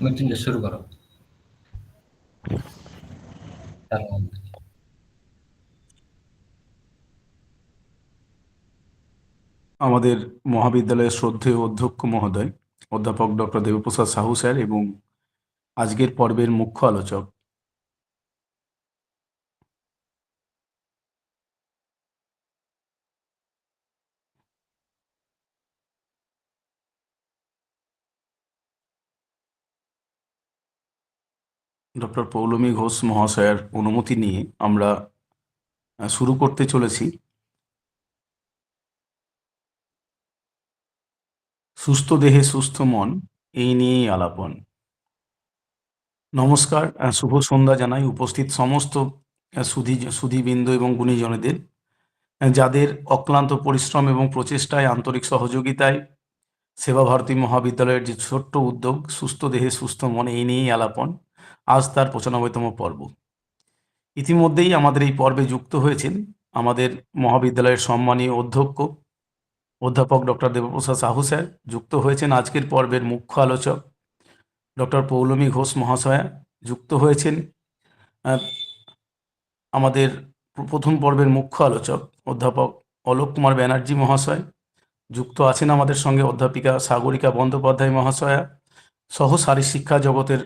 মৃত্যুঞ্জয় শুরু করো। আমাদের মহাবিদ্যালয়ের শ্রদ্ধেয় অধ্যক্ষ মহোদয় অধ্যাপক ডক্টর দেবপ্রসাদ সাহু স্যার এবং আজকের পর্বের মুখ্য আলোচক ডক্টর পৌলমী ঘোষ মহাশয়ের অনুমতি নিয়ে আমরা শুরু করতে চলেছি সুস্থ দেহে সুস্থ মন, এই নিয়েই আলাপন। নমস্কার, শুভ সন্ধ্যা জানাই উপস্থিত সমস্ত সুধীবৃন্দ এবং গুণীজনেদের, যাদের অক্লান্ত পরিশ্রম এবং প্রচেষ্টায়, আন্তরিক সহযোগিতায় সেবা ভারতী মহাবিদ্যালয়ের যে ছোট্ট উদ্যোগ সুস্থ দেহে সুস্থ মনে, এই নিয়েই আলাপন আজ তার 95তম পর্ব। ইতিমধ্যেই আমাদের এই পর্বে যুক্ত হয়েছেন আমাদের মহাবিদ্যালয়ের সম্মানীয় অধ্যক্ষ অধ্যাপক ডক্টর দেবপ্রসাদ সাহু স্যার, যুক্ত হয়েছেন আজকের পর্বের মুখ্য আলোচক ডক্টর পৌলমী ঘোষ মহাশয়া, যুক্ত হয়েছেন আমাদের প্রথম পর্বের মুখ্য আলোচক অধ্যাপক অলোক কুমার ব্যানার্জি মহাশয়, যুক্ত আছেন আমাদের সঙ্গে অধ্যাপিকা সাগরিকা বন্দ্যোপাধ্যায় মহাশয়া সহ শারীরশিক্ষা জগতের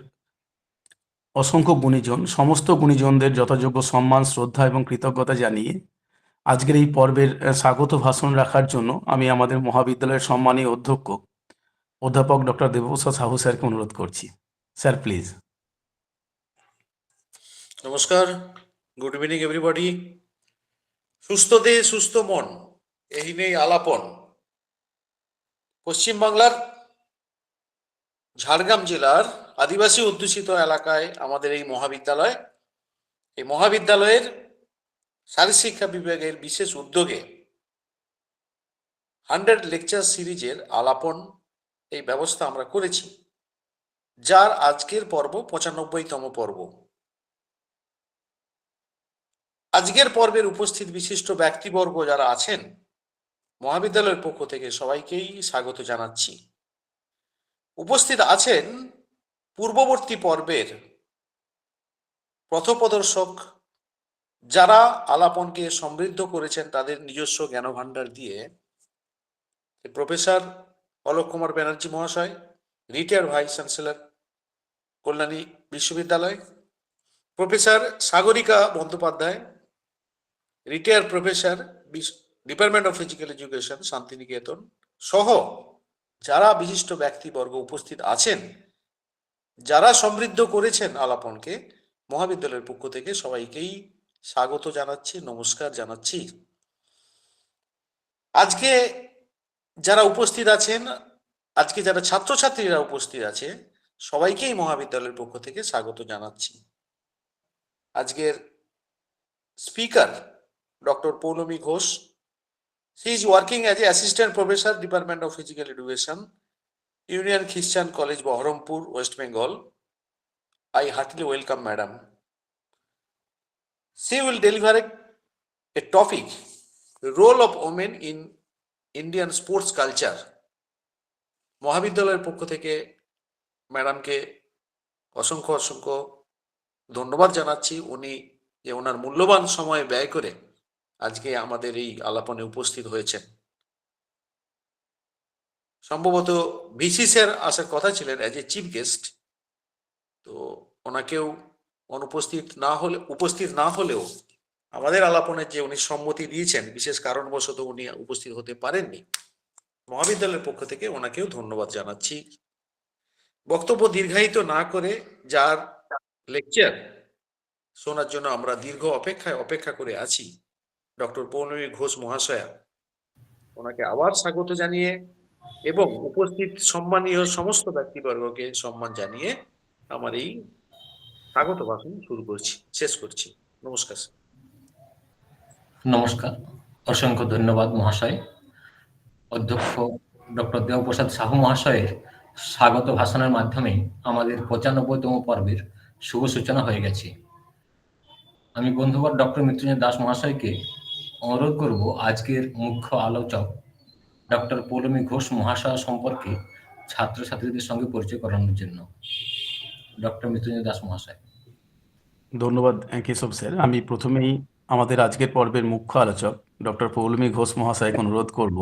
অসংখ্য গুণীজন। সমস্ত গুণীজনদের যথাযোগ্য সম্মান, শ্রদ্ধা এবং কৃতজ্ঞতা জানিয়ে আজকের এই পর্বের স্বাগত ভাষণ রাখার জন্য আমি আমাদের মহাবিদ্যালয়ের সম্মানীয় অধ্যক্ষ অধ্যাপক ডক্টর দেবপ্রসাদ সাহু স্যারকে অনুরোধ করছি। Sir please. নমস্কার, গুড ইভিনিং এভরিবডি। সুস্থ দেহে সুস্থ মন, এই নিয়েই আলাপন। পশ্চিমবাংলার ঝাড়গ্রাম জেলার আদিবাসী অধ্যুষিত এলাকায় আমাদের এই মহাবিদ্যালয়। এই মহাবিদ্যালয়ের শারীরশিক্ষা বিভাগের বিশেষ উদ্যোগে 100 লেকচার সিরিজের আলাপন এই ব্যবস্থা আমরা করেছি, যার আজকের পর্ব 95তম পর্ব। আজকের পর্বের উপস্থিত বিশিষ্ট ব্যক্তিবর্গ যারা আছেন, মহাবিদ্যালয়ের পক্ষ থেকে সবাইকেই স্বাগত জানাচ্ছি। উপস্থিত আছেন পূর্ববর্তী পর্বের পথপ্রদর্শক, যারা আলাপনকে সমৃদ্ধ করেছেন তাদের নিজস্ব জ্ঞানভাণ্ডার দিয়ে। প্রফেসর অলোক কুমার ব্যানার্জি মহাশয়, রিটায়ার্ড ভাইস চ্যান্সেলর, কল্যাণী বিশ্ববিদ্যালয়। Professor Sagarika Bandyopadhyay, retired professor, department of physical education, Santiniketan, সহ যারা বিশিষ্ট ব্যক্তিবর্গ উপস্থিত আছেন, যারা সমৃদ্ধ করেছেন আলাপনকে, মহাবিদ্যালয়ের পক্ষ থেকে সবাইকেই স্বাগত জানাচ্ছি, নমস্কার জানাচ্ছি। আজকে যারা উপস্থিত আছেন, আজকে যারা ছাত্রছাত্রীরা উপস্থিত আছে, সবাইকেই মহাবিদ্যালয়ের পক্ষ থেকে স্বাগত জানাচ্ছি। আজকের speaker doctor Poulami Ghosh, she is working as a assistant professor, Department of Physical Education, Union Christian College, Bahrampur, West Bengal. I heartily welcome madam. She will deliver a topic, role of women in Indian sports culture. মহাবিদ্যালয়ের পক্ষ থেকে ম্যাডামকে অসংখ্য অসংখ্য ধন্যবাদ জানাচ্ছি। উনি যে ওনার মূল্যবান সময় ব্যয় করে আজকে আমাদের এই আলাপনে উপস্থিত হয়েছেন। সম্ভবত ভিসি স্যার আসার কথা ছিলেন অ্যাজ এ চিফ গেস্ট, তো ওনাকেও উপস্থিত না হলেও আমাদের আলাপনের যে উনি সম্মতি দিয়েছেন, বিশেষ কারণবশত উনি উপস্থিত হতে পারেননি। মহাবিদ্যালয়ের পক্ষ থেকে ওনাকেও ধন্যবাদ জানাচ্ছি। বক্তব্য দীর্ঘায়িত না করে যার লেকচার শোনার জন্য আমরা দীর্ঘ অপেক্ষা করে আছি, ডক্টর পৌলমী ঘোষ মহাশয়া, ওনাকে আবার স্বাগত জানিয়ে এবং উপস্থিত সম্মানীয় সমস্ত ব্যক্তিবর্গকে সম্মান জানিয়ে আমার এই স্বাগত ভাষণ শেষ করছি। নমস্কার। নমস্কার, অসংখ্য ধন্যবাদ মহাশয়। অধ্যক্ষ ডক্টর দেবপ্রসাদ সাহু মহাশয়ের স্বাগত ভাষণের মাধ্যমে আমাদের 95তম পর্বের শুভ সূচনা হয়ে গেছে। আমি বন্ধুবর ডক্টর মৃত্যুঞ্জয় দাস মহাশয়কে অনুরোধ করব আজকের মুখ্য আলোচক ডক্টর পৌলমী ঘোষ মহাশয় সম্পর্কে ছাত্রছাত্রীদের সঙ্গে পরিচয় করানোর জন্য। ডক্টর মৃত্যুঞ্জয় দাস মহাশয়। ধন্যবাদ কেশব স্যার। আমি প্রথমেই আমাদের আজকের পর্বের মুখ্য আলোচক ডক্টর পৌলমী ঘোষ মহাশয়কে অনুরোধ করব,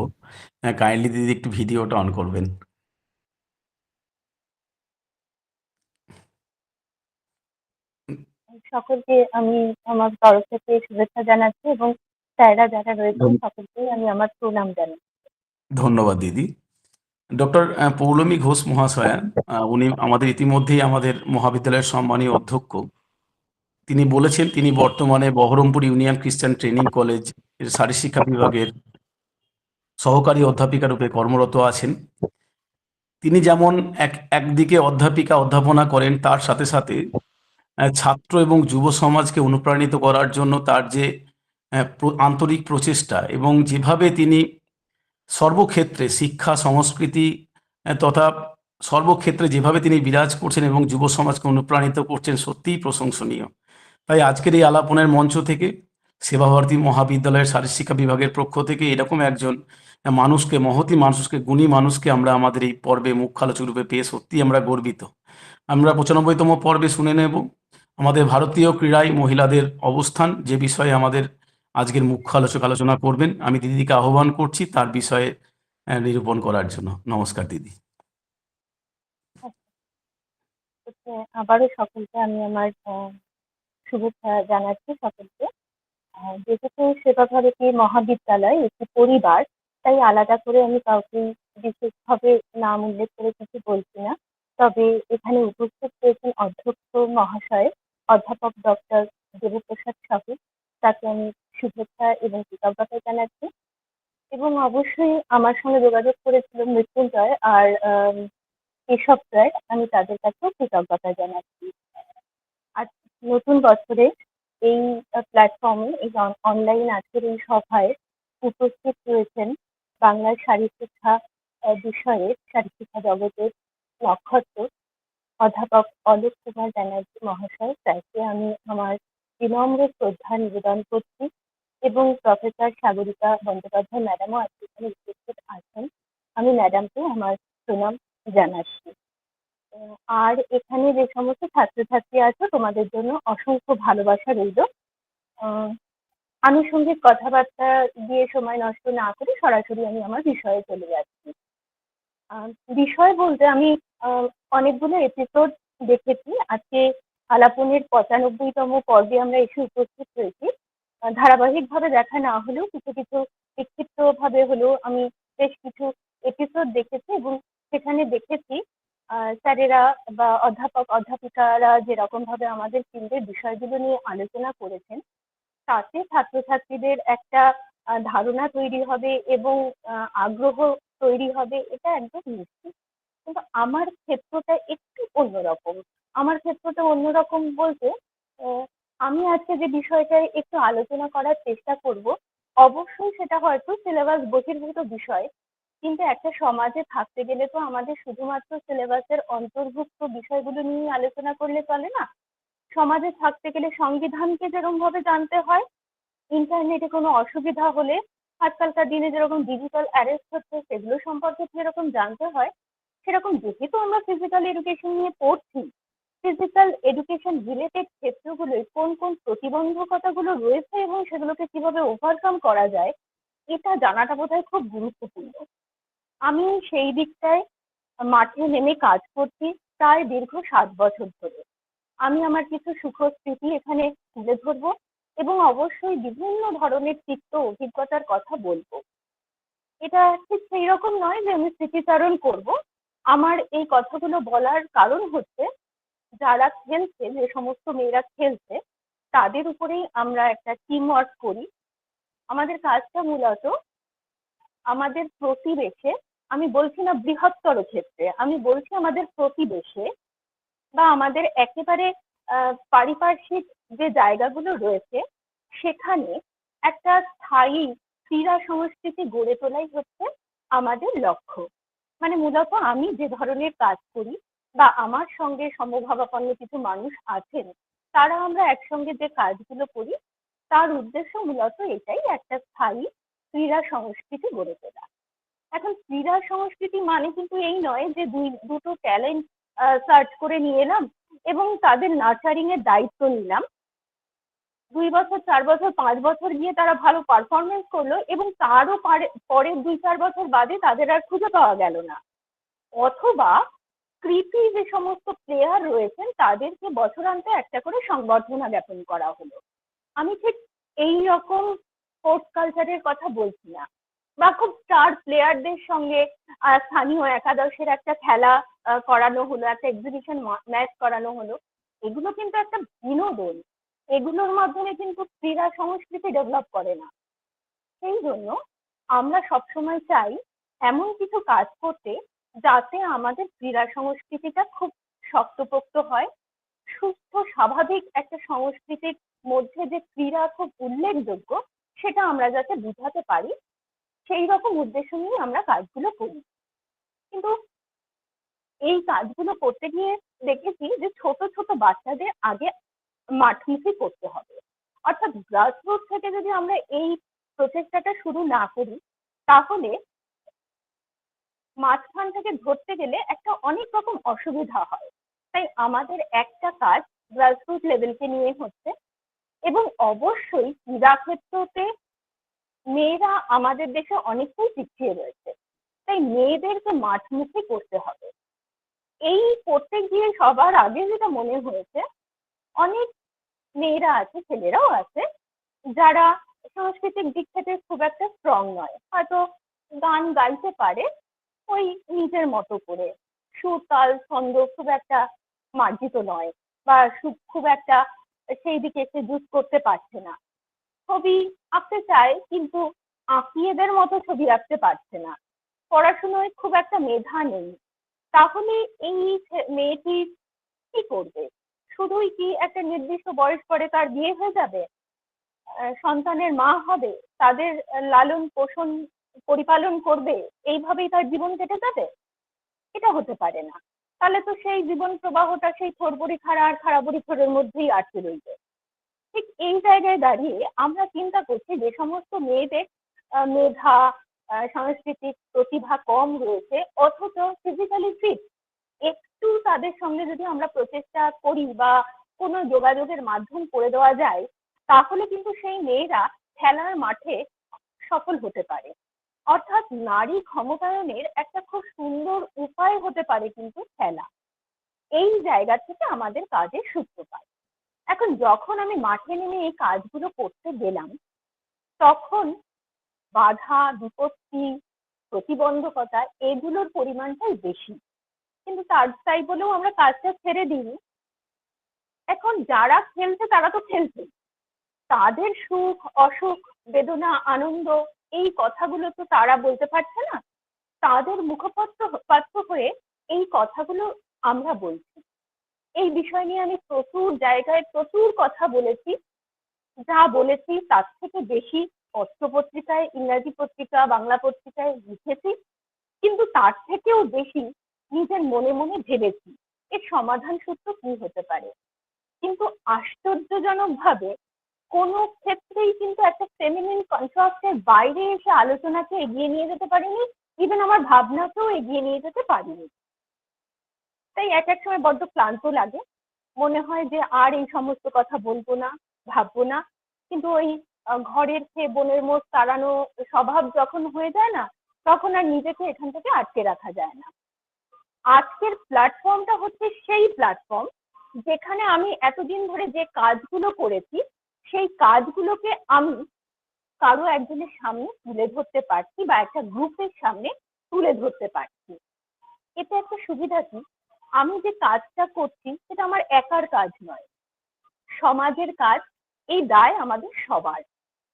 কাইন্ডলি দিদি একটু ভিডিওটা অন করবেন। সকলকে আমি আমার তরফ থেকে শুভেচ্ছা জানাচ্ছি এবং স্যাররা যারা রয়েছেন সকলকেই আমি আমার প্রণাম জানাই। ধন্যবাদ দিদি। ডক্টর পৌলমী ঘোষ মহাশয়া, উনি আমাদের ইতিমধ্যেই আমাদের মহাবিদ্যালয়ের সম্মানীয় অধ্যক্ষ। তিনি বলেছেন তিনি বর্তমানে বহরমপুর ইউনিয়ন খ্রিস্টান ট্রেনিং কলেজ এর শারীরশিক্ষা বিভাগের সহকারী অধ্যাপিকা রূপে কর্মরত আছেন। তিনি যেমন একদিকে অধ্যাপনা করেন, তার সাথে সাথে ছাত্র এবং যুব সমাজকে অনুপ্রাণিত করার জন্য তার যে আন্তরিক প্রচেষ্টা এবং যেভাবে তিনি সর্বক্ষেত্রে শিক্ষা সংস্কৃতি তথা সর্বক্ষেত্রে যেভাবে তিনি বিরাজ করছেন এবং যুব সমাজকে অনুপ্রাণিত করছেন, সত্যিই প্রশংসনীয়। তাই আজকের এই আলাপনের মঞ্চ থেকে সেবাভারতী মহাবিদ্যালয়ের শারীরশিক্ষা বিভাগের পক্ষ থেকে এরকম একজন মানুষকে, মহতী মানুষকে, গুণী মানুষকে আমরা আমাদের এই পর্বে মুখ্য আলোচক রূপে পেয়ে সত্যি আমরা গর্বিত। আমরা 95তম পর্বে শুনে নেব আমাদের ভারতীয় ক্রীড়ায় মহিলাদের অবস্থান, যে বিষয়ে আমাদের আজকের মুখ্য আলোচক আলোচনা করবেন। আমি দিদিকে আহ্বান করছি তার বিষয়ে নিরূপণ করার জন্য। নমস্কার দিদি। আবারও সকলকে আমি আমার শুভেচ্ছা জানাচ্ছি সকলকে। যেহেতু সেবাভারতী মহাবিদ্যালয় একটি পরিবার, তাই আলাদা করে আমি কাউকে বিশেষভাবে নাম উল্লেখ করে কিছু বলছি না। তবে এখানে উপস্থিত রয়েছেন অধ্যক্ষ মহাশয় অধ্যাপক ডক্টর দেবপ্রসাদ সাহু, তাকে আমি শুভেচ্ছা এবং কৃতজ্ঞতা জানাচ্ছি। এবং অবশ্যই আমার সঙ্গে যোগাযোগ করেছিল মৃত্যুঞ্জয় আর কেশব স্যার, আমি তাদের কাছেও কৃতজ্ঞতা জানাচ্ছি। আর নতুন বছরে এই প্ল্যাটফর্মে, এই অনলাইন আজকের এই সভায় উপস্থিত রয়েছেন বাংলার শারীরশিক্ষা বিষয়ের, শারীরশিক্ষা জগতের নক্ষত্র অধ্যাপক অলোক কুমার ব্যানার্জি মহাশয়। তাকে আমি আমার বিনম্র শ্রদ্ধা নিবেদন করছি এবং প্রফেসর সাগরিকা বন্দ্যোপাধ্যায় ম্যাডামও আজকে এখানে উপস্থিত আছেন, আমি ম্যাডামকে আমার প্রণাম জানাচ্ছি। আর এখানে যে সমস্ত ছাত্রছাত্রী আছো, তোমাদের জন্য অসংখ্য ভালোবাসা রইল। আমি সঙ্গে কথাবার্তা দিয়ে সময় নষ্ট না করে সরাসরি আমি আমার বিষয়ে চলে যাচ্ছি। বিষয় বলতে আমি অনেকগুলো এপিসোড দেখেছি। আজকে আলাপনের 95তম পর্বে আমরা এসে উপস্থিত হয়েছি। ধারাবাহিকভাবে দেখা না হলেও কিছু কিছু বিক্ষিপ্তভাবে হলেও আমি বেশ কিছু এপিসোড দেখেছি এবং সেখানে দেখেছি স্যারেরা বা অধ্যাপক অধ্যাপিকারা যেরকম ভাবে আমাদের কেন্দ্রের বিষয়গুলো নিয়ে আলোচনা করেছেন, তাতে ছাত্রছাত্রীদের একটা ধারণা তৈরি হবে এবং আগ্রহ তৈরি হবে, এটা একদম নিশ্চিত। কিন্তু আমার ক্ষেত্রটা একটু অন্যরকম। আমার ক্ষেত্রটা অন্যরকম বলতে আমি আজকে যে বিষয়টায় একটু আলোচনা করার চেষ্টা করব, অবশ্যই সেটা হয়তো সিলেবাস বহির্ভূত বিষয়, কিন্তু একটা সমাজে থাকতে গেলে তো আমাদের শুধুমাত্র সিলেবাসের অন্তর্ভুক্ত বিষয়গুলো নিয়ে আলোচনা করলে চলে না। সমাজে থাকতে গেলে সংবিধানকে যেরকম ভাবে জানতে হয়, ইন্টারনেটে কোনো অসুবিধা হলে আজকালকার দিনে যেরকম ডিজিটাল অ্যারেস্ট হচ্ছে সেগুলো সম্পর্কে যেরকম জানতে হয়, সেরকম যেহেতু আমরা ফিজিক্যাল এডুকেশন নিয়ে পড়ছি, ফিজিক্যাল এডুকেশন রিলেটেড ক্ষেত্রগুলোয় কোন কোন প্রতিবন্ধকতাগুলো রয়েছে এবং সেগুলোকে কিভাবে ওভারকাম করা যায়, এটা জানাটা বোধহয় খুব গুরুত্বপূর্ণ। আমি সেই দিকটায় মাঠে নেমে কাজ করছি প্রায় দীর্ঘ 7 বছর ধরে। আমি আমার কিছু সুখ স্মৃতি এখানে তুলে ধরবো এবং অবশ্যই বিভিন্ন ধরনের তিক্ত অভিজ্ঞতার কথা বলবো। এটা ঠিক সেই রকম নয় যে আমি স্মৃতিচারণ করব। আমার এই কথাগুলো বলার কারণ হচ্ছে, যারা খেলছে, যে সমস্ত মেয়েরা খেলছে, তাদের উপরেই আমরা একটা টিম ওয়ার্ক করি। আমাদের কাজটা মূলত আমাদের প্রতিবেশে, আমি বলছি না বৃহত্তর ক্ষেত্রে, আমি বলছি আমাদের প্রতিবেশে বা আমাদের একেবারে পারিপার্শ্বিক যে জায়গাগুলো রয়েছে, সেখানে একটা স্থায়ী ক্রীড়া সংস্কৃতি গড়ে তোলাই হচ্ছে আমাদের লক্ষ্য। মানে মূলত আমি যে ধরনের কাজ করি বা আমার সঙ্গে সমভাবাপন্ন কিছু মানুষ আছেন, তারা আমরা একসঙ্গে যে কাজগুলো করি, তার উদ্দেশ্য মূলত এটাই, একটা স্থায়ী ক্রীড়া সংস্কৃতি গড়ে তোলা। এখন ক্রীড়া সংস্কৃতি মানে কিন্তু এই নয় যে দুটো ট্যালেন্ট সার্চ করে নিয়ে এলাম এবং তাদের নার্চারিং এর দায়িত্ব নিলাম। 2 বছর, 4 বছর, 5 বছর গিয়ে তারা ভালো পারফরমেন্স করলো এবং তারও পরে 2-4 বছর বাদে তাদের আর খুঁজে পাওয়া গেল না। অথবা কৃতি যে সমস্ত প্লেয়ার রয়েছেন তাদেরকে বছরান্তে একটা করে সংবর্ধনা জ্ঞাপন করা হলো। আমি ঠিক এই রকম স্পোর্টস কালচারের কথা বলছি না, বা খুব স্টার প্লেয়ারদের সঙ্গে স্থানীয় একাদশের একটা খেলা করানো হলো, একটা এক্সিবিশন ম্যাচ করানো হলো। এগুলো কিন্তু একটা বিনোদন, এগুলোর মাধ্যমে কিন্তু ক্রীড়া সংস্কৃতি ডেভেলপ করে না। সেই জন্য আমরা সবসময় চাই এমন কিছু কাজ করতে যাতে আমাদের ক্রীড়া সংস্কৃতিটা খুব শক্তপোক্ত হয়, সুস্থ স্বাভাবিক একটা সংস্কৃতির মধ্যে যে ক্রীড়া খুব উল্লেখযোগ্য সেটা আমরা যাতে বুঝাতে পারি, সেই রকম উদ্দেশ্য নিয়ে আমরা কাজগুলো করি। কিন্তু এই কাজগুলো করতে গিয়ে দেখেছি যে ছোট ছোট বাচ্চাদের আগে মাঠমুখী করতে হবে। অর্থাৎ গ্রাসরুট থেকে যদি আমরা এই প্রচেষ্টাটা শুরু না করি তাহলে মাঝখান থেকে ধরতে গেলে একটা অনেক রকম অসুবিধা হয়। তাই আমাদের একটা কাজ গ্রাসরুট লেভেলকে নিয়ে হচ্ছে, এবং অবশ্যই ক্রীড়া ক্ষেত্রতে মেয়েরা আমাদের দেশে অনেকটাই পিছিয়ে রয়েছে। তাই মেয়েদেরকে মাঠমুখী করতে হবে। এই করতে গিয়ে সবার আগে যেটা মনে হয়েছে, অনেক মেয়েরা আছে, ছেলেরাও আছে, যারা সাংস্কৃতিক দিক থেকে খুব একটা স্ট্রং নয়, হয়তো গান গাইতে পারে ওই নিজের মতো করে, সুর তাল ছন্দ খুব একটা মার্জিত নয়, বা খুব একটা সেই দিকে সে জুত করতে পারছে না। ছবি আঁকতে চায় কিন্তু আঁকিয়েদের মতো ছবি আঁকতে পারছে না, পড়াশোনায় খুব একটা মেধা নেই। তাহলে এই মেয়েটি কি করবে? শুধুই কি একটা নির্দিষ্ট বয়স পরে তার বিয়ে হয়ে যাবে, সন্তানের মা হবে, তাদের লালন পোষণ পরিপালন করবে, এইভাবেই তার জীবন কেটে যাবে? এটা হতে পারে না। তাহলে তো সেই জীবন প্রবাহটা সেই থোড়বড়ি খাড়া আর খাড়াবড়ি থোড়ের মধ্যেই আটকে রইবে। ঠিক এই জায়গায় দাঁড়িয়ে আমরা চিন্তা করছি যে সমস্ত মেয়েদের মেধা, সাংস্কৃতিক প্রতিভা কম রয়েছে অথচ ফিজিক্যালি ফিট, একটু তাদের সঙ্গে যদি আমরা প্রচেষ্টা করি বা কোনো যোগাযোগের মাধ্যম করে দেওয়া যায় তাহলে কিন্তু সেই মেয়েরা খেলার মাঠে সফল হতে পারে। অর্থাৎ নারী ক্ষমতায়নের একটা খুব সুন্দর উপায় হতে পারে কিন্তু খেলা। এই জায়গা থেকে আমাদের কাজের সূত্রপাত। এখন যখন আমি মাঠে নেমে এই কাজগুলো করতে গেলাম তখন বাধা, বিপত্তি, প্রতিবন্ধকতা এগুলোর পরিমাণটাই বেশি, কিন্তু তাই বলেও আমরা কাজটা ছেড়ে দিইনি। এখন যারা খেলছে তারা তো খেলছে, তাদের সুখ অসুখ বেদনা আনন্দ এই কথাগুলো তো তারা বলতে পারছে না, তাদের মুখপাত্র হয়ে এই কথাগুলো আমরা বলছি। এই বিষয় নিয়ে আমি প্রচুর জায়গায় প্রচুর কথা বলেছি, যা বলেছি তার থেকে বেশি পত্রপত্রিকায়, ইংরাজি পত্রিকা, বাংলা পত্রিকায় লিখেছি, কিন্তু তার থেকেও বেশি নিজের মনে মনে ভেবেছি এর সমাধান সূত্র কি হতে পারে। কিন্তু আশ্চর্যজনকভাবে কোনো ক্ষেত্রেই কিন্তু একটা ফেমিনিন কনস্ট্রাক্টের বাইরে এসে আলোচনাকে এগিয়ে নিয়ে যেতে পারিনি, ইভেন আমার ভাবনাকেও এগিয়ে নিয়ে যেতে পারিনি। তাই এক এক সময় বড্ড ক্লান্ত লাগে, মনে হয় যে আর এই সমস্ত কথা বলবো না, ভাববো না। কিন্তু ওই ঘরের খেয়ে বনের মোষ তাড়ানো স্বভাব যখন হয়ে যায় না, তখন আর নিজেকে এখান থেকে আটকে রাখা যায় না। আজকের প্ল্যাটফর্মটা হচ্ছে সেই প্ল্যাটফর্ম যেখানে আমি এতদিন ধরে যে কাজগুলো করেছি সেই কাজগুলোকে আমি কারো একজনের সামনে তুলে ধরতে পারছি বা একটা গ্রুপের সামনে তুলে ধরতে পারছি। এটা একটা সুবিধা কি, আমি যে কাজটা করছি সেটা আমার একার কাজ নয়, সমাজের কাজ। এই দায় আমাদের সবার।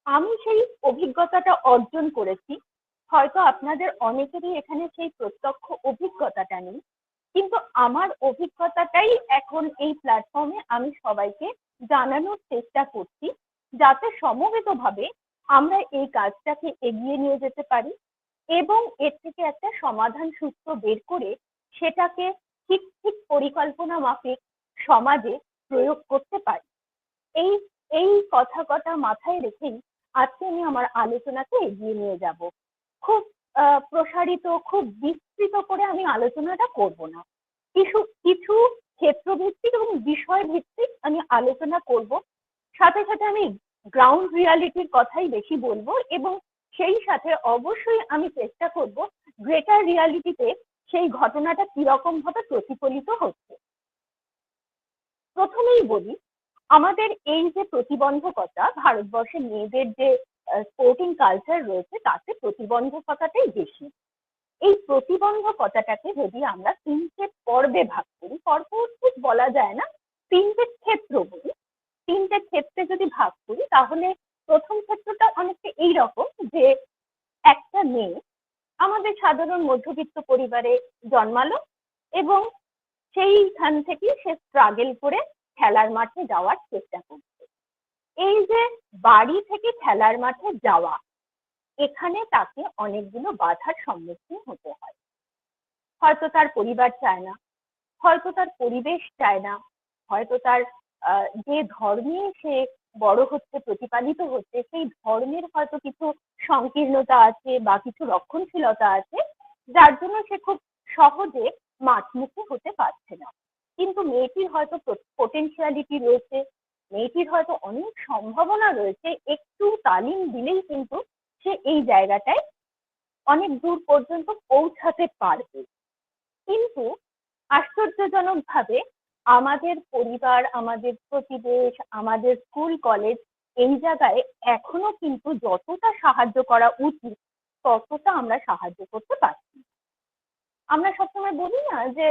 আমি সেই অভিজ্ঞতাটা অর্জন করেছি, হয়তো আপনাদের অনেকেরই এখানে সেই প্রত্যক্ষ অভিজ্ঞতাটা নেই, কিন্তু আমার অভিজ্ঞতাটাই এখন এই প্ল্যাটফর্মে আমি সবাইকে জানানোর চেষ্টা করছি, যাতে সমবেতভাবে আমরা এই কাজটাকে এগিয়ে নিয়ে যেতে পারি এবং এর থেকে একটা সমাধান সূত্র বের করে সেটাকে ঠিক ঠিক পরিকল্পনা মাফিক সমাজে প্রয়োগ করতে পারি। এই এই কথা মাথায় রেখেই আজকে আমি আমার আলোচনাকে এগিয়ে নিয়ে যাব। খুব প্রসারিত, খুব বিস্তৃত করে আমি আলোচনাটা করব না। কিছু ক্ষেত্রভিত্তিক এবং বিষয় ভিত্তিক আমি আলোচনা করব। সাথে সাথে আমি গ্রাউন্ড রিয়ালিটির কথাই বেশি বলবো এবং সেই সাথে অবশ্যই আমি চেষ্টা করব গ্রেটার রিয়ালিটিতে সেই ঘটনাটা কিরকম ভাবে প্রতিফলিত হচ্ছে। প্রথমেই বলি, আমাদের এই যে প্রতিবন্ধকতা, ভারতবর্ষে মেয়েদের যে স্পোর্টিং কালচার রয়েছে তাতে প্রতিবন্ধকতাটাই বেশি। এই প্রতিবন্ধকতাটাকে যদি আমরা তিনটে পর্বে ভাগ করি, পর্ব ঠিক বলা যায় না, তিনটে ক্ষেত্র বলি, তিনটে ক্ষেত্রে যদি ভাগ করি তাহলে প্রথম ক্ষেত্রটা অনেকটা এইরকম যে একটা মেয়ে আমাদের সাধারণ মধ্যবিত্ত পরিবারে জন্মালো এবং সেইখান থেকে সে স্ট্রাগল করে খেলার মাঠে যাওয়ার চেষ্টা করছে। এই যে বাড়ি থেকে খেলার মাঠে যাওয়া, এখানে তাকে অনেকগুলো বাধার সম্মুখীন হতে হয়। হয়তো তার পরিবার চায় না, হয়তো তার পরিবেশ চায় না, হয়তো তার যে ধর্মে সে বড় হচ্ছে, প্রতিপালিত হচ্ছে, সেই ধর্মের হয়তো কিছু সংকীর্ণতা আছে বা কিছু রক্ষণশীলতা আছে, যার জন্য সে খুব সহজে মাঠমুখী হতে পারছে না। কিন্তু মেয়েটির হয়তো পোটেনশিয়ালিটি রয়েছে, মেয়েটির হয়তো অনেক সম্ভাবনা রয়েছে, একটু তালিম দিলেই কিন্তু সে এই জায়গাটায় অনেক দূর পর্যন্ত পৌঁছাতে পারবে। কিন্তু আশ্চর্যজনকভাবে আমাদের পরিবার, আমাদের প্রতিবেশ, আমাদের স্কুল কলেজ এই জায়গায় এখনো কিন্তু যতটা সাহায্য করা উচিত ততটা আমরা সাহায্য করতে পারছি না। আমরা সবসময় বলি না যে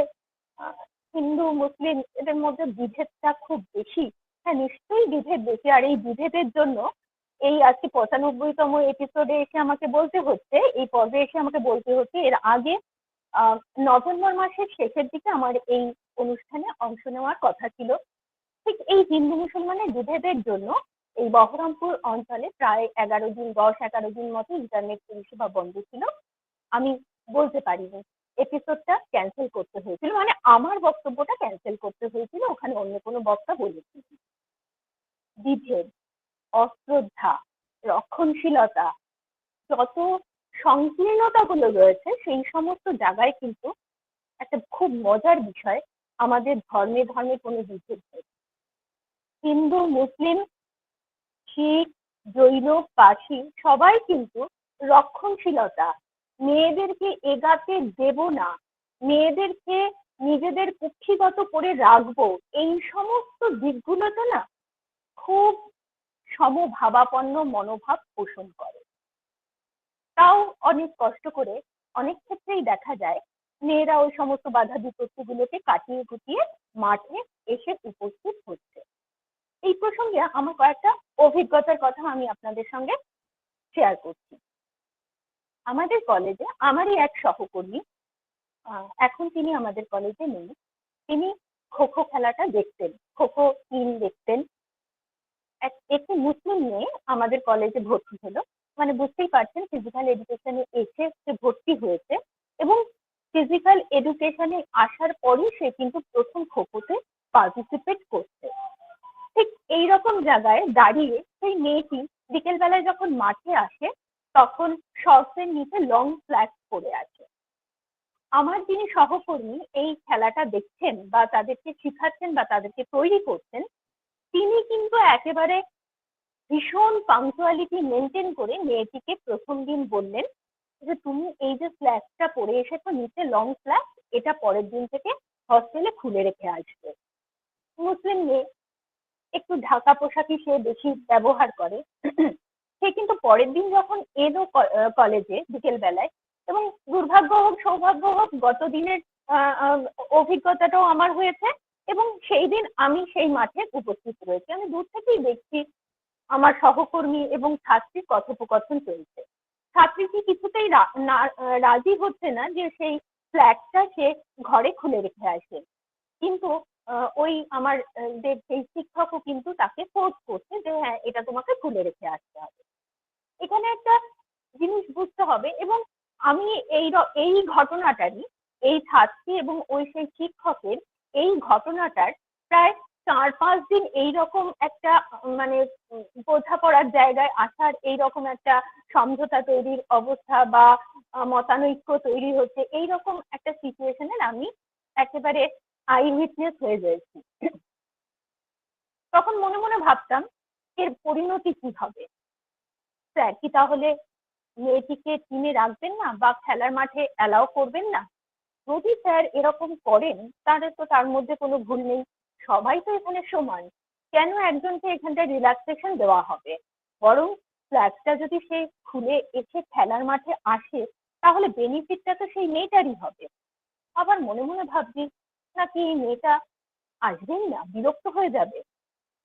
হিন্দু মুসলিম এদের মধ্যে বিভেদটা খুব বেশি। হ্যাঁ, নিশ্চয়ই বিভেদ বেশি, আর এই বিভেদের জন্য এই আজকে 95তম এপিসোডে এসে আমাকে বলতে হচ্ছে, এই পর্বে এসে আমাকে বলতে হচ্ছে, এর আগে নভেম্বর মাসের শেষের দিকে আমার এই অনুষ্ঠানে অংশ নেওয়ার কথা ছিল। ঠিক এই হিন্দু মুসলমানের বিভেদের জন্য এই বহরমপুর অঞ্চলে প্রায় 10-11 দিন মতো ইন্টারনেট পরিষেবা বন্ধ ছিল। আমি বলতে পারিনি, এপিসোডটা ক্যান্সেল করতে হয়েছিল, মানে আমার বক্তব্যটা ক্যান্সেল করতে হয়েছিল, ওখানে অন্য কোনো বক্তা বলেছিল। বিভেদ, অশ্রদ্ধা, রক্ষণশীলতা, যত সংকীর্ণতাগুলো রয়েছে সেই সমস্ত জায়গায় কিন্তু একটা খুব মজার বিষয়, আমাদের ধর্মে ধর্মে কোনো বিভেদ নেই। হিন্দু, মুসলিম, শিখ, জৈন, পার্সি সবাই কিন্তু রক্ষণশীলতা, মেয়েদেরকে এগাতে দেব না, মেয়েদেরকে নিজেদের কুক্ষিগত করে রাখবো, এই সমস্ত দিকগুলোতে না খুব সমভাবাপন্ন মনোভাব পোষণ করে। তাও অনেক কষ্ট করে অনেক ক্ষেত্রেই দেখা যায় মেয়েরা ওই সমস্ত বাধা বিপত্তিগুলোকে কাটিয়ে কুটিয়ে মাঠে এসে উপস্থিত হচ্ছে। এই প্রসঙ্গে আমার কয়েকটা অভিজ্ঞতার কথা আমি আপনাদের সঙ্গে শেয়ার করছি। আমাদের কলেজে আমারই এক সহকর্মী, এখন তিনি আমাদের কলেজে নেই, তিনি খো-খো খেলাটা দেখতেন, খো-খো টিম দেখতেন। একটি মুসলিম মেয়ে আমাদের কলেজে ভর্তি হলো, মানে বুঝতেই পারছেন ফিজিক্যাল এডুকেশনে এসে সে ভর্তি হয়েছে এবং ফিজিক্যাল এডুকেশনে আসার পরই সে কিন্তু প্রথম খো-খোতে পার্টিসিপেট করছে। ঠিক এইরকম জায়গায় দাঁড়িয়ে সেই মেয়েটি বিকেল বেলায় যখন মাঠে আসে তখন শর্টসের নিচে লং ফ্ল্যাট পরে আছে। আমার যিনি সহকর্মী এই খেলাটা দেখছেন বা তাদেরকে শিখাচ্ছেন বা তাদেরকে তৈরি করছেন, তিনি কিন্তু একেবারে ভীষণ পাংচুয়ালিটি মেনটেন করে মেয়েটিকে প্রথম দিন বললেন যে তুমি এই যে ফ্ল্যাগটা পরে এসেছো নিচে লং ফ্ল্যাগ, এটা পরের দিন থেকে হস্টেলে খুলে রেখে আসবে। মুসলিম মেয়ে, একটু ঢাকা পোশাকই সে বেশি ব্যবহার করে। সে কিন্তু পরের দিন যখন এলো কলেজে বিকেল বেলায়, এবং দুর্ভাগ্য হোক সৌভাগ্য হোক গত দিনের অভিজ্ঞতাটাও আমার হয়েছে এবং সেই দিন আমি সেই মাঠে উপস্থিত রয়েছি। আমি দূর থেকেই দেখছি আমার সহকর্মী এবং ছাত্রীর কথোপকথন চলছে। ছাত্রীটি কিছুতেই রাজি হচ্ছে না যে সেই ফ্ল্যাগটা সে ঘরে খুলে রেখে আসে, কিন্তু ওই আমার সেই শিক্ষকও কিন্তু তাকে ফোর্স করছে যে হ্যাঁ এটা তোমাকে খুলে রেখে আসতে হবে। এখানে একটা জিনিস বুঝতে হবে, এবং আমি এই ঘটনাটারই, এই ছাত্রী এবং ওই সেই শিক্ষকের এই ঘটনাটার প্রায় 4-5 দিন এইরকম একটা মানে বোঝাপড়ার জায়গায় আসার, এইরকম একটা সমঝোতা তৈরির অবস্থা বা মতানৈক্য তৈরি হচ্ছে, এইরকম একটা সিচুয়েশনের আমি একেবারে আই উইটনেস হয়ে যাচ্ছি। তখন মনে মনে ভাবতাম এর পরিণতি কি হবে। স্যার কি তাহলে মেয়েটিকে টিমে রাখবেন না বা খেলার মাঠে অ্যালাউ করবেন না? যদি স্যার এরকম করেন তাহলে তো তার মধ্যে কোনো ভুল নেই, সবাই তো এখানে সমান, কেন একজনকে এখানটায় রিল্যাক্সেশন দেওয়া হবে? বরং ফ্ল্যাগটা যদি সে খুলে এসে খেলার মাঠে আসে তাহলে বেনিফিটটা তো সেই মেয়েটারই হবে। আবার মনে মনে ভাবছি নাকি এই মেয়েটা আসবেই না, বিরক্ত হয়ে যাবে।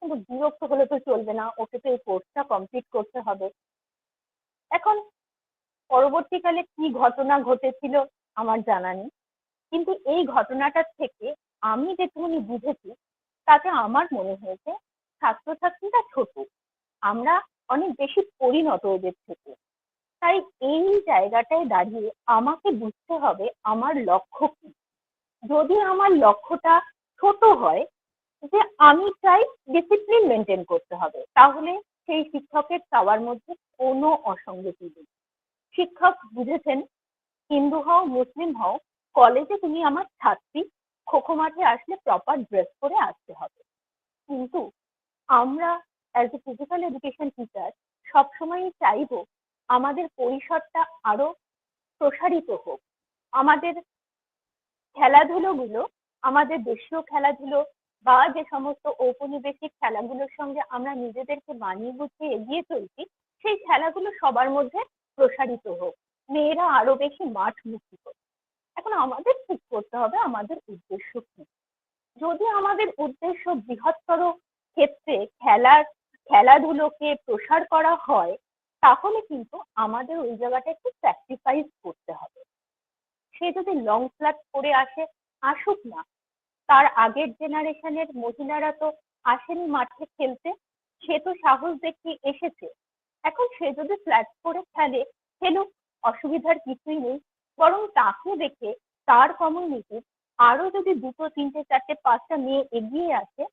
কিন্তু বিরক্ত হলে তো চলবে না, ওকে তো এই কোর্সটা কমপ্লিট করতে হবে। এখন পরবর্তীকালে কি ঘটনা ঘটেছিল আমার জানা নেই, কিন্তু এই ঘটনাটার থেকে আমি যেটুকুনি বুঝেছি তাতে আমার মনে হয়েছে ছাত্রছাত্রীরা ছোট, আমরা অনেক বেশি পরিণত ওদের থেকে। তাই এই জায়গাটায় দাঁড়িয়ে আমাকে বুঝতে হবে আমার লক্ষ্য কি। যদি আমার লক্ষ্যটা ছোট হয় যে আমি চাই ডিসিপ্লিন মেনটেন করতে হবে, তাহলে সেই শিক্ষকের চাওয়ার মধ্যে কোনো অসঙ্গতি নেই। শিক্ষক বুঝেছেন হিন্দু হও মুসলিম হও, কলেজে তুমি আমার ছাত্রী, খোখো মাঠে আসলে প্রপার ড্রেস করে আসতে হবে। কিন্তু আমরা as a physical education teacher সবসময়ই চাইবো আমাদের পরিসরটা আরো প্রসারিত হোক। আমাদের খেলাধুলোগুলো, আমাদের দেশীয় খেলাধুলো বা যে সমস্ত ঔপনিবেশিক খেলাগুলোর সঙ্গে আমরা নিজেদেরকে মানিয়ে গুছিয়ে এগিয়ে চলছি, সেই খেলাগুলো সবার মধ্যে প্রসারিত হোক, মেয়েরা আরো বেশি মাঠমুখী হোক। এখন আমাদের ঠিক করতে হবে আমাদের উদ্দেশ্য কি। যদি আমাদের উদ্দেশ্য বৃহত্তর ক্ষেত্রে খেলাধুলোকে প্রসার করা হয়, তাহলে কিন্তু আমাদের ওই জায়গাটা একটু স্যাক্রিফাইস করতে হবে। সে যদি লং ফ্ল্যাগ পরে আসে, আসুক না, তার আগের জেনারেশনের মহিলারা তো আসেনি মাঠে খেলতে, সে তো সাহস দেখিয়ে এসেছে। এখন সে যদি ফ্ল্যাট পরে খেলে, খেলুক, অসুবিধার কিছুই নেই। বরং তাকে দেখে তার কমিউনিটির আরো যদি 2, 3, 4, 5টা মেয়ে এগিয়ে আসে,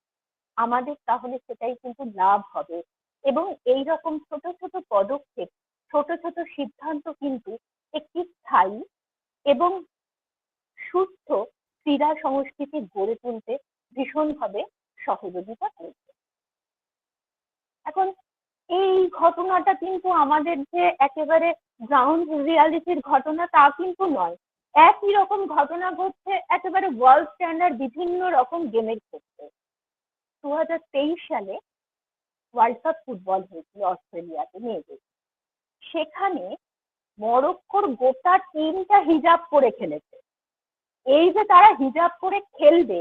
আমাদের তাহলে সেটাই কিন্তু লাভ হবে। এবং এই রকম ছোট ছোট পদক্ষেপ, ছোট ছোট সিদ্ধান্ত কিন্তু একটি স্থায়ী এবং সুস্থ ক্রীড়া সংস্কৃতি গড়ে তুলতে ভীষণভাবে সহযোগিতা করবে। এখন এই ঘটনাটা কিন্তু আমাদের যে একেবারে গ্রাউন্ড রিয়ালিটির ঘটনা তা কিন্তু নয়। একই রকম ঘটনা ঘটছে একেবারে ওয়ার্ল্ড স্ট্যান্ডার্ড বিভিন্ন রকম গেমের ক্ষেত্রে। 2023 সালে ওয়ার্ল্ড কাপ ফুটবল হয়েছিল অস্ট্রেলিয়াতে মেয়েদের। সেখানে মরক্কোর গোটা টিমটা হিজাব পরে খেলেছে। এই যে তারা হিজাব পরে খেলবে,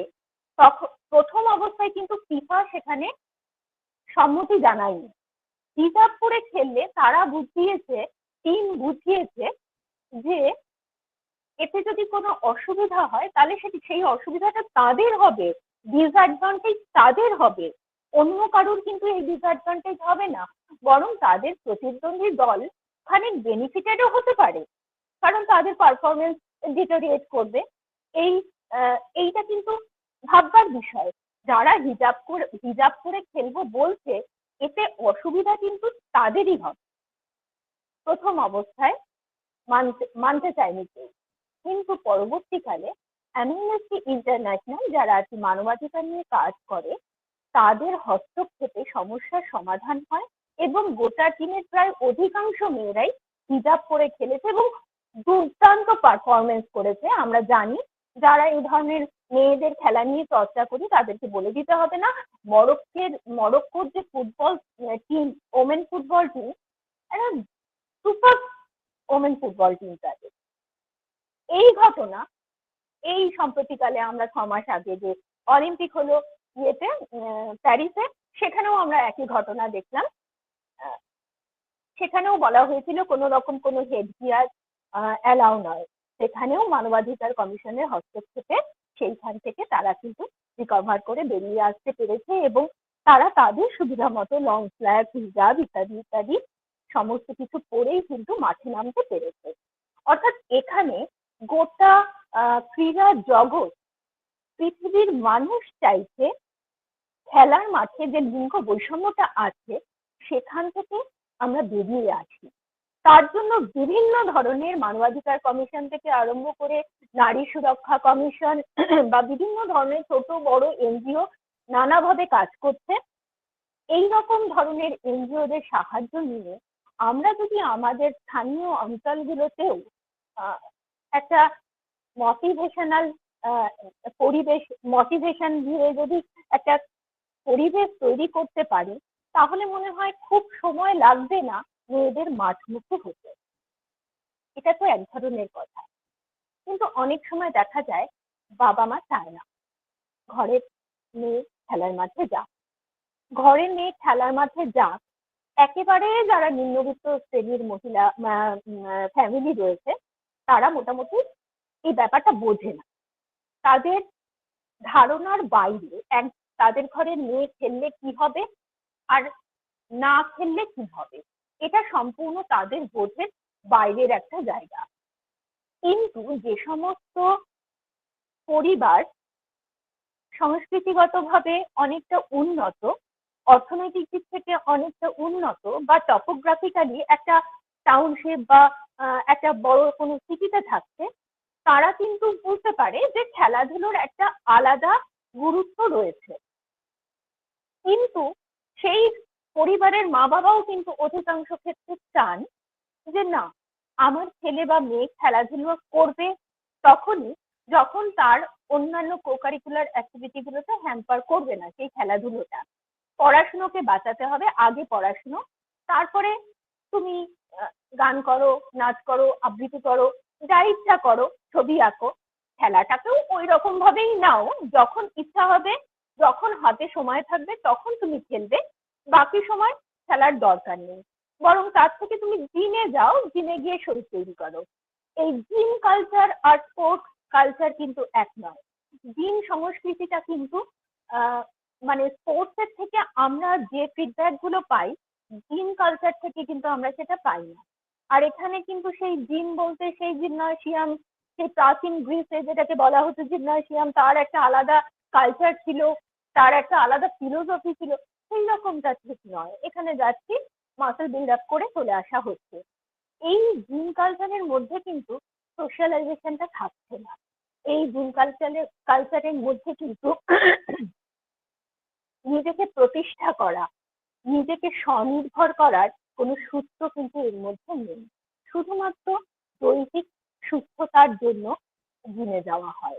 তখন প্রথম অবস্থায় কিন্তু ফিফা সেখানে সম্মতি জানায়নি। হিজাব পরে খেললে তারা বুঝিয়েছে, টিম বুঝিয়েছে যে এতে যদি কোনো অসুবিধা হয় তাহলে সেই অসুবিধাটা তাদের হবে, ডিসঅ্যাডভান্টেজ তাদের হবে, অন্য কারোর কিন্তু এই ডিসঅ্যাডভান্টেজ হবে না। বরং তাদের প্রতিদ্বন্দ্বী দল খানিক বেনিফিটেডও হতে পারে, কারণ তাদের পারফরমেন্স ডিটোরিয়েট করবে। এই এইটা কিন্তু ভাববার বিষয়। যারা হিজাব করে খেলবো বলছে, এতে অসুবিধা কিন্তু তাদেরই হবে। প্রথম অবস্থায় মানতে চায়নি কেউ, কিন্তু পরবর্তীকালে অ্যামনেস্টি ইন্টারন্যাশনাল যারা আর কি মানবাধিকার নিয়ে কাজ করে, তাদের হস্তক্ষেপে সমস্যার সমাধান হয় এবং গোটা টিমের প্রায় অধিকাংশ মেয়েরাই হিজাব পরে খেলেছে এবং দুর্দান্ত পারফরমেন্স করেছে। আমরা জানি, যারা এই ধরনের মেয়েদের খেলা নিয়ে চর্চা করি তাদেরকে বলে দিতে হবে না, মরক্কোর যে football team, women football team, একটা সুপার ওমেন ফুটবল টিম তাদের। এই ঘটনা এই সম্প্রতিকালে আমরা 6 মাস আগে যে অলিম্পিক হলো ইয়েতে প্যারিসে, সেখানেও আমরা একই ঘটনা দেখলাম। সেখানেও বলা হয়েছিল কোনো রকম কোনো হেড গিয়ার অ্যালাউ নয়। সেখানেও মানবাধিকার কমিশনের হস্তক্ষেপে সেইখান থেকে তারা কিন্তু রিকভার করে বেরিয়ে আসতে পেরেছে এবং তারা তাদের সুবিধা মতো লং ফ্ল্যাগ, হিজাব ইত্যাদি ইত্যাদি সমস্ত কিছু পরেই কিন্তু মাঠে নামতে পেরেছে। অর্থাৎ এখানে গোটা ক্রীড়া জগৎ, পৃথিবীর মানুষ চাইছে খেলার মাঠে যে লিঙ্গ বৈষম্যটা আছে সেখান থেকে আমরা বেরিয়ে আসি। তার জন্য বিভিন্ন ধরনের মানবাধিকার কমিশন থেকে আরম্ভ করে নারী সুরক্ষা কমিশন বা বিভিন্ন ধরনের ছোট বড় এনজিও নানাভাবে কাজ করছে। এই রকম ধরনের এনজিওদের সাহায্য নিয়ে আমরা যদি আমাদের স্থানীয় অঞ্চলগুলোতেও একটা মোটিভেশনাল পরিবেশ, মোটিভেশন দিয়ে যদি একটা পরিবেশ তৈরি করতে পারি, তাহলে মনে হয় খুব সময় লাগবে না মেয়েদের মাঠমুখী হতে। এটা তো এক ধরনের কথা, কিন্তু অনেক সময় দেখা যায় বাবা মা চায় না ঘরের মেয়ে খেলার মাঠে যাক। ঘরের মেয়ে খেলার মাঠে যাক, একেবারে যারা নিম্নবিত্ত শ্রেণীর মহিলা ফ্যামিলি রয়েছে, তারা মোটামুটি এই ব্যাপারটা বোঝে না। তাদের ধারণার বাইরে তাদের ঘরে মেয়ে খেললে কি হবে আর না খেললে কি হবে, এটা সম্পূর্ণ তাদের বোঝের বাইরের একটা জায়গা। কিন্তু যে সমস্ত পরিবার সংস্কৃতিগতভাবে অনেকটা উন্নত, অর্থনৈতিক দিক থেকে অনেকটা উন্নত, বা টপোগ্রাফিক্যালি একটা টাউনশিপ বা একটা বড় কোনো সিটিতে থাকছে, তারা কিন্তু বুঝতে পারে যে খেলাধুলোর একটা আলাদা গুরুত্ব রয়েছে। কিন্তু সেই পরিবারের মা বাবাও কিন্তু অধিকাংশ ক্ষেত্রে চান যে না, আমার ছেলে বা মেয়ে খেলাধুলো করবে তখনই যখন তার অন্যান্য কোকারিকুলার অ্যাক্টিভিটি গুলোতে হ্যাম্পার করবে না সেই খেলাধুলোটা। পড়াশুনোকে বাঁচাতে হবে, আগে পড়াশুনো, তারপরে তুমি গান করো, নাচ করো, আবৃত্তি করো, যা ইচ্ছা করো, ছবি আঁকো, খেলাটাকেও ওই রকম ভাবেই নাও। যখন ইচ্ছা হবে, যখন হাতে সময় থাকবে তখন তুমি খেলবে, বাকি সময় খেলার দরকার নেই। বরং তার থেকে তুমি জিমে যাও, জিমে গিয়ে শরীর তৈরি করো। এই জিম কালচার আর স্পোর্টস কালচার কিন্তু এক নয়। জিম সংস্কৃতিটা কিন্তু মানে স্পোর্টস এর থেকে আমরা যে ফিডব্যাক গুলো পাই, জিম কালচার থেকে কিন্তু আমরা সেটা পাই না। আর এখানে কিন্তু সেই জিম বলতে সেই জিমনাসিয়াম, সেই প্রাচীন গ্রিসে যেটাকে বলা হতো জিমনাসিয়াম, তার একটা আলাদা কালচার ছিল, তার একটা আলাদা ফিলোসফি ছিল, সেই রকমটা ঠিক নয়। এখানে যাচ্ছি, মাসল বিল্ড আপ করে চলে আসা হচ্ছে। এই জিম কালচারের মধ্যে কিন্তু সোশ্যালাইজেশনটা থাকছে না। এই জিম কালচারের মধ্যে কিন্তু নিজেকে প্রতিষ্ঠা করা, নিজেকে স্বনির্ভর করার কোনো সূত্র কিন্তু এর মধ্যে নেই। শুধুমাত্র দৈহিক সুস্থতার জন্য জিমে যাওয়া হয়।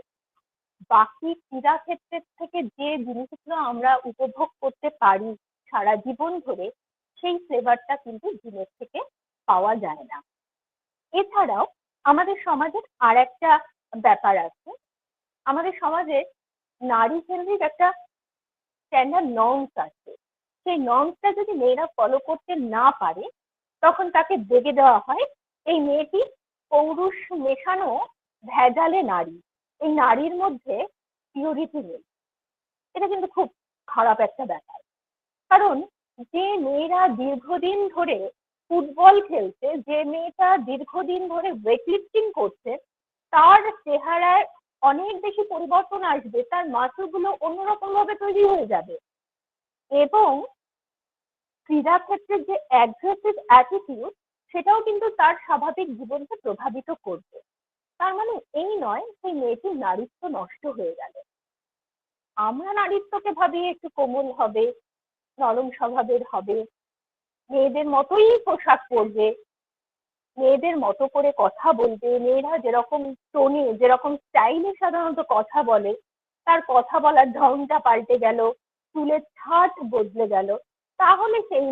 বাকি ক্রীড়া ক্ষেত্রের থেকে যে জিনিসগুলো আমরা উপভোগ করতে পারি সারা জীবন ধরে, সেই ফ্লেভারটা কিন্তু জিমের থেকে পাওয়া যায় না। এছাড়াও আমাদের সমাজের আর একটা ব্যাপার আছে। আমাদের সমাজে নারী কেন্দ্রিক একটা স্ট্যান্ডার্ড নর্মস আছে। সেই নর্মসটা যদি মেয়েরা ফলো করতে না পারে, তখন তাকে দেখে দেওয়া হয় এই মেয়েটি পৌরুষ মেশানো ভেজালে নারী, এই নারীর মধ্যে পিওরিটি নেই। এটা কিন্তু খুব খারাপ একটা ব্যাপার। কারণ যে মেয়েরা দীর্ঘদিন ধরে ফুটবল খেলছে, যে মেয়েটা দীর্ঘদিন ধরে ওয়েটলিফটিং করছে, তার চেহারায় অনেক বেশি পরিবর্তন আসবে, তার মাসলগুলো অন্যরকম ভাবে তৈরি হয়ে যাবে। এবং ক্রীড়া ক্ষেত্রের যে অ্যাগ্রেসিভ অ্যাটিটিউড, সেটাও কিন্তু তার স্বাভাবিক জীবনকে প্রভাবিত করবে। তার মানে এই নয় সেই মেয়েটির নারীত্ব নষ্ট হয়ে গেল। আমরা নারীত্বকে ভাবি একটু কোমল হবে, নরম স্বভাবের হবে, মেয়েদের মতোই পোশাক পরবে, মেয়েদের মতো করে কথা বলবে, মেয়েরা যেরকম টোনে যেরকম স্টাইলে সাধারণত কথা বলে, তার কথা বলার ঢংটা পাল্টে গেল, চুলের ছাট বদলে গেল, তাহলে সেই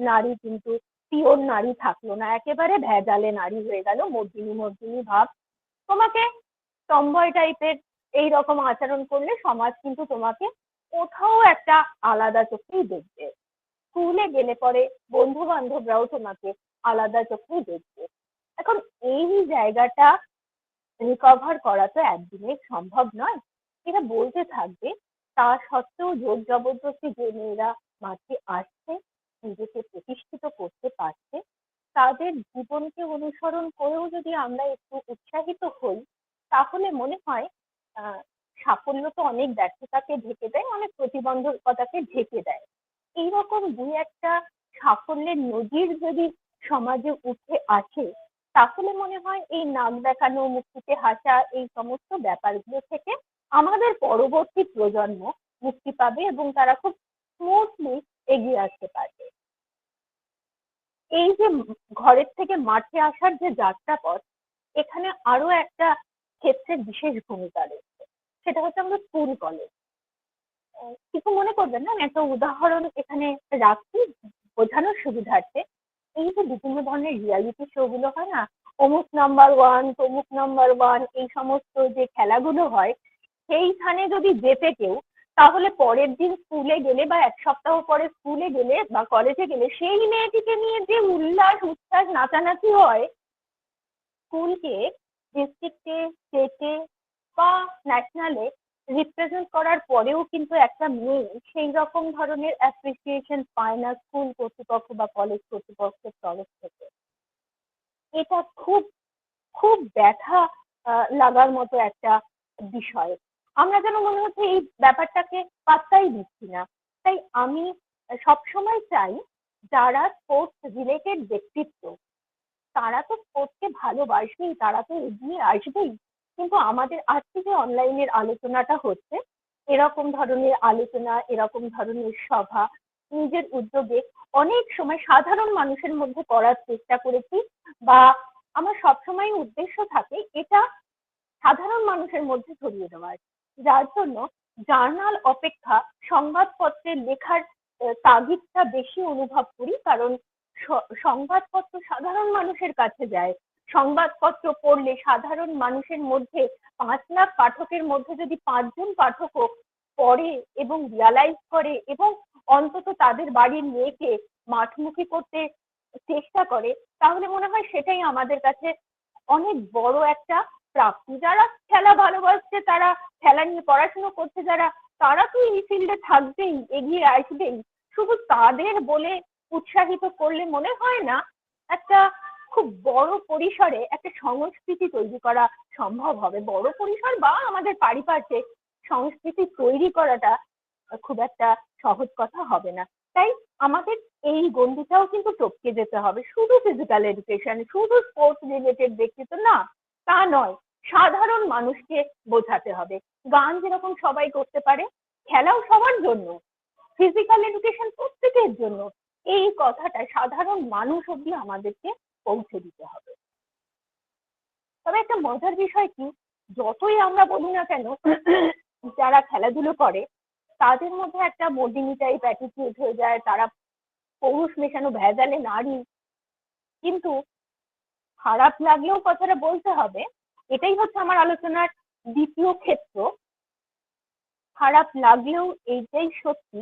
নারী কিন্তু পিওর নারী থাকলো না, একেবারে ভেজালে নারী হয়ে গেল, মর্দিনী মর্দিনী ভাব। তোমাকে টমবয় টাইপের এইরকম আচরণ করলে সমাজ কিন্তু তোমাকে কোথাও একটা আলাদা চোখেই দেখবে। স্কুলে গেলে পরে বন্ধু বান্ধবরাও তোমাকে আলাদা চোখেই দেখবে। এখন এই জায়গাটা রিকভার করা তো একদিনে সম্ভব নয়। এরা বলতে থাকবে, তা সত্ত্বেও জোর জবরদস্তি যে মেয়েরা মাঠে আসছে, নিজেকে প্রতিষ্ঠিত করতে পারছে, তাদের জীবনকে অনুসরণ করেও যদি আমরা একটু উৎসাহিত হই, তাহলে মনে হয় সাফল্য তো অনেক ব্যর্থতাকে ঢেকে দেয়, অনেক প্রতিবন্ধকতাকে ঢেকে দেয়। এইরকম দুই একটা সাফল্যের নজির যদি সমাজে উঠে আসে, তাহলে মনে হয় এই নাক দেখানো, মুক্তিতে হাসা, এই সমস্ত ব্যাপারগুলো থেকে আমাদের পরবর্তী প্রজন্ম মুক্তি পাবে এবং তারা খুব স্মুথলি এগিয়ে আসতে পারবে। এই যে ঘরের থেকে মাঠে আসার যে যাত্রাপথ, এখানে আরো একটা ক্ষেত্রের বিশেষ ভূমিকা রয়েছে, সেটা হচ্ছে আমাদের স্কুল কলেজ। কিছু মনে করবেন না, আমি একটা উদাহরণ এখানে রাখছি বোঝানোর সুবিধার্থে। এই যে বিভিন্ন ধরনের রিয়ালিটি শো গুলো হয় না, অমুক নাম্বার ওয়ান, তমুক নাম্বার ওয়ান, এই সমস্ত যে খেলাগুলো হয়, সেইখানে যদি যেতে কেউ, তাহলে পরের দিন স্কুলে গেলে বা এক সপ্তাহ পরে স্কুলে গেলে বা কলেজে গেলে সেই মেয়েটিকে নিয়ে যে উল্লাস উচ্ছ্বাস নাচানাচি হয়, স্কুলকে ডিস্ট্রিক্টে, স্টেটে বা ন্যাশনালে রিপ্রেজেন্ট করার পরেও কিন্তু একটা মেয়ে সেই রকম ধরনের অ্যাপ্রিসিয়েশন পায় না স্কুল কর্তৃপক্ষ বা কলেজ কর্তৃপক্ষের তরফ থেকে। এটা খুব খুব ব্যথা লাগার মতো একটা বিষয়। আমরা যেন মনে হচ্ছে এই ব্যাপারটাকে পাত্তাই দিচ্ছি না। তাই আমি সবসময় চাই যারা স্পোর্টস রিলেটেড ব্যক্তিত্ব, তারা তো স্পোর্টসকে ভালোবাসবেই, তারা তো এগিয়ে আসবেই, কিন্তু আমাদের আজকে যে অনলাইনের আলোচনাটা হচ্ছে, এরকম ধরনের আলোচনা, এরকম ধরনের সভা নিজের উদ্যোগে অনেক সময় সাধারণ মানুষের মধ্যে করার চেষ্টা করেছি, বা আমার সবসময় উদ্দেশ্য থাকে এটা সাধারণ মানুষের মধ্যে ছড়িয়ে দেওয়ার, যার জন্য জার্নাল অপেক্ষা সংবাদপত্রের লেখার তাগিদটা বেশি অনুভব করি। কারণ সংবাদপত্র সাধারণ মানুষের কাছে যায়, সংবাদপত্র পড়লে সাধারণ মানুষের মধ্যে 5 লাখ পাঠকের মধ্যে যদি 5 জন পাঠকও পড়ে এবং রিয়ালাইজ করে এবং অন্তত তাদের বাড়ির মেয়েকে মাঠমুখী করতে চেষ্টা করে, তাহলে মনে হয় সেটাই আমাদের কাছে অনেক বড় একটা প্রাপ্তি। যারা খেলা ভালোবাসছে, তারা খেলা নিয়ে পড়াশোনা করছে যারা, তারা তো এই ফিল্ডে থাকবেই, এগিয়ে আসবেই। শুধু তাদের বলে উৎসাহিত করলে মনে হয় না একটা খুব বড় পরিসরে একটা সংস্কৃতি তৈরি করা সম্ভব হবে। বড় পরিসর বা আমাদের পারিপার্শ্বিক সংস্কৃতি তৈরি করাটা খুব একটা সহজ কথা হবে না। তাই আমাদের এই গণ্ডিটাও কিন্তু টপকে যেতে হবে। শুধু ফিজিক্যাল এডুকেশন, শুধু স্পোর্টস রিলেটেড ব্যক্তিত্ব না, তা নয়, সাধারণ মানুষকে বোঝাতে হবে। গান যেরকম সবাই করতে পারে, খেলাও সবার জন্য, ফিজিক্যাল এডুকেশন প্রত্যেকের জন্য, এই কথাটা সাধারণ মানুষ অব্দি আমাদেরকে পৌঁছে দিতে হবে। তবে একটা মজার বিষয় কি, যতই আমরা বলি না কেন যারা খেলাধুলো করে তাদের মধ্যে একটা মোদিনী টাইপ অ্যাটিটিউড হয়ে যায়, তারা পৌরুষ মেশানো ভেজালে নারী। কিন্তু খারাপ লাগলেও কথাটা বলতে হবে, এটাই হচ্ছে আমার আলোচনার দ্বিতীয় ক্ষেত্র। খারাপ লাগলেও এইটাই সত্যি,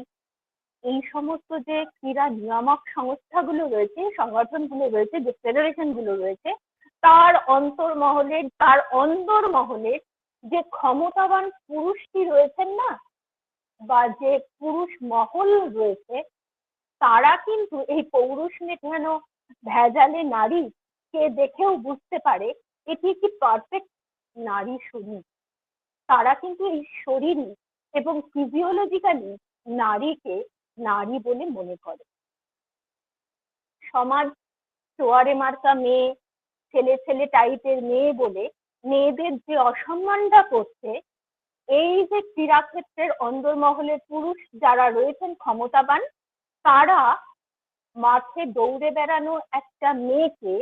এই সমস্ত যে ক্রীড়া নিয়ামক সংস্থাগুলো রয়েছে, সংগঠনগুলো রয়েছে, যে ফেডারেশন গুলো রয়েছে, তার অন্দরমহলের যে ক্ষমতাবান পুরুষটি রয়েছেন না, বা যে পুরুষ মহল রয়েছে, তারা কিন্তু এই পৌরুষ মেটানো ভেজালে নারী কে দেখেও বুঝতে পারে এটি একটি পারফেক্ট নারী শরীর। তারা কিন্তু এই শরীরই এবং ফিজিওলজিক্যালি নারীকে নারী বলে মনে করে। সমাজ চোয়ারে মার্কা মেয়ে, ছেলে ছেলে টাইপের মেয়ে বলে মেয়েদের যে অসম্মানটা করছে, এই যে ক্রীড়াক্ষেত্রের অন্দরমহলের পুরুষ যারা রয়েছেন ক্ষমতাবান, তারা মাঠে দৌড়ে বেড়ানো একটা মেয়েকে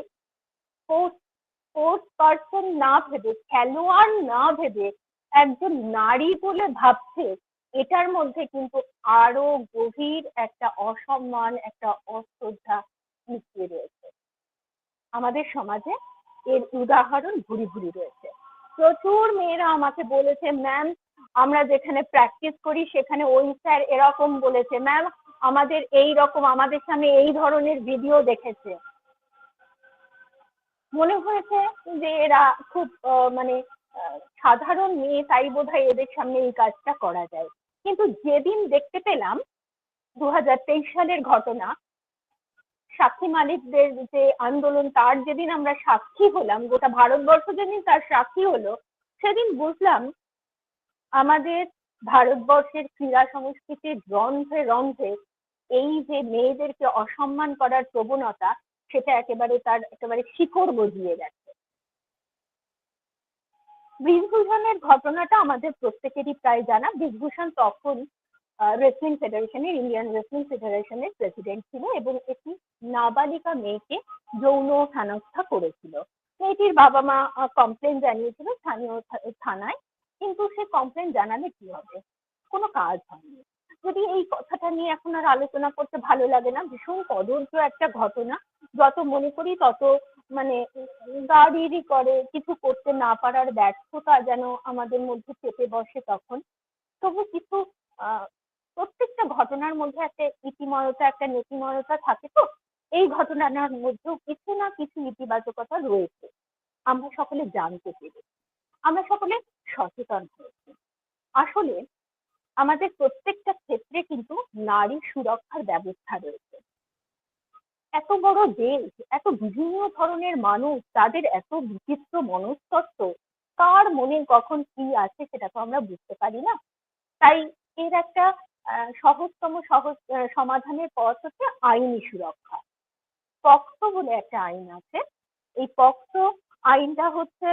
স্পোর্টস পার্সন না ভেবে, খেলোয়াড় না ভেবে একজন নারী বলে ভাবছে, এটার মধ্যে কিন্তু আরো গভীর একটা অসম্মান, একটা অশ্রদ্ধা লুকিয়ে রয়েছে। আমাদের সমাজে এর উদাহরণ ভুরি ভুরি রয়েছে। প্রচুর মেয়েরা আমাকে বলেছে, ম্যাম আমরা যেখানে প্র্যাকটিস করি সেখানে ওই স্যার এরকম বলেছে, ম্যাম আমাদের এই রকম, আমাদের সামনে এই ধরনের ভিডিও দেখেছে। মনে হয়েছে যে এরা খুব মানে সাধারণ মেয়ে, তাই বোধহয় এদের সামনে এই কাজটা করা যায়। কিন্তু যেদিন দেখতে পেলাম 2023 সালের ঘটনা, সাক্ষী মালিকদের যে আন্দোলন, তার যেদিন আমরা সাক্ষী হলাম, গোটা ভারতবর্ষ যেদিন তার সাক্ষী হলো, সেদিন বুঝলাম আমাদের ভারতবর্ষের ক্রীড়া সংস্কৃতির রন্ধ্রে রন্ধ্রে এই যে মেয়েদেরকে অসম্মান করার প্রবণতা, সেটা একেবারে শিকড় গজিয়ে গেছে। ব্রিজভূষণের ঘটনাটা আমাদের প্রত্যেকেরই প্রায় জানা। ব্রিজভূষণ তখন রেসলিং ফেডারেশনের, ইন্ডিয়ান রেসলিং ফেডারেশনের প্রেসিডেন্ট ছিল এবং একটি নাবালিকা মেয়েকে যৌন হেনস্থা করেছিল। মেয়েটির বাবা মা কমপ্লেন জানিয়েছিল স্থানীয় থানায়, কিন্তু সে কমপ্লেন জানালে কি হবে, কোনো কাজ হয়নি। যদি এই কথাটা নিয়ে এখন আর আলোচনা করতে ভালো লাগে না, ভীষণ কদর্য একটা ঘটনা। যত মনে করি তত মানে গাড়িরই করে, কিছু করতে না পারার ব্যর্থতা যেন আমাদের মধ্যে চেপে বসে তখন। তবু কিছু প্রত্যেকটা ঘটনার মধ্যে একটা ইতিময়তা, একটা নীতিময়তা থাকে। তো এই ঘটনার মধ্যেও কিছু না কিছু ইতিবাচকতা রয়েছে। আমরা সকলে জানতে পেরেছি, আমরা সকলে সচেতন হয়েছি। আসলে আমাদের প্রত্যেকটা ক্ষেত্রে কিন্তু নারী সুরক্ষার ব্যবস্থা রয়েছে। এত বড় দেশ, এত বিভিন্ন ধরনের মানুষ, তাদের এত বিচিত্র মনস্তত্ত্ব, কার মনে কখন কি আছে সেটা তো আমরা বুঝতে পারি না। তাই এর একটা সহজতম সমাধানের পথ হচ্ছে আইনি সুরক্ষা। পক্সো বলে একটা আইন আছে। এই পক্সো আইনটা হচ্ছে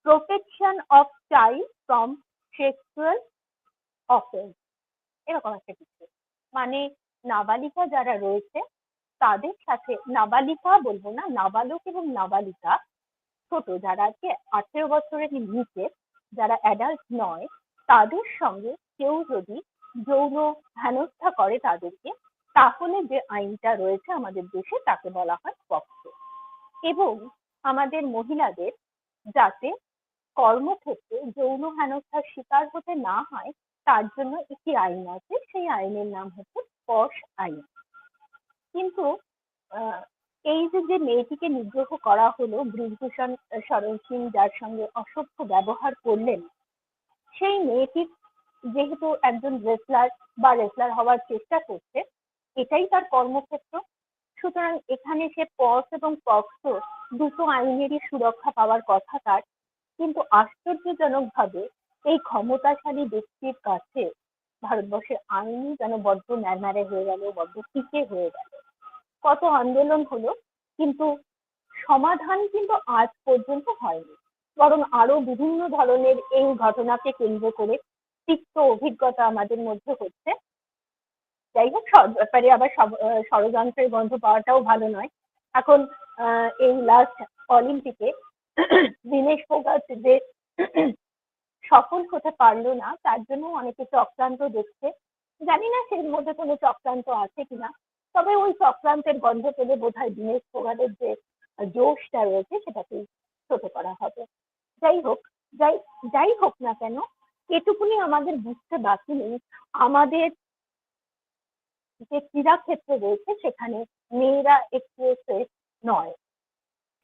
protection of child from sexual offence, এরকম একটা কিছু। মানে নাবালিকা যারা রয়েছে তাদের সাথে, নাবালিকা বলবো না, নাবালক এবং নাবালিকা, ছোট যারা আছে 18 বছরের নিচে, যারা অ্যাডাল্ট নয়, তাদের সঙ্গে কেউ যদি যৌন হেনস্থা করে তাদেরকে, তাহলে যে আইনটা রয়েছে আমাদের দেশে তাকে বলা হয় পক্সো। এবং আমাদের মহিলাদের যাতে কর্মক্ষেত্রে যৌন হেনস্থার শিকার হতে না হয় তার জন্য একটি আইন আছে, সেই আইনের নাম হচ্ছে পশ আইন। কিন্তু এই যে মেয়েটিকে নিগ্রহ করা হলো, ব্রিজভূষণ শরণ সিং যার সঙ্গে অসভ্য ব্যবহার করলেন, সেই মেয়েটি যেহেতু একজন রেসলার হওয়ার চেষ্টা করছে, এটাই তার কর্মক্ষেত্র, সুতরাং এখানে সে পশ এবং পক্সো দুটো আইনেরই সুরক্ষা পাওয়ার কথা তার। কিন্তু আশ্চর্যজনকভাবে এই ক্ষমতাশালী ব্যক্তির কাছে ভারতবর্ষের আইনই যেন বড্ড ন্যাড়ারে হয়ে গেল, বড্ড ফিকে হয়ে গেল। কত আন্দোলন হলো, কিন্তু সমাধান কিন্তু আজ পর্যন্ত হয়নি, বরং আরো বিভিন্ন ধরনের এই ঘটনাকে কেন্দ্র করে তিক্ত অভিজ্ঞতা আমাদের মধ্যে হচ্ছে। যাই হোক, সব ব্যাপারে আবার ষড়যন্ত্রের গন্ধ পাওয়াটাও ভালো নয়। এখন এই লাস্ট অলিম্পিকে দীনেশ ফোগাট যে সফল হতে পারলো না, তার জন্য অনেকে চক্রান্ত দেখছে। জানি না সের মধ্যে কোনো চক্রান্ত আছে কিনা, তবে ওই চক্রান্তের গন্ধ পেলে বোধহয় দীনেশ ফোগাটের যে জোশটা রয়েছে সেটাকে ছোট করা হবে। যাই হোক না কেন, এটুকুনি আমাদের বুঝতে বাকি নেই, আমাদের যে ক্রীড়া ক্ষেত্রে রয়েছে সেখানে মেয়েরা একটু সেফ নয়।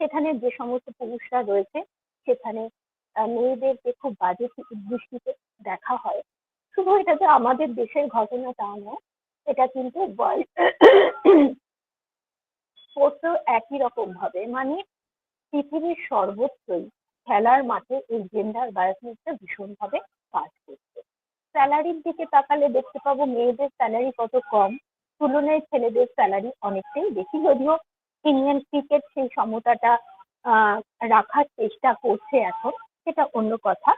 সেখানে যে সমস্ত পুরুষরা রয়েছে সেখানে মেয়েদেরকে খুব বাজে দৃষ্টিতে দেখা হয়। শুধু এটা যে আমাদের দেশের ঘটনা তা নয়, এটা কিন্তু স্পোর্টসেও একই রকম ভাবে, মানে পৃথিবীর সর্বত্রই খেলার মাঠে এই জেন্ডার বায়োসনেসটা ভীষণভাবে কাজ করছে। স্যালারির দিকে তাকালে দেখতে পাবো মেয়েদের স্যালারি কত কম, তুলনায় ছেলেদের স্যালারি অনেকটাই বেশি। যদিও ইন্ডিয়ান ক্রিকেট সেই সমতাটা রাখার চেষ্টা করছে এখন, সেটা অন্য কথা।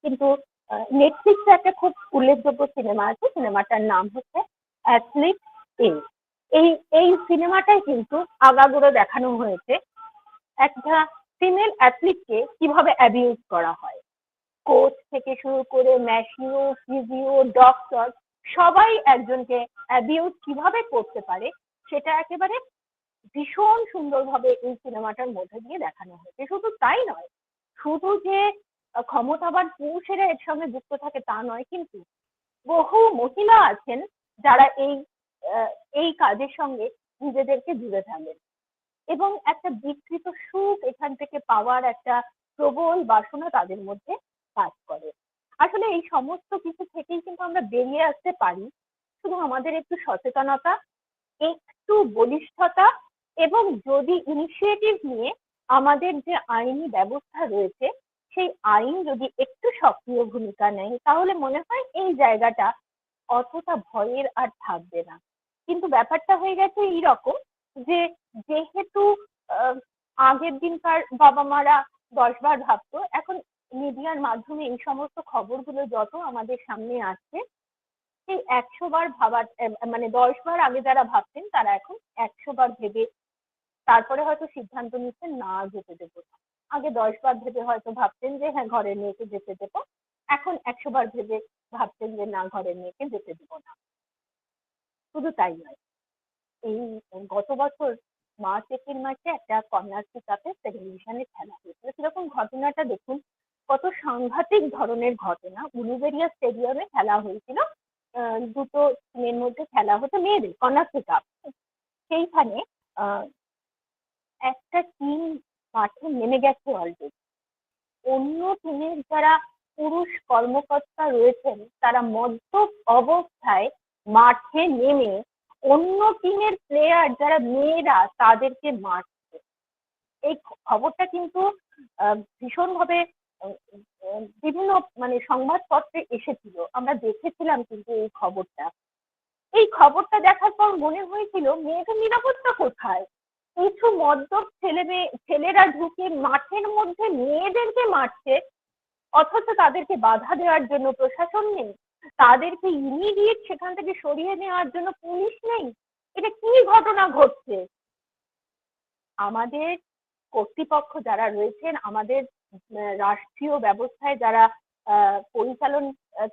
কিন্তু নেটফ্লিক্সে একটা খুব উল্লেখযোগ্য সিনেমা আছে, সিনেমাটার নাম হচ্ছে অ্যাথলিট এ। এই সিনেমাটাই কিন্তু আগাগোড়া দেখানো হয়েছে একটা ফিমেল অ্যাথলিটকে কিভাবে অ্যাবিউজ করা হয়। কোচ থেকে শুরু করে ম্যাশিও, ফিজিও, ডক্টর, সবাই একজনকে অ্যাবিউজ কিভাবে করতে পারে সেটা একেবারে ভীষণ সুন্দরভাবে এই সিনেমাটার মধ্যে দিয়ে দেখানো হয়েছে। শুধু তাই নয়, শুধু যে ক্ষমতাবান পুরুষেরা এর সঙ্গে যুক্ত থাকে তা নয়, কিন্তু বহু মহিলা আছেন যারা এই কাজের সঙ্গে নিজেদেরকে জুড়ে থাকেন এবং একটা বিকৃত সুখ এখান থেকে পাওয়ার একটা প্রবল বাসনা তাদের মধ্যে কাজ করে। আসলে এই সমস্ত কিছু থেকেই কিন্তু আমরা বেরিয়ে আসতে পারি, শুধু আমাদের একটু সচেতনতা, একটু বলিষ্ঠতা, এবং যদি ইনিশিয়েটিভ নিয়ে আমাদের যে আইনি ব্যবস্থা রয়েছে সেই আইন যদি একটু সক্রিয় ভূমিকা নেয়, তাহলে মনে হয় এই জায়গাটা অতটা ভয়ের আর থাকবে না। কিন্তু ব্যাপারটা হয়ে গেছে এইরকম যে যেহেতু আগের দিনকার বাবা মারা 10 বার ভাবতো, এখন মিডিয়ার মাধ্যমে এই সমস্ত খবরগুলো যত আমাদের সামনে আসছে, সেই 100 বার ভাবার মানে 10 বার আগে যারা ভাবতেন তারা এখন 100 বার ভেবে তারপরে হয়তো সিদ্ধান্ত নিচ্ছেন না যেতে দেবো না। আগে 10 বার ভেবে হয়তো ভাবতেন যে হ্যাঁ ঘরের মেয়েকে যেতে দেবো, এখন 100 বার ভেবে ভাবতেন যে না ঘরের মেয়েকে যেতে দেবো না। শুধু তাই নয়, এই গত বছর মার্চ এপ্রিল মাসে একটা কন্যাশ্রী কাপে সেকেন্ড ডিভিশনে খেলা হয়েছিল। সেরকম ঘটনাটা দেখুন, কত সাংঘাতিক ধরনের ঘটনা। উলুবেড়িয়া স্টেডিয়ামে খেলা হয়েছিল, দুটো টিমের মধ্যে খেলা হতো মেয়েদের কন্যাশ্রী কাপ। সেইখানে একটা টিম মাঠে নেমে গেছে অলরেডি, অন্য টিমের যারা পুরুষ কর্মকর্তা রয়েছেন তারা মদ্যপ অবস্থায় মাঠে নেমে অন্য টিমের প্লেয়ার যারা মেয়েরা তাদেরকে মারছে। এই খবরটা কিন্তু ভীষণভাবে বিভিন্ন মানে সংবাদপত্রে এসেছিল, আমরা দেখেছিলাম কিন্তু এই খবরটা দেখার পর মনে হয়েছিল মেয়েদের নিরাপত্তা কোথায়? কিছু মদ্যপ ছেলেরা ঢুকে মাঠের মধ্যে মেয়েদেরকে মারছে, অথচ তাদেরকে বাধা দেওয়ার জন্য প্রশাসন নেই, তাদেরকে ইমিডিয়েট সেখান থেকে সরিয়ে নেওয়ার জন্য পুলিশ নেই। এটা কি ঘটনা ঘটছে? আমাদের কর্তৃপক্ষ যারা রয়েছেন, আমাদের রাষ্ট্রীয় ব্যবস্থায় যারা পরিচালন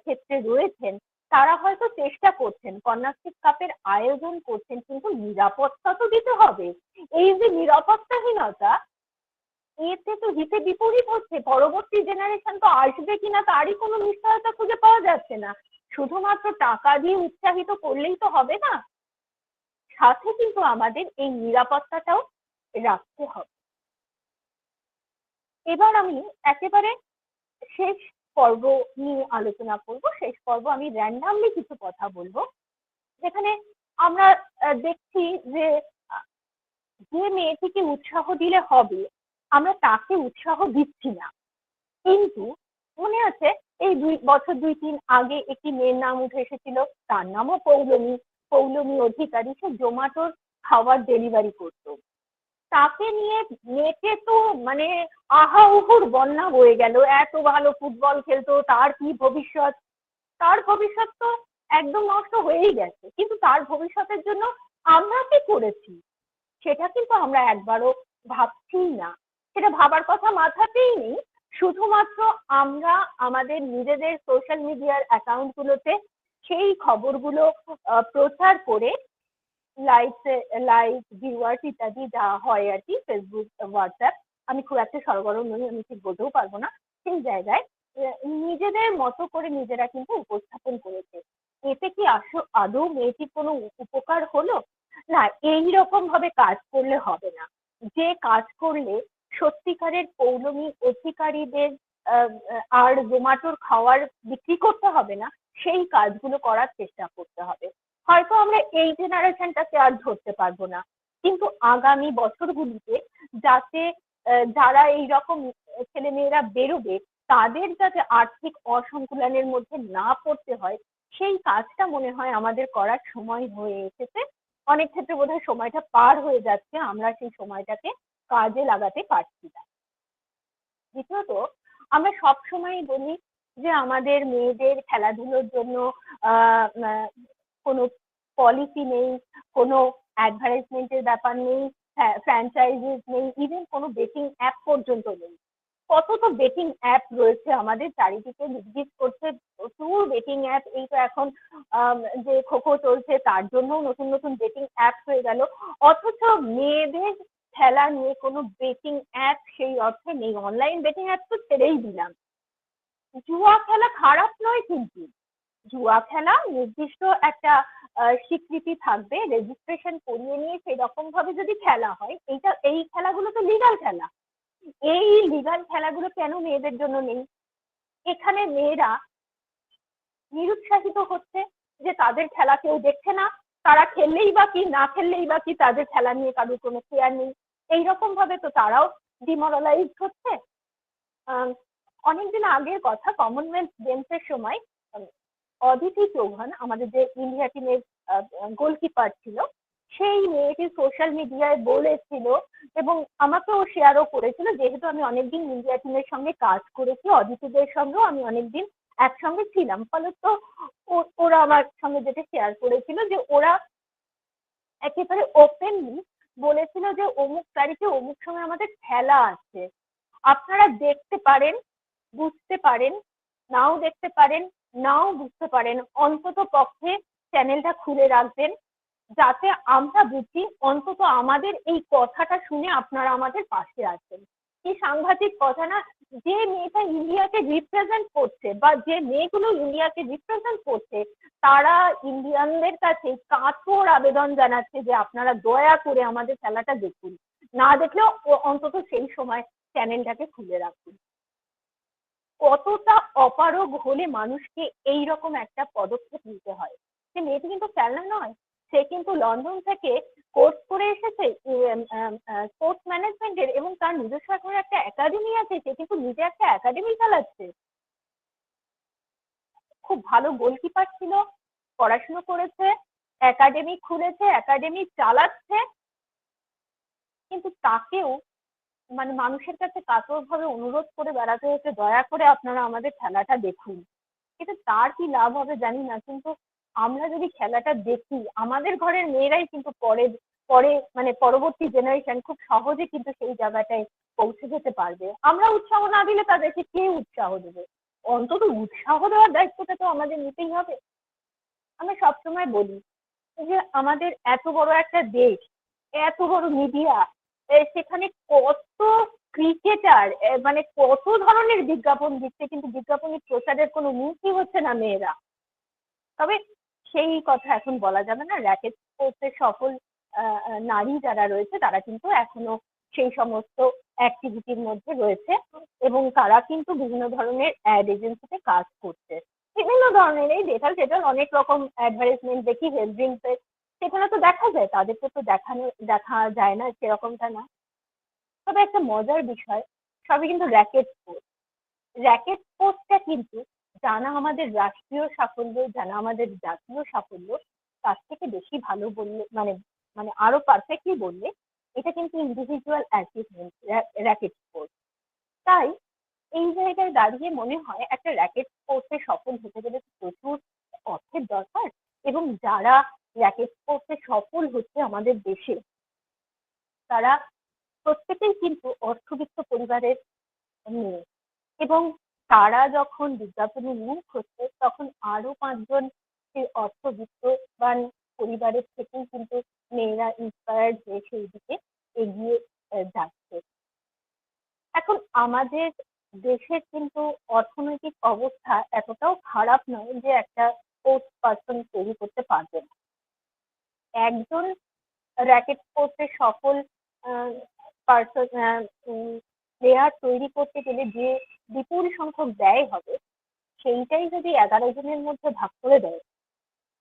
ক্ষেত্রে রয়েছেন, তারা হয়তো চেষ্টা করছেন, কন্যাশ্রী কাপের আয়োজন করছেন, কিন্তু নিরাপত্তা তো দিতে হবে। এই যে নিরাপত্তাহীনতা, এতে তো হিতে বিপরীত হচ্ছে। পরবর্তী জেনারেশন তো আসবে কিনা তারই কোনো নিশ্চয়তা খুঁজে পাওয়া যাচ্ছে না। শুধুমাত্র টাকা দিয়ে উৎসাহিত করলেই তো হবে না, সাথে কিন্তু আমাদের এই নিরাপত্তাটাও রাখতে হবে। এবার আমি একেবারে শেষ পর্ব নিয়ে আলোচনা করব। শেষ পর্ব আমি র্যান্ডামলি কিছু কথা বলবো, যেখানে আমরা দেখছি যে যে মেয়েটিকে উৎসাহ দিলে হবে আমরা তাকে উৎসাহ দিচ্ছি না। কিন্তু মনে আছে এই 2-3 আগে একটি মেয়ের নাম উঠে এসেছিল, তার নামও পৌলমী অধিকারী। সে জোম্যাটোর খাবার ডেলিভারি করতো। তাকে নিয়ে নেটে তো মানে আহা উহুর বন্যা বয়ে গেল, এত ভালো ফুটবল খেলতো, তার কি ভবিষ্যৎ। তার ভবিষ্যৎ তো একদম নষ্ট হয়েই গেছে, কিন্তু তার ভবিষ্যতের জন্য আমরা কি করেছি সেটা কিন্তু আমরা একবারও ভাবছিই না। সেটা ভাবার কথা মাথাতেই নেই। শুধুমাত্র আমরা আমাদের নিজেদের সোশ্যাল মিডিয়ার অ্যাকাউন্টগুলোতে সেই খবরগুলো প্রচার করে লাইক ভিউয়ার্স ইত্যাদি যা হয় আর কি, ফেসবুক হোয়াটসঅ্যাপ, আমি খুব একটা সরগরম নই, আমি ঠিক বলতেও পারবো না, সেই জায়গায় নিজেদের মতো করে নিজেরা কিন্তু উপস্থাপন করেছে। এতে কি আদৌ মেয়েটির কোনো উপকার হলো না? এইরকম ভাবে কাজ করলে হবে না। যে কাজ করলে সত্যিকারের পৌলমী অধিকারীদের আর জোম্যাটোর খাওয়ার বিক্রি করতে হবে না, সেই কাজগুলো করার চেষ্টা করতে হবে। হয়তো আমরা এই জেনারেশনটাকে আর ধরতে পারবো না, কিন্তু আগামী বছরগুলিতে যাতে যারা এইরকম ছেলে মেয়েরা বেরোবে তাদের যাতে আর্থিক অসংকুলনের মধ্যে না পড়তে হয়, সেই কাজটা মনে হয় আমাদের করার সময় হয়ে এসেছে। অনেক ক্ষেত্রে বোধহয় সময়টা পার হয়ে যাচ্ছে, আমরা সেই সময়টাকে কাজে লাগাতে পারছি না। দ্বিতীয়ত, আমরা সবসময় বলি যে আমাদের মেয়েদের খেলাধুলোর জন্য কোনো পলিসি নেই, কোনো অ্যাডভার্টাইজমেন্টের ব্যাপার নেই, ফ্র্যাঞ্চাইজিস নেই, ইভেন কোনো বেটিং অ্যাপ পর্যন্ত নেই। কত তো বেটিং অ্যাপ রয়েছে আমাদের চারিদিকে, নির্দিষ্ট করছে প্রচুর বেটিং অ্যাপ। এই তো এখন যে খোখো চলছে তার জন্য নতুন নতুন বেটিং অ্যাপ হয়ে গেল, অথচ মেয়েদের খেলা নিয়ে কোনো বেটিং অ্যাপ সেই অর্থে নেই। অনলাইন বেটিং অ্যাপ তো ছেড়েই দিলাম। জুয়া খেলা খারাপ নয়, কিন্তু জুয়া খেলা নির্দিষ্ট একটা স্বীকৃতি থাকবে, রেজিস্ট্রেশন করিয়ে নিয়ে সেই রকম ভাবে যদি খেলা হয়, এই খেলাগুলো তো লিগাল খেলা। এই লিগাল খেলাগুলো কেন মেয়েদের জন্য নেই? এখানে মেয়েরা নিরুৎসাহিত হচ্ছে যে তাদের খেলা কেউ দেখছে না, তারা খেললেই বা কি না খেললেই বা কি, তাদের খেলা নিয়ে কারোর কোনো কেয়ার নেই। এইরকম ভাবে তো তারাও ডিমোরালাইজ হচ্ছে। অনেকদিন আগের কথা, কমনওয়েলথ গেমসের সময় অদিতি চৌহান, আমাদের যে ইন্ডিয়া টিমের গোলকিপার ছিল, সেই মেয়েটি সোশ্যাল মিডিয়ায় বলেছিল এবং আমাকেও শেয়ারও করেছিল, যেহেতু আমি অনেকদিন ইন্ডিয়া টিমের সঙ্গে কাজ করেছি, অদিতিদের সঙ্গেও আমি অনেকদিন একসঙ্গে ছিলাম, ফলে তো ওরা আমার সঙ্গে যেটা শেয়ার করেছিল যে ওরা একেবারে ওপেনলি বলেছিল যে অমুক তারিখে অমুক সময় আমাদের খেলা আছে, আপনারা দেখতে পারেন, বুঝতে পারেন, নাও দেখতে পারেন, নাও বুঝতে পারেন, অন্তত পক্ষে চ্যানেলটা খুলে রাখবেন যাতে আমরা বুঝি, অন্তত আমাদের এই কথাটা শুনে আপনারা আমাদের পাশে আছেন। কি সাংঘাতিক কথা না, যে মেয়েটা ইন্ডিয়াকে রিপ্রেজেন্ট করছে বা যে মেয়েগুলো ইন্ডিয়াকে রিপ্রেজেন্ট করছে তারা ইন্ডিয়ানদের কাছে কাতর আবেদন জানাচ্ছে যে আপনারা দয়া করে আমাদের খেলাটা দেখুন, না দেখলেও অন্তত সেই সময় চ্যানেলটাকে খুলে রাখুন। কতটা অপারগ হলে মানুষকে এইরকম একটা পদক্ষেপ নিতে হয়। সে মেয়েটি কিন্তু খেলনা নয়, সে কিন্তু লন্ডন থেকে কোর্স করে এসেছে স্পোর্টস ম্যানেজমেন্টের, এবং তার নিজস্ব এখন একটা একাডেমি আছে, সে কিন্তু নিজে একটা একাডেমি চালাচ্ছে। খুব ভালো গোলকিপার ছিল, পড়াশুনো করেছে, একাডেমি খুলেছে, একাডেমি চালাচ্ছে, কিন্তু তাকেও মানে মানুষের কাছে কাতরভাবে অনুরোধ করে বেড়াতে হচ্ছে দয়া করে আপনারা আমাদের খেলাটা দেখুন। কিন্তু তার কি লাভ হবে জানি না, কিন্তু আমরা যদি খেলাটা দেখি আমাদের ঘরের মেয়েরাই কিন্তু পরে পরে মানে পরবর্তী জেনারেশন খুব সহজে কিন্তু সেই জায়গাটায় পৌঁছে যেতে পারবে। আমরা উৎসাহ না দিলে তাদেরকে কে উৎসাহ দেবে? অন্তত উৎসাহ দেওয়ার দায়িত্বটা তো আমাদের নিতেই হবে। আমরা সবসময় বলি যে আমাদের এত বড় একটা দেশ, এত বড় মিডিয়া, সেখানে কত ক্রিকেটার মানে কত ধরনের বিজ্ঞাপন দিচ্ছে, কিন্তু বিজ্ঞাপনের প্রচারের কোনো মুখই হচ্ছে না মেয়েরা। তবে সেই কথা এখন বলা যাবে না, র্যাকেট স্পোর্টসের সফল নারী যারা রয়েছে তারা কিন্তু এখনো সেই সমস্ত অ্যাক্টিভিটির মধ্যে রয়েছে এবং তারা কিন্তু বিভিন্ন ধরনের অ্যাড এজেন্সিতে কাজ করছে। বিভিন্ন ধরনের এই ডেটাল টেটাল অনেক রকম অ্যাডভার্টাইজমেন্ট দেখি হেলথ ড্রিঙ্কসের, সেখানে তো দেখা যায়, তাদেরকে তো দেখা যায় না সেরকমটা না। তবে একটা মজার বিষয়, সবই কিন্তু র্যাকেট স্পোর্টস। র্যাকেট স্পোর্টসটা কিন্তু জানা আমাদের রাষ্ট্রীয় সাফল্য, জানা আমাদের জাতীয় সাফল্য, তার থেকে বেশি ভালো বললে মানে মানে আরো পারফেক্টলি বললে এটা কিন্তু ইন্ডিভিজুয়াল অ্যাচিভমেন্ট র্যাকেট স্পোর্টস। তাই এই জায়গায় দাঁড়িয়ে মনে হয় একটা র্যাকেট স্পোর্টসে সফল হতে গেলে প্রচুর অর্থের দরকার, এবং যারা র্যাকেট স্পোর্টসে সফল হচ্ছে আমাদের দেশে তারা প্রত্যেকেই কিন্তু অর্থবিত্ত পরিবারের মেয়ে, এবং তারা যখন বিজ্ঞাপনে মুখ হচ্ছে তখন আরো 5 জন সেই অর্থবিত্তবান পরিবারের থেকেই কিন্তু মেয়েরা ইন্সপায়ার্ড হয়ে সেই দিকে এগিয়ে যাচ্ছে। এখন আমাদের দেশের কিন্তু অর্থনৈতিক অবস্থা এতটাও খারাপ নয় যে একটা স্পোর্টস পার্সন তৈরি করতে পারবে না। একজন র্যাকেট স্পোর্টসের সফল পার্সন প্লেয়ার তৈরি করতে গেলে যে বিপুল সংখ্যক ব্যয় হবে সেইটাই যদি 11 জনের মধ্যে ভাগ করে দেয়,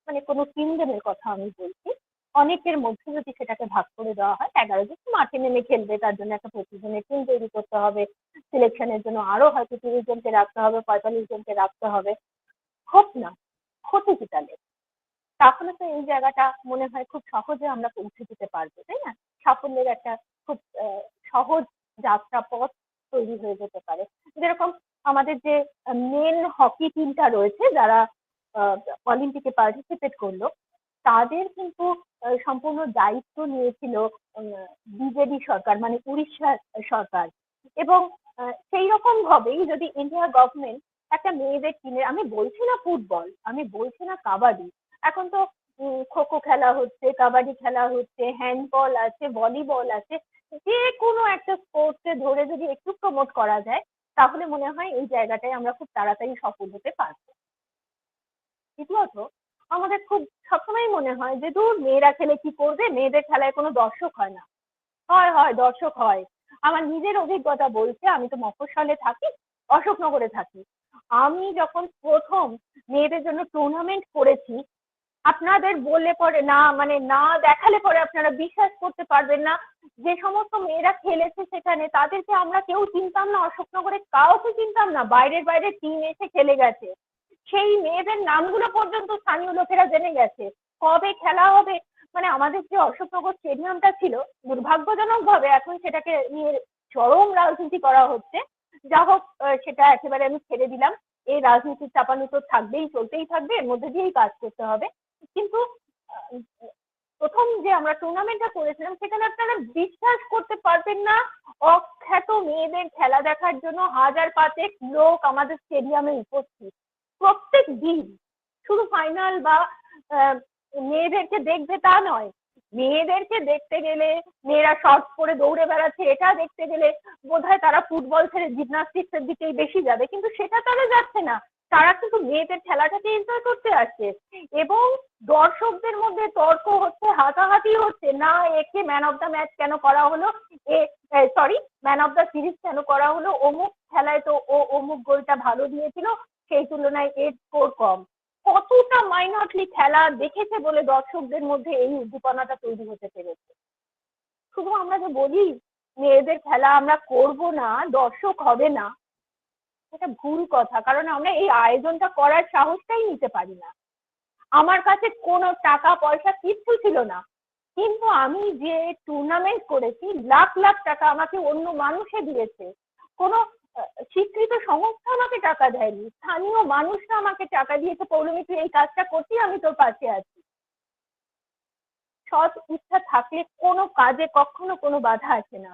মানে কোনো 3 জনের কথা আমি বলছি, অনেকের মধ্যে যদি সেটাকে ভাগ করে দেওয়া হয়, 11 জন মাঠে নেমে খেলবে, তার জন্য একটা প্রতিদিনের টিম তৈরি করতে হবে, সিলেকশনের জন্য আরো হয়তো 30 জনকে রাখতে হবে, 45 জনকে রাখতে হবে, হোক না, ক্ষতি কি তাহলে? তাহলে তো এই জায়গাটা মনে হয় খুব সহজে আমরা পৌঁছে দিতে পারবো, তাই না? সাফল্যের একটা খুব সহজ যাত্রা পথ তৈরি হয়ে যেতে পারে। যেরকম আমাদের যে মেন হকি টিমটা রয়েছে যারা অলিম্পিকে পার্টিসিপেট করলো, তাদের কিন্তু সম্পূর্ণ দায়িত্ব নিয়েছিল বিজেপি সরকার, মানে উড়িষ্যা সরকার, এবং সেই রকম ভাবেই যদি ইন্ডিয়া গভর্নমেন্ট একটা মেয়েদের টিমের, আমি বলছি না ফুটবল, আমি বলছি না কাবাডি, এখন তো খোখো খেলা হচ্ছে, কাবাডি খেলা হচ্ছে, হ্যান্ডবল আছে, ভলিবল আছে, যে কোনো একটা স্পোর্টসে ধরে যদি একটু প্রমোট করা যায় তাহলে মনে হয় এই জায়গাটায় আমরা খুব তাড়াতাড়ি সফল হতে পারবো। দ্বিতীয়ত আমাদের খুব সবসময় মনে হয় যে দূর মেয়েরা খেলে কি করবে, মেয়েদের খেলায় কোনো দর্শক হয় না। হয় হয় দর্শক হয়, আমার নিজের অভিজ্ঞতা বলছে, আমি তো মফস্বলে থাকি, অশোকনগরে থাকি, আমি যখন প্রথম মেয়েদের জন্য টুর্নামেন্ট করেছি, আপনাদের বললে পরে না, মানে না দেখালে পরে আপনারা বিশ্বাস করতে পারবেন না, যে সমস্ত মেয়েরা খেলেছে সেখানে তাদেরকে আমরা কেউ চিনতাম না, অশোকনগরে কাউকে চিনতাম না, বাইরের টিম এসে খেলে গেছে, সেই মেয়েদের নামগুলো পর্যন্ত স্থানীয় লোকেরা জেনে গেছে, কবে খেলা হবে, মানে আমাদের যে অশোকনগর স্টেডিয়ামটা ছিল, দুর্ভাগ্যজনকভাবে এখন সেটাকে নিয়ে চরম রাজনীতি করা হচ্ছে। যা হোক, সেটা একেবারে আমি ছেড়ে দিলাম। এই রাজনীতির চাপানো তো থাকবেই, চলতেই থাকবে, এর মধ্যে দিয়েই কাজ করতে হবে। কিন্তু প্রথম যে আমরা টুর্নামেন্টটা করেছিলাম, সেখানে আপনারা বিশ্বাস করতে পারবেন না, অখ্যাত মেয়েদের খেলা দেখার জন্য 1000-5 লোক আমাদের স্টেডিয়ামে উপস্থিত প্রত্যেক দিন। শুধু ফাইনাল বা মেয়েদেরকে দেখবে তা নয়, মেয়েদেরকে দেখতে গেলে, মেয়েরা শর্টস পরে দৌড়ে বেড়াচ্ছে এটা দেখতে গেলে বোধহয় তারা ফুটবল ছেড়ে জিমনাস্টিক্সের দিকেই বেশি যাবে, কিন্তু সেটা তারা যাচ্ছে না। তারা কিন্তু মেয়েদের খেলাটাকে এনজয় করতে আসছে। এবং দর্শকদের মধ্যে তর্ক হচ্ছে, হাতাহাতি হচ্ছে, না একে ম্যান অফ দ্য ম্যাচ কেন করা হলো, sorry man of the series কেন করা হলো, অমুক খেলায় তো ও অমুক গোলটা ভালো দিয়েছিল, সেই তুলনায় এর স্কোর কম। কতটা মাইনরলি খেলা দেখেছে বলে দর্শকদের মধ্যে এই উদ্দীপনাটা তৈরি হতে পেরেছে। শুধু আমরা যে বলি মেয়েদের খেলা আমরা করব না, দর্শক হবে না, এটা ভুল কথা। কারণ আমরা এই আয়োজনটা করার সাহসটাই নিতে পারি না। আমার কাছে কোনো টাকা পয়সা কিচ্ছু ছিল না, কিন্তু আমি যে টুর্নামেন্ট করেছি, লাখ লাখ টাকা আমাকে অন্য মানুষে দিয়েছে। কোনো স্বীকৃত সংস্থা আমাকে টাকা দেয়নি, স্থানীয় মানুষরা আমাকে টাকা দিয়েছে, পৌলমী তুই এই কাজটা করছি, আমি তোর পাশে আছি। সৎ ইচ্ছা থাকলে কোনো কাজে কখনো কোনো বাধা আসে না।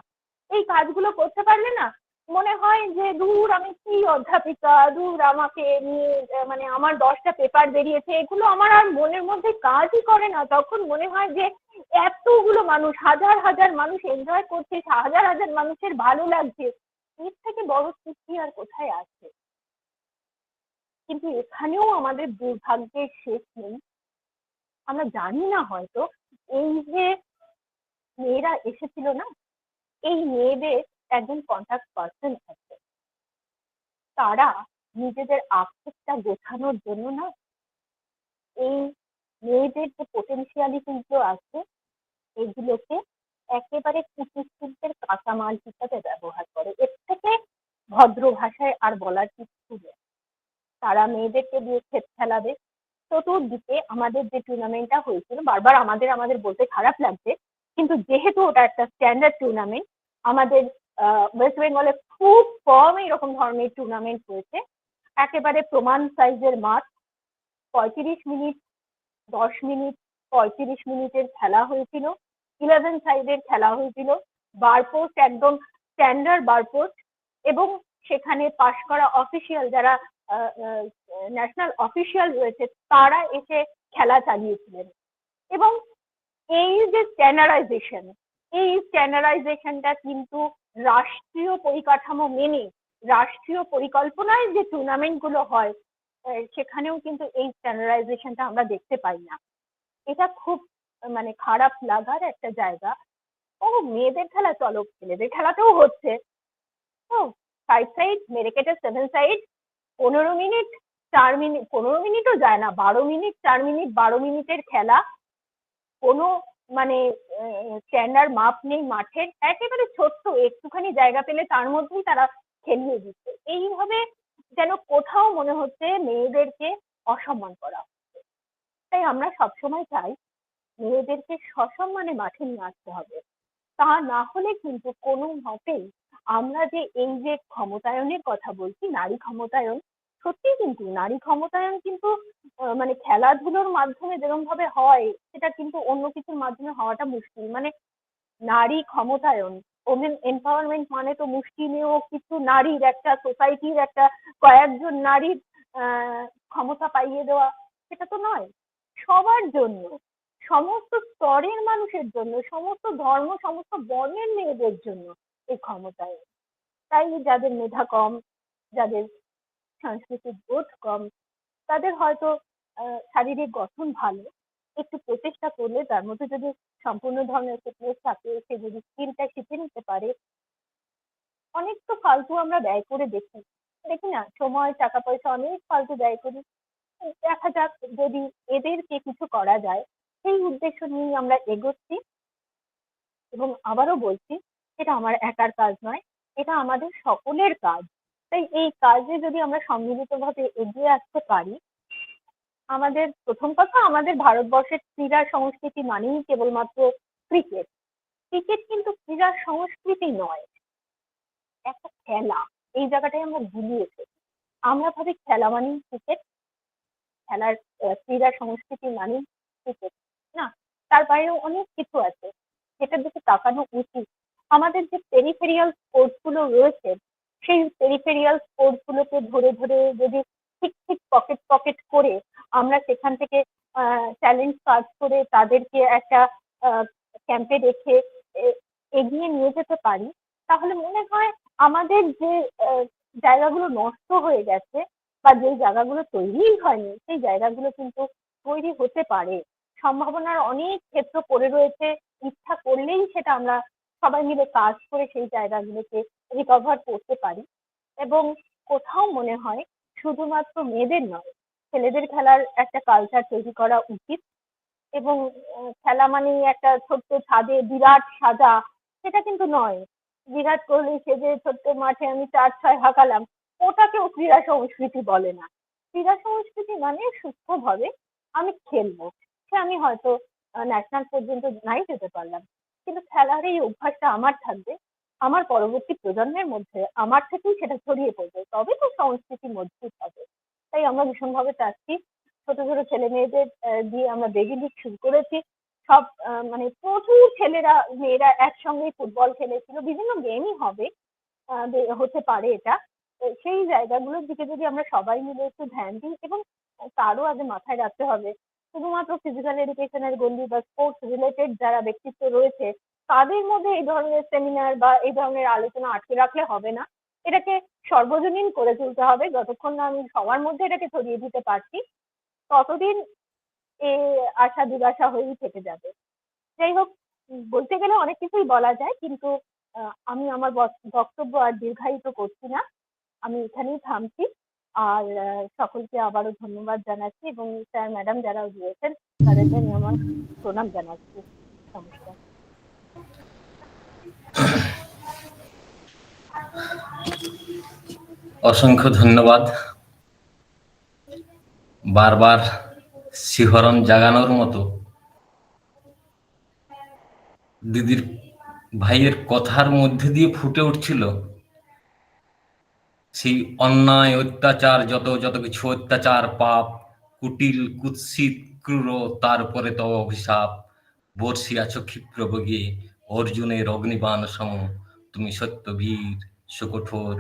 এই কাজগুলো করতে পারলে না মনে হয় যে দূর আমি কি অধ্যাপিকা, দূর আমাকে নিয়ে মানে আমার 10টা পেপার বেরিয়েছে, এগুলো আমার আর মনের মধ্যে কাজই করে না। তখন মনে হয় যে এতগুলো মানুষ, হাজার হাজার মানুষ এনজয় করছে, হাজার হাজার মানুষের ভালো লাগছে, এর থেকে বড় তৃপ্তি আর কোথায় আছে। কিন্তু এখানেও আমাদের দুর্ভাগ্যের শেষ নেই। আমরা জানি না হয়তো এই যে মেয়েরা এসেছিল না, এই মেয়েদের একজন কন্টাক্ট পার্সন আছে, তারা নিজেদের আক্ষেপটা গোছানোর জন্য না এই মেয়েদের যে পোটেনশিয়ালিটিগুলো আছে এগুলোকে একেবারে কুটির কাঁচামাল হিসাবে ব্যবহার করে। এর থেকে ভদ্র ভাষায় আর বলার কিছু নেই। তারা মেয়েদেরকে দিয়ে ক্ষেত খেলাবে। চতুর্দিকে আমাদের যে টুর্নামেন্টটা হয়েছিল, বারবার আমাদের বলতে খারাপ লাগছে, কিন্তু যেহেতু ওটা একটা স্ট্যান্ডার্ড টুর্নামেন্ট, আমাদের ওয়েস্ট বেঙ্গলে খুব কম এরকম ধরনের টুর্নামেন্ট হয়েছে। একেবারে প্রমাণ সাইজের মাঠ, 35 মিনিট, 10 মিনিট, 35 মিনিটের খেলা হয়েছিল, 11 সাইডের খেলা হয়েছিল, বারপোস্ট একদম স্ট্যান্ডার্ড বারপোস্ট, এবং সেখানে পাশ করা অফিসিয়াল যারা ন্যাশনাল অফিসিয়াল রয়েছে তারা এসে খেলা চালিয়েছিলেন। এবং এই যে স্ট্যান্ডার্ডাইজেশন, এই স্ট্যান্ডার্ডাইজেশনটা কিন্তু রাষ্ট্রীয় পরিকাঠামো মেনে, রাষ্ট্রীয় পরিকল্পনায় যে টুর্নামেন্ট গুলো হয় সেখানেও কিন্তু এই স্ট্যান্ডার্ডাইজেশনটা আমরা দেখতে পাই না। এটা খুব মানে খারাপ লাগার একটা জায়গা। ও মেয়েদের খেলা, চলো ছেলেদের খেলাতেও হচ্ছে। ও 5 সাইড মেরে কেটে 7 সাইড, 15 মিনিট 4 মিনিট, 15 মিনিটও যায় না, 12 মিনিট 4 মিনিট, 12 মিনিটের খেলা, কোনো মানে স্ট্যান্ডার্ড মাপ নেই মাঠের, একেবারে ছোট্ট একটুখানি জায়গা পেলে তার মধ্যেই তারা খেলিয়ে দিচ্ছে। এইভাবে যেন কোথাও মনে হচ্ছে মেয়েদেরকে অসম্মান করা হচ্ছে। তাই আমরা সবসময় চাই মেয়েদেরকে সসম্মানে মাঠে নিয়ে আসতে হবে। তা না হলে কিন্তু কোনো মতেই আমরা যে এই যে ক্ষমতায়নের কথা বলছি, নারী ক্ষমতায়ন, সত্যি কিন্তু নারী ক্ষমতায়ন কিন্তু মানে খেলাধুলোর মাধ্যমে যেরকম ভাবে হয় সেটা কিন্তু অন্য কিছুর মাধ্যমে হওয়াটা মুশকিল। মানে নারী ক্ষমতায়ন, ওমেন এম্পাওয়ারমেন্ট মানে তো মুষ্টিমেয় কিছু নারীর, একটা সোসাইটির একটা কয়েকজন নারীর ক্ষমতা পাইয়ে দেওয়া, সেটা তো নয়। সবার জন্য, সমস্ত স্তরের মানুষের জন্য, সমস্ত ধর্ম, সমস্ত বর্ণের মেয়েদের জন্য এই ক্ষমতায়ন। তাই যাদের মেধা কম, যাদের সাংস্কৃতিক বোধ কম, তাদের হয়তো শারীরিক গঠন ভালো, একটু প্রচেষ্টা করলে তার মধ্যে যদি সম্পূর্ণ ধরনের ফিটনেস থাকে, সে যদি স্কিলটা শিখে নিতে পারে। অনেক তো ফালতু আমরা ব্যয় করে দেখি না, সময় টাকা পয়সা অনেক ফালতু ব্যয় করি। দেখা যাক যদি এদেরকে কিছু করা যায়, সেই উদ্দেশ্য নিয়েই আমরা এগোচ্ছি। এবং আবারও বলছি, এটা আমার একার কাজ নয়, এটা আমাদের সকলের কাজ। তাই এই কাজে যদি আমরা সম্মিলিতভাবে এগিয়ে আসতে পারি, আমাদের প্রথম কথা, আমাদের ভারতবর্ষের ক্রীড়া সংস্কৃতি মানেই কেবলমাত্র ক্রিকেট। ক্রিকেট কিন্তু ক্রীড়া সংস্কৃতি নয়, একটা খেলা। এই জায়গাটাই আমরা গুলিয়ে ফেলি। আমরা ভাবি খেলা মানেই ক্রিকেট, খেলার ক্রীড়া সংস্কৃতি মানেই ক্রিকেট। না, তার বাইরেও অনেক কিছু আছে যেটার দিকে তাকানো উচিত। আমাদের যে পেরিফেরিয়াল স্পোর্টস গুলো রয়েছে, সেই পেরিফেরিয়াল স্পোর্টস গুলোকে ধরে ধরে যদি ঠিক ঠিক পকেট পকেট করে আমরা সেখান থেকে চ্যালেঞ্জ কাজ করে তাদেরকে একটা ক্যাম্পে রেখে এগিয়ে নিয়ে যেতে পারি, তাহলে মনে হয় আমাদের যে জায়গাগুলো নষ্ট হয়ে গেছে বা যে জায়গাগুলো তৈরিই হয়নি, সেই জায়গাগুলো কিন্তু তৈরি হতে পারে। সম্ভাবনার অনেক ক্ষেত্র পড়ে রয়েছে, ইচ্ছা করলেই সেটা আমরা সবাই মিলে কাজ করে সেই জায়গাগুলোকে রিকভার করতে পারি। এবং কোথাও মনে হয় শুধুমাত্র মেয়েদের নয়, ছেলেদের খেলার একটা কালচার তৈরি করা উচিত। এবং খেলা মানেই একটা ছোট্ট ছাদে বিরাট সাজা, সেটা কিন্তু নয়। বিরাট কোহলি সেজে ছোট্ট মাঠে আমি 4-6 হাঁকালাম, ওটাকেও ক্রীড়া সংস্কৃতি বলে না। ক্রীড়া সংস্কৃতি মানে সুস্থভাবে আমি খেলবো, সে আমি হয়তো ন্যাশনাল পর্যন্ত নাই যেতে পারলাম, কিন্তু খেলার এই অভ্যাসটা আমার থাকবে, আমার পরবর্তী প্রজন্মের মধ্যে আমার থেকেই সেটা ছড়িয়ে পড়বে, তবে তো সংস্কৃতি মজবুত হবে। তাই আমরা ভীষণভাবে চাচ্ছি, ছোট ছোট ছেলে মেয়েদের দিয়ে আমরা বেবি লিগ শুরু করেছি। সব মানে প্রচুর ছেলেরা মেয়েরা একসঙ্গেই ফুটবল খেলেছিল, বিভিন্ন গেমই হবে, হতে পারে এটা। তো সেই জায়গাগুলোর দিকে যদি আমরা সবাই মিলে একটু ধ্যান দিই, এবং তারও আগে মাথায় রাখতে হবে শুধুমাত্র ফিজিক্যাল এডুকেশনের গণ্ডি বা স্পোর্টস রিলেটেড যারা ব্যক্তিত্ব রয়েছে তাদের মধ্যে এই ধরনের সেমিনার বা এই ধরনের আলোচনা আটকে রাখলে হবে না। এটাকে সর্বজনীন করে তুলতে হবে। যতক্ষণ না আমি সবার মধ্যে এটাকে ছড়িয়ে দিতে পারছি, ততদিন এ আশা দুরাশা হয়েই থেকে যাবে। যাই হোক, বলতে গেলে অনেক কিছুই বলা যায়, কিন্তু আমি আমার বক্তব্য আর দীর্ঘায়িত করছি না, আমি এখানেই থামছি। আর সকলকে আবারও ধন্যবাদ জানাচ্ছি, এবং স্যার ম্যাডাম যারা দিয়েছেন তাদেরকে আমি আমার প্রণাম জানাচ্ছি। নমস্কার। অসংখ্য ধন্যবাদ। বারবার শিহরণ জাগানোর মতো দিদির ভাইয়ের কথার মধ্যে দিয়ে ফুটে উঠছিল সেই অন্যায় অত্যাচার, যত যত কিছু অত্যাচার, পাপ, কুটিল কুৎসিত ক্রূর, তারপরে তব অভিশাপ। বর্ষি আছো ক্ষিপ্র বগে, অর্জুনের অগ্নিবাণ সম। তুমি সত্যবীর সুকঠোর,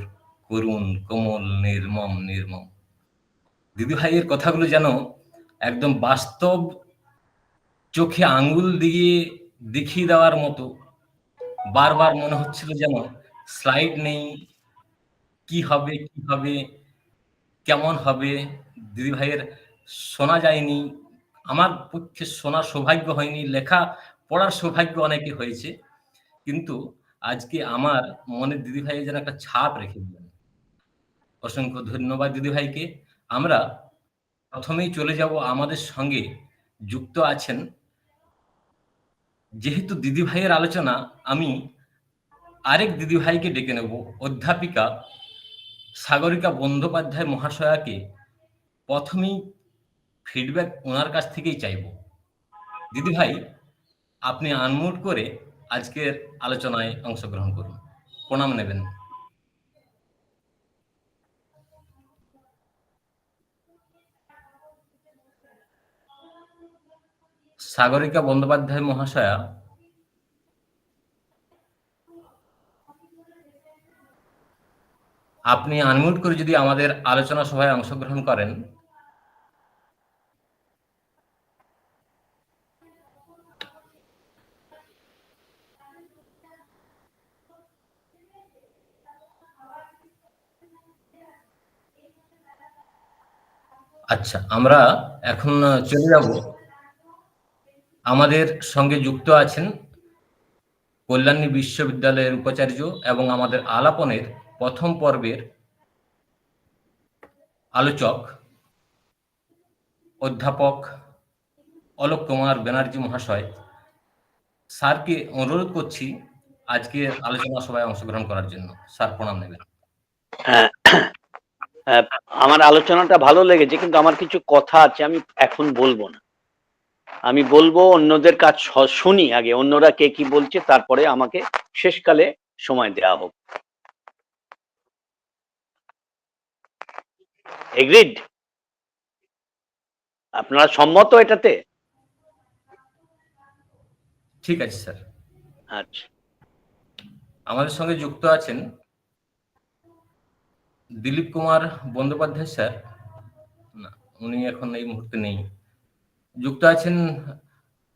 করুণ কোমল, নির্মম নির্মম। দিদি ভাইয়ের কথাগুলো যেন একদম বাস্তব চোখে আঙ্গুল দিয়ে দেখিয়ে দেওয়ার মতো। বারবার মনে হচ্ছিল যেন স্লাইড নেই, কি হবে কি হবে, কেমন হবে। দিদি ভাইয়ের শোনা যায়নি, আমার পক্ষে শোনার সৌভাগ্য হয়নি, লেখা পড়ার সৌভাগ্য অনেকে হয়েছে, কিন্তু আজকে আমার মনে দিদি ভাইয়ের যেন একটা ছাপ রেখে দিলেন। অসংখ্য ধন্যবাদ দিদি ভাইকে। আমরা প্রথমেই চলে যাব, আমাদের সঙ্গে যুক্ত আছেন, যেহেতু দিদি ভাইয়ের আলোচনা, আমি আরেক দিদি ভাইকে ডেকে নেব, অধ্যাপিকা সাগরিকা বন্দ্যোপাধ্যায় মহাশয়াকে প্রথমেই ফিডব্যাক ওনার কাছ থেকেই চাইব। দিদি ভাই, আপনি আনমিউট করে আজকের আলোচনায় অংশগ্রহণ করুন, প্রণাম নেবেন। সাগরিকা বন্দ্যোপাধ্যায় মহাশয়া, আপনি আনমিউট করে যদি আমাদের আলোচনা সভায় অংশগ্রহণ করেন। আচ্ছা, আমরা এখন চলে যাব, আমাদের সঙ্গে যুক্ত আছেন কল্যাণী বিশ্ববিদ্যালয়ের উপাচার্য এবং আমাদের আলাপনের প্রথম পর্বের আলোচক অধ্যাপক অলোক কুমার ব্যানার্জি মহাশয়। স্যারকে অনুরোধ করছি আজকের আলোচনা সভায় অংশগ্রহণ করার জন্য। স্যার, প্রণাম নেবেন। আহ, আমার আলোচনাটা ভালো লেগেছে, কিন্তু আমার কিছু কথা আছে, আমি এখন বলবো না। আমি বলবো অন্যদের কাজ শুনি আগে, অন্যরা কে কি বলছে, তারপরে আমাকে শেষকালে সময় দেওয়া হোক। এগ্রিড? আপনারা সম্মত এটাতে? ঠিক আছে স্যার। আচ্ছা, আমাদের সঙ্গে যুক্ত আছেন দিলীপ কুমার বন্দ্যোপাধ্যায় স্যার। না, উনি এখন এই মুহূর্তে নেই। যুক্ত আছেন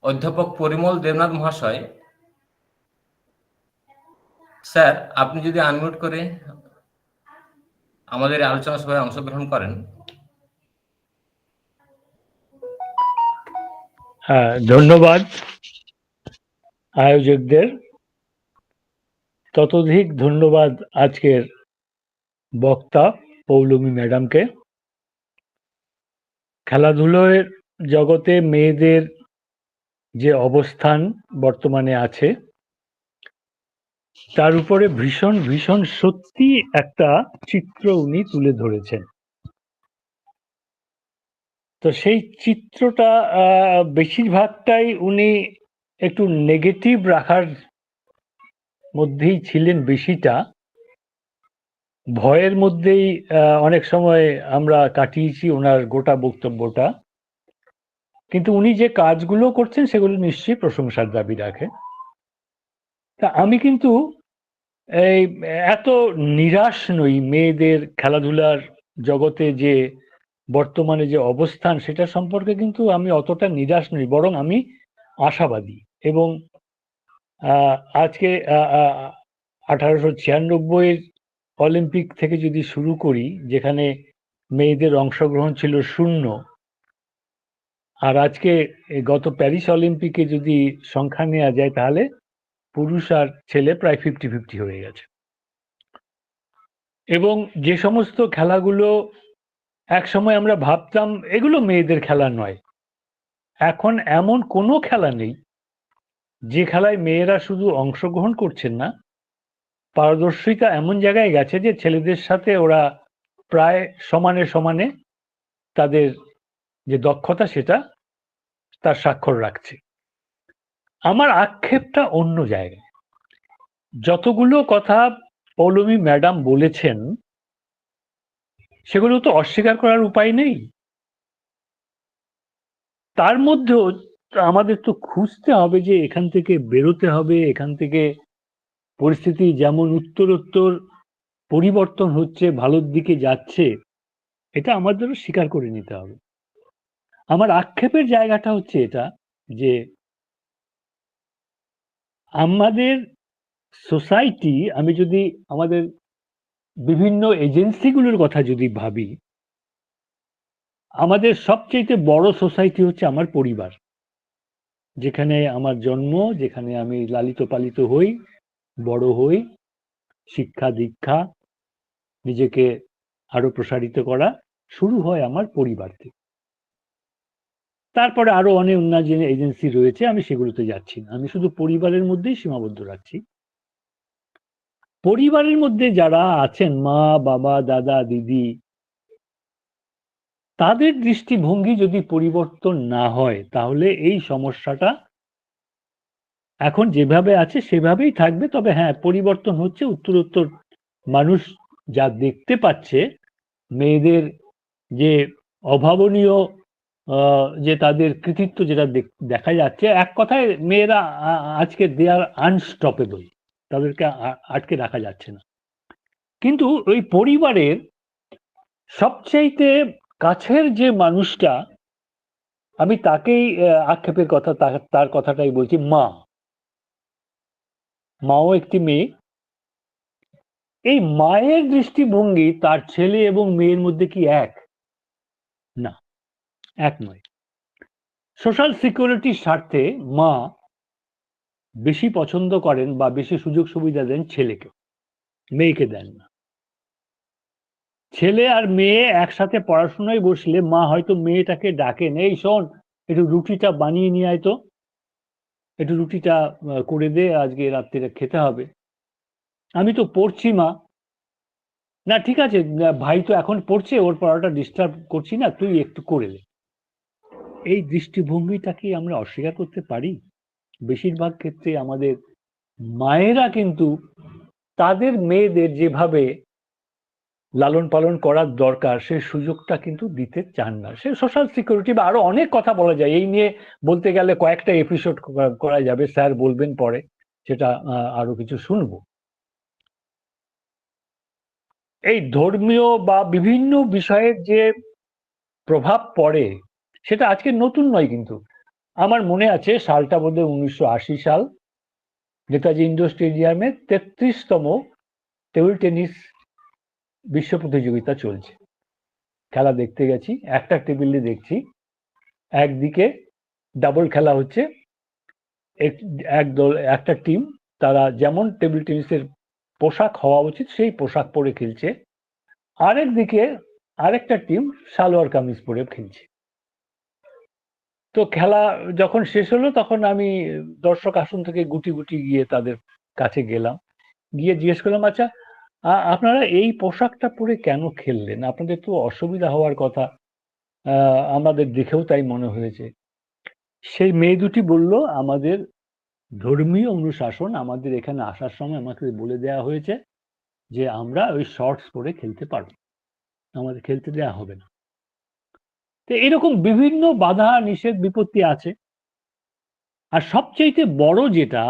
অধ্যাপক পরিমল দেবনাথ মহাশয়। স্যার, আপনি যদি আনমিউট করে আমাদের এই আলোচনা সভায় অংশগ্রহণ করেন। হ্যাঁ, ধন্যবাদ আয়োজকদের, ততোধিক ধন্যবাদ আজকের বক্তা পৌলমী ম্যাডামকে। খেলাধুলোর জগতে মেয়েদের যে অবস্থান বর্তমানে আছে, তার উপরে ভীষণ ভীষণ সত্যি একটা চিত্র উনি তুলে ধরেছেন। তো সেই চিত্রটা বেশিরভাগটাই উনি একটু নেগেটিভ রাখার মধ্যেই ছিলেন, বেশিটা ভয়ের মধ্যেই অনেক সময় আমরা কাটিয়েছি ওনার গোটা বক্তব্যটা। কিন্তু উনি যে কাজগুলো করছেন সেগুলো নিশ্চয়ই প্রশংসার দাবি রাখে। তা আমি কিন্তু এই এত নিরাশ নই মেয়েদের খেলাধুলার জগতে যে বর্তমানে যে অবস্থান, সেটা সম্পর্কে কিন্তু আমি অতটা নিরাশ নই, বরং আমি আশাবাদী। এবং আজকে 1896 অলিম্পিক থেকে যদি শুরু করি, যেখানে মেয়েদের অংশগ্রহণ ছিল 0, আর আজকে গত প্যারিস অলিম্পিকে যদি সংখ্যা নেওয়া যায়, তাহলে পুরুষ আর ছেলে প্রায় 50-50 হয়ে গেছে। এবং যে সমস্ত খেলাগুলো এক সময় আমরা ভাবতাম এগুলো মেয়েদের খেলা নয়, এখন এমন কোনো খেলা নেই যে খেলায় মেয়েরা শুধু অংশগ্রহণ করছেন না, পারদর্শিতা এমন জায়গায় গেছে যে ছেলেদের সাথে ওরা প্রায় সমানে সমানে তাদের যে দক্ষতা সেটা তার স্বাক্ষর রাখছে। আমার আক্ষেপটা অন্য জায়গায়। যতগুলো কথা পৌলমী ম্যাডাম বলেছেন সেগুলো তো অস্বীকার করার উপায় নেই। তার মধ্যেও আমাদের তো খুঁজতে হবে যে এখান থেকে বেরোতে হবে, এখান থেকে পরিস্থিতি যেমন উত্তরোত্তর পরিবর্তন হচ্ছে, ভালোর দিকে যাচ্ছে, এটা আমাদেরও স্বীকার করে নিতে হবে। আমার আক্ষেপের জায়গাটা হচ্ছে এটা যে আমাদের সোসাইটি, আমি যদি আমাদের বিভিন্ন এজেন্সিগুলোর কথা যদি ভাবি, আমাদের সবচেয়ে বড় সোসাইটি হচ্ছে আমার পরিবার, যেখানে আমার জন্ম, যেখানে আমি লালিত পালিত হই, বড় হই, শিক্ষা দীক্ষা, নিজেকে আরো প্রসারিত করা শুরু হয় আমার পরিবার থেকে। তারপরে আরো অনেক অন্যান্য এজেন্সি রয়েছে, আমি সেগুলোতে যাচ্ছি না, আমি শুধু পরিবারের মধ্যেই সীমাবদ্ধ রাখছি। পরিবারের মধ্যে যারা আছেন, মা বাবা দাদা দিদি, তাদের দৃষ্টিভঙ্গি যদি পরিবর্তন না হয়, তাহলে এই সমস্যাটা এখন যেভাবে আছে সেভাবেই থাকবে। তবে হ্যাঁ, পরিবর্তন হচ্ছে, উত্তরোত্তর মানুষ যা দেখতে পাচ্ছে, মেয়েদের যে অভাবনীয় যে তাদের কৃতিত্ব যেটা দেখা যাচ্ছে, এক কথায় মেয়েরা আজকে দে আর আনস্টপেবল, তাদেরকে আটকে রাখা যাচ্ছে না। কিন্তু ওই পরিবারের সবচাইতে কাছের যে মানুষটা, আমি তাকেই আক্ষেপের কথা, তার কথাটাই বলছি। মাও একটি মেয়ে। এই মায়ের দৃষ্টিভঙ্গি তার ছেলে এবং মেয়ের মধ্যে কি এক? না, এক নয়। সোশ্যাল সিকিউরিটির স্বার্থে মা বেশি পছন্দ করেন বা বেশি সুযোগ সুবিধা দেন ছেলেকে, মেয়েকে দেন না। ছেলে আর মেয়ে একসাথে পড়াশোনায় বসলে মা হয়তো মেয়েটাকে ডাকেন, এই শোন, একটু রুটিটা বানিয়ে নিয়ে আয় তো, একটু রুটিটা করে দে, আজকে রাত্রিরে খেতে হবে। আমি তো পড়ছি মা। না ঠিক আছে, ভাই তো এখন পড়ছে, ওর পড়াটা ডিস্টার্ব করছি না, তুই একটু করে নে। এই দৃষ্টিভঙ্গিটা কি আমরা অস্বীকার করতে পারি? বেশিরভাগ ক্ষেত্রে আমাদের মায়েরা কিন্তু তাদের মেয়েদের যেভাবে লালন পালন করার দরকার সেই সুযোগটা কিন্তু দিতে চান না। সে সোশ্যাল সিকিউরিটি বা আরো অনেক কথা বলা যায়, এই নিয়ে বলতে গেলে কয়েকটা এপিসোড করা যাবে, স্যার বলবেন পরে, সেটা আরো কিছু শুনবো। এই ধর্মীয় বা বিভিন্ন বিষয়ের যে প্রভাব পড়ে সেটা আজকে নতুন নয়, কিন্তু আমার মনে আছে সালটা বোধহয় 1980 সাল, নেতাজি ইন্ডোর স্টেডিয়ামে 33তম টেবিল টেনিস বিশ্ব প্রতিযোগিতা চলছে। খেলা দেখতে গেছি, একটা টেবিলে দেখছি, একদিকে ডাবল খেলা হচ্ছে, এক দল একটা টিম তারা যেমন টেবিল টেনিসের পোশাক হওয়া উচিত সেই পোশাক পরে খেলছে, আরেক দিকে আরেকটা টিম সালোয়ার কামিজ পরে খেলছে। তো খেলা যখন শেষ হলো তখন আমি দর্শক আসন থেকে গুটি গুটি গিয়ে তাদের কাছে গেলাম, গিয়ে জিজ্ঞেস করলাম, আচ্ছা আপনারা এই পোশাকটা পরে কেন খেললেন? আপনাদের তো অসুবিধা হওয়ার কথা, আমাদের দেখেও তাই মনে হয়েছে। সেই মেয়ে দুটি বলল, আমাদের ধর্মীয় অনুশাসন, আমাদের এখানে আসার সময় আমাকে বলে দেওয়া হয়েছে যে আমরা ওই শর্টস পরে খেলতে পারবো, আমাদের খেলতে দেওয়া হবে না। তো এরকম বিভিন্ন বাধা নিষেধ বিপত্তি আছে। আর সবচেয়ে বড় যেটা,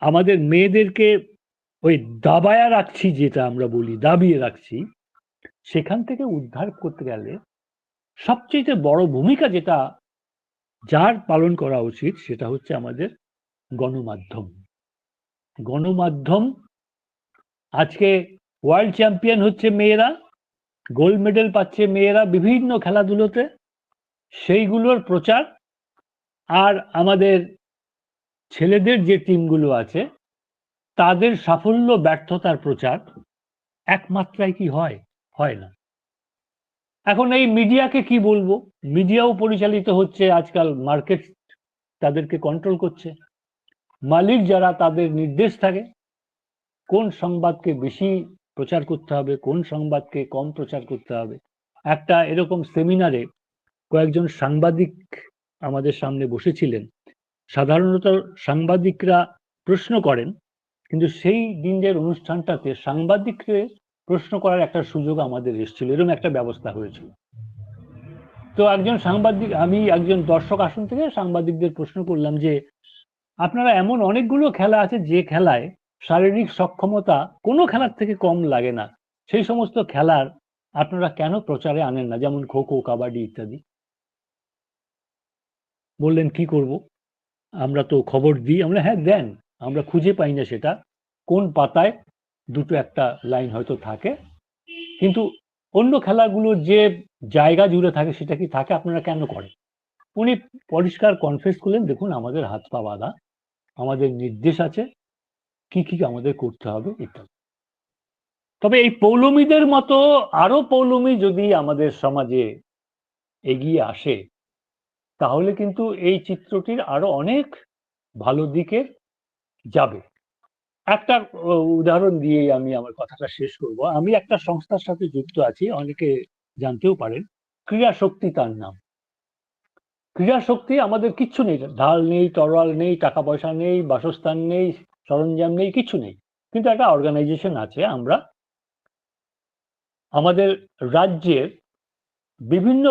আমাদের মেয়েদেরকে ওই দাবায়া রাখছি, যেটা আমরা বলি দাবিয়ে রাখছি, সেখান থেকে উদ্ধার করতে গেলে সবচেয়ে বড় ভূমিকা যেটা যার পালন করা উচিত সেটা হচ্ছে আমাদের গণমাধ্যম। গণমাধ্যম আজকে ওয়ার্ল্ড চ্যাম্পিয়ন হচ্ছে মেয়েরা, গোল্ড মেডেল পাচ্ছে মেয়েরা বিভিন্ন খেলাধুলোতে, সেইগুলোর প্রচার আর আমাদের ছেলেদের যে টিমগুলো আছে তাদের সাফল্য ব্যর্থতার প্রচার একমাত্রায় কি হয়? হয় না। এখন এই মিডিয়াকে কি বলবো, মিডিয়াও পরিচালিত হচ্ছে আজকাল, মার্কেট তাদেরকে কন্ট্রোল করছে, মালিক যারা তাদের নির্দেশ থাকে কোন সংবাদকে বেশি প্রচার করতে হবে, কোন সংবাদকে কম প্রচার করতে হবে। একটা এরকম সেমিনারে কয়েকজন সাংবাদিক আমাদের সামনে বসেছিলেন। সাধারণত সাংবাদিকরা প্রশ্ন করেন, কিন্তু সেই দিনের অনুষ্ঠানটাতে সাংবাদিককে প্রশ্ন করার একটা সুযোগ আমাদের এসেছিল, এরকম একটা ব্যবস্থা হয়েছিল। তো একজন সাংবাদিক, আমি একজন দর্শক আসন থেকে সাংবাদিকদের প্রশ্ন করলাম যে আপনারা এমন অনেকগুলো খেলা আছে যে খেলায় শারীরিক সক্ষমতা কোনো খেলার থেকে কম লাগে না, সেই সমস্ত খেলার আপনারা কেন প্রচারে আনেন না, যেমন খো খো, কাবাডি ইত্যাদি? বললেন কি করব, আমরা তো খবর দিই। আমরা, হ্যাঁ দেন, আমরা খুঁজে পাই না সেটা, কোন পাতায় দুটো একটা লাইন হয়তো থাকে, কিন্তু অন্য খেলাগুলোর যে জায়গা জুড়ে থাকে সেটা কি থাকে, আপনারা কেন করেন? উনি পরিষ্কার কনফেস করলেন, দেখুন আমাদের হাত পা বাঁধা, আমাদের নির্দেশ আছে কি কি আমাদের করতে হবে ইত্যাদি। তবে এই পৌলমীদের মতো আরো পৌলমী যদি আমাদের সমাজে এগিয়ে আসে তাহলে কিন্তু এই চিত্রটির আরো অনেক ভালো দিকে যাবে। একটা উদাহরণ দিয়েই আমি আমার কথাটা শেষ করব। আমি একটা সংস্থার সাথে যুক্ত আছি, অনেকে জানতেও পারেন, ক্রীড়া শক্তি তার নাম। ক্রীড়া শক্তি আমাদের কিচ্ছু নেই, ঢাল নেই, তরোয়াল নেই, টাকা পয়সা নেই, বাসস্থান নেই, সরঞ্জাম নেই, কিছু নেই, কিন্তু একটা অর্গানাইজেশন আছে। আমরা আমাদের রাজ্যের বিভিন্ন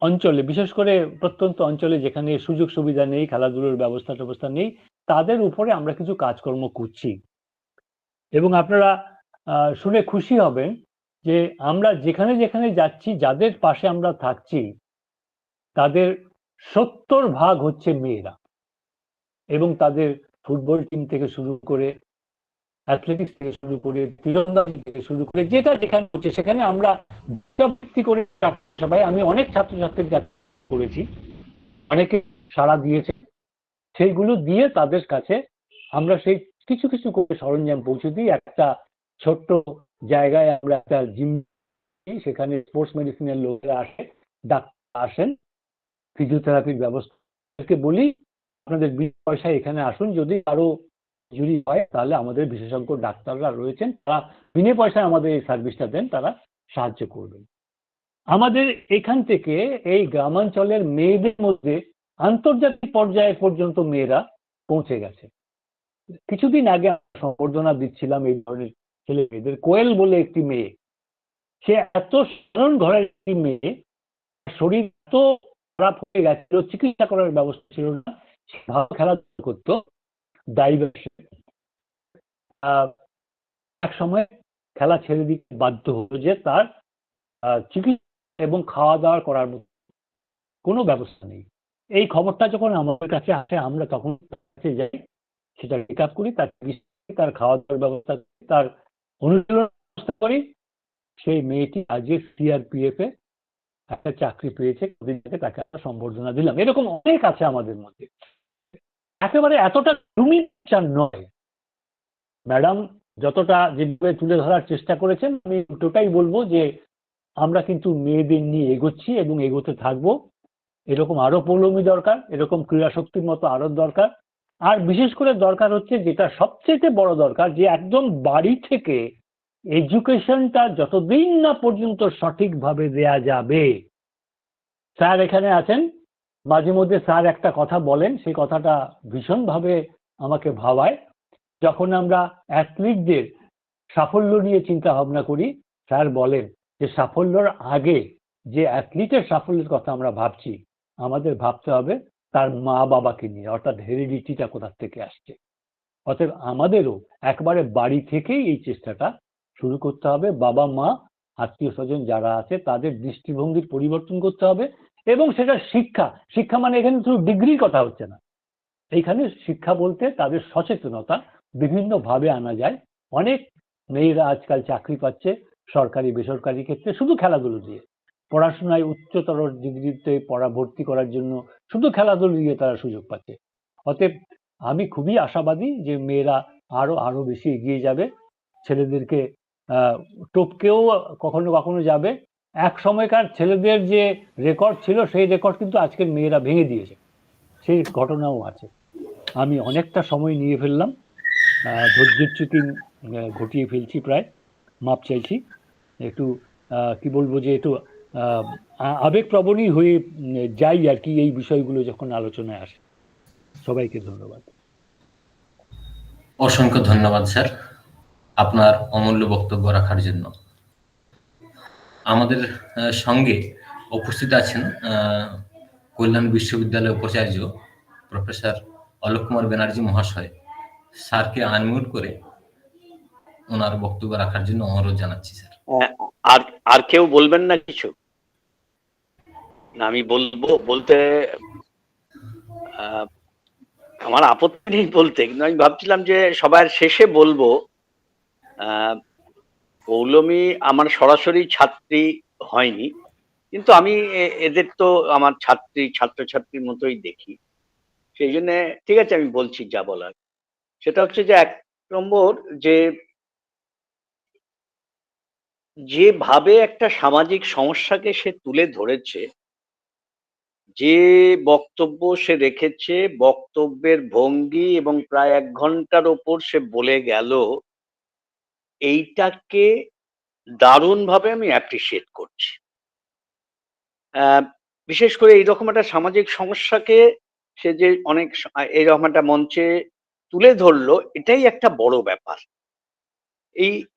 অঞ্চলে, বিশেষ করে প্রত্যন্ত অঞ্চলে যেখানে সুযোগ সুবিধা নেই, খেলাধুলোর ব্যবস্থা নেই, তাদের উপরে আমরা কিছু কাজকর্ম করছি। এবং আপনারা শুনে খুশি হবেন যে আমরা যেখানে যেখানে যাচ্ছি, যাদের পাশে আমরা থাকছি, তাদের 70% হচ্ছে মেয়েরা, এবং তাদের ফুটবল টিম থেকে শুরু করে, অ্যাথলেটিক্স থেকে শুরু করে, তীরন্দাজি থেকে শুরু করে, যেটা যেখানে হচ্ছে সেখানে আমরা ভিত্তি করে সবাই, আমি অনেক ছাত্রছাত্রীর কাছে করেছি, অনেকে সাড়া দিয়েছে, সেইগুলো দিয়ে তাদের কাছে আমরা সেই কিছু কিছু করে সরঞ্জাম পৌঁছে দিই। একটা ছোট্ট জায়গায় আমরা একটা জিম, সেখানে স্পোর্টস মেডিসিনের লোকেরা আসে, ডাক্তার আসেন, ফিজিওথেরাপির ব্যবস্থা বলি, আপনাদের বিনা পয়সায় এখানে আসুন, যদি আরো ইনজুরি হয় তাহলে আমাদের বিশেষজ্ঞ ডাক্তাররা রয়েছেন, তারা বিনা পয়সায় আমাদের এই সার্ভিসটা দেন, তারা সাহায্য করবেন। আমাদের এখান থেকে এই গ্রামাঞ্চলের মেয়েদের মধ্যে আন্তর্জাতিক পর্যায়ে পর্যন্ত মেয়েরা পৌঁছে গেছে। কিছুদিন আগে সম্বর্ধনা দিচ্ছিলাম এই ধরনের ছেলে মেয়েদের। কোয়েল বলে একটি মেয়ে, সে এত সাধারণ ঘরের একটি মেয়ে, শরীর এত খারাপ হয়ে গেছিল, চিকিৎসা করার ব্যবস্থা ছিল না, সে ভালো খেলাধুলা করতো ডাইভার্সে। এক সময় খেলা ছেড়ে দিতে বাধ্য হলো যে তার চিকিৎসা এবং খাওয়া দাওয়া করার মতো কোনো ব্যবস্থা নেই। এই খবরটা যখন আমাদের কাছে আসে, আমরা তখন কাছে যাই, সেটা রেক আপ করি, তার খাওয়া দাওয়ার ব্যবস্থা, তার অনুশীলন ব্যবস্থা করি। সেই মেয়েটি আজকে সিআরপিএফ এ একটা চাকরি পেয়েছে, তাকে একটা সম্বর্ধনা দিলাম। এরকম অনেক আছে আমাদের মধ্যে, একেবারে এতটা লুমিচার নয়। ম্যাডাম যতটা যেভাবে তুলে ধরার চেষ্টা করেছেন, আমি দুটোটাই বলবো যে আমরা কিন্তু মেয়েদের নিয়ে এগোচ্ছি এবং এগোতে থাকবো। এরকম আরো পৌলমী দরকার, এরকম ক্রীড়া শক্তির মতো আরো দরকার। আর বিশেষ করে দরকার হচ্ছে, যেটা সবচেয়ে বড় দরকার, যে একদম বাড়ি থেকে এডুকেশনটা যতদিন না পর্যন্ত সঠিকভাবে দেয়া যাবে। স্যার এখানে আছেন, মাঝে মধ্যে স্যার একটা কথা বলেন, সেই কথাটা ভীষণভাবে আমাকে ভাবায়। যখন আমরা অ্যাথলিটদের সাফল্য নিয়ে চিন্তা ভাবনা করি, স্যার বলেন যে সাফল্যের আগে যে অ্যাথলিটের সাফল্যের কথা আমরা ভাবছি, আমাদের ভাবতে হবে তার মা বাবাকে নিয়ে, অর্থাৎ হেরিডিটিটা কোথা থেকে আসছে। অতএব আমাদেরও একবারে বাড়ি থেকেই এই চেষ্টাটা শুরু করতে হবে। বাবা মা আত্মীয় স্বজন যারা আছে তাদের দৃষ্টিভঙ্গির পরিবর্তন করতে হবে, এবং সেটা শিক্ষা। শিক্ষা মানে এখানে শুধু ডিগ্রির কথা হচ্ছে না, এইখানে শিক্ষা বলতে তাদের সচেতনতা বিভিন্নভাবে আনা যায়। অনেক মেয়েরা আজকাল চাকরি পাচ্ছে সরকারি বেসরকারি ক্ষেত্রে শুধু খেলাধুলো দিয়ে, পড়াশোনায় উচ্চতর ডিগ্রিতে ভর্তি করার জন্য শুধু খেলাধুলো দিয়ে তারা সুযোগ পাচ্ছে। অতএব আমি খুবই আশাবাদী যে মেয়েরা আরো বেশি এগিয়ে যাবে, ছেলেদেরকে টপকেও কখনো কখনো যাবে। এক সময়কার ছেলেদের যে রেকর্ড ছিল, সেই রেকর্ড কিন্তু আজকের মেয়েরা ভেঙে দিয়েছে, সেই ঘটনাও আছে। আমি অনেকটা সময় নিয়ে ফেললাম, ধৈর্যচ্যুতি ঘটিয়ে ফেলছি, প্রায় মাপ চাইছি। একটু কি বলবো, যে একটু আবেগপ্রবণই হয়ে যাই আর কি এই বিষয়গুলো যখন আলোচনায় আসে। সবাইকে ধন্যবাদ। অসংখ্য ধন্যবাদ স্যার, আপনার অমূল্য বক্তব্য রাখার জন্য। আমাদের সঙ্গে উপস্থিত আছেন কল্যাণ বিশ্ববিদ্যালয়ের উপাচার্য প্রফেসর অলোক কুমার ব্যানার্জি মহাশয়। স্যারকে আনমিউট করে ওনার বক্তব্য রাখার জন্য অনুরোধ জানাচ্ছি স্যার। আর কেউ বলবেন না কিছু? না, আমি বলতে আমার আপত্তি নেই বলতে, কিন্তু আমি ভাবছিলাম যে সবার শেষে বলবো। পৌলমী আমার সরাসরি ছাত্রী হয়নি, কিন্তু আমি এদের তো আমার ছাত্রছাত্রীর মতোই দেখি, সেই জন্য ঠিক আছে আমি বলছি যা বলার। সেটা হচ্ছে যে 1 নম্বর, যেভাবে একটা সামাজিক সমস্যাকে সে তুলে ধরেছে, যে বক্তব্য সে রেখেছে, বক্তব্যের ভঙ্গি, এবং প্রায় 1 ঘন্টার ওপর সে বলে গেল, এইটাকে দারুণভাবে আমি অ্যাপ্রিসিয়েট করছি। বিশেষ করে এইরকম একটা সামাজিক সমস্যাকে সে যে এইরকম একটা মঞ্চে তুলে ধরলো, এটাই একটা বড় ব্যাপার।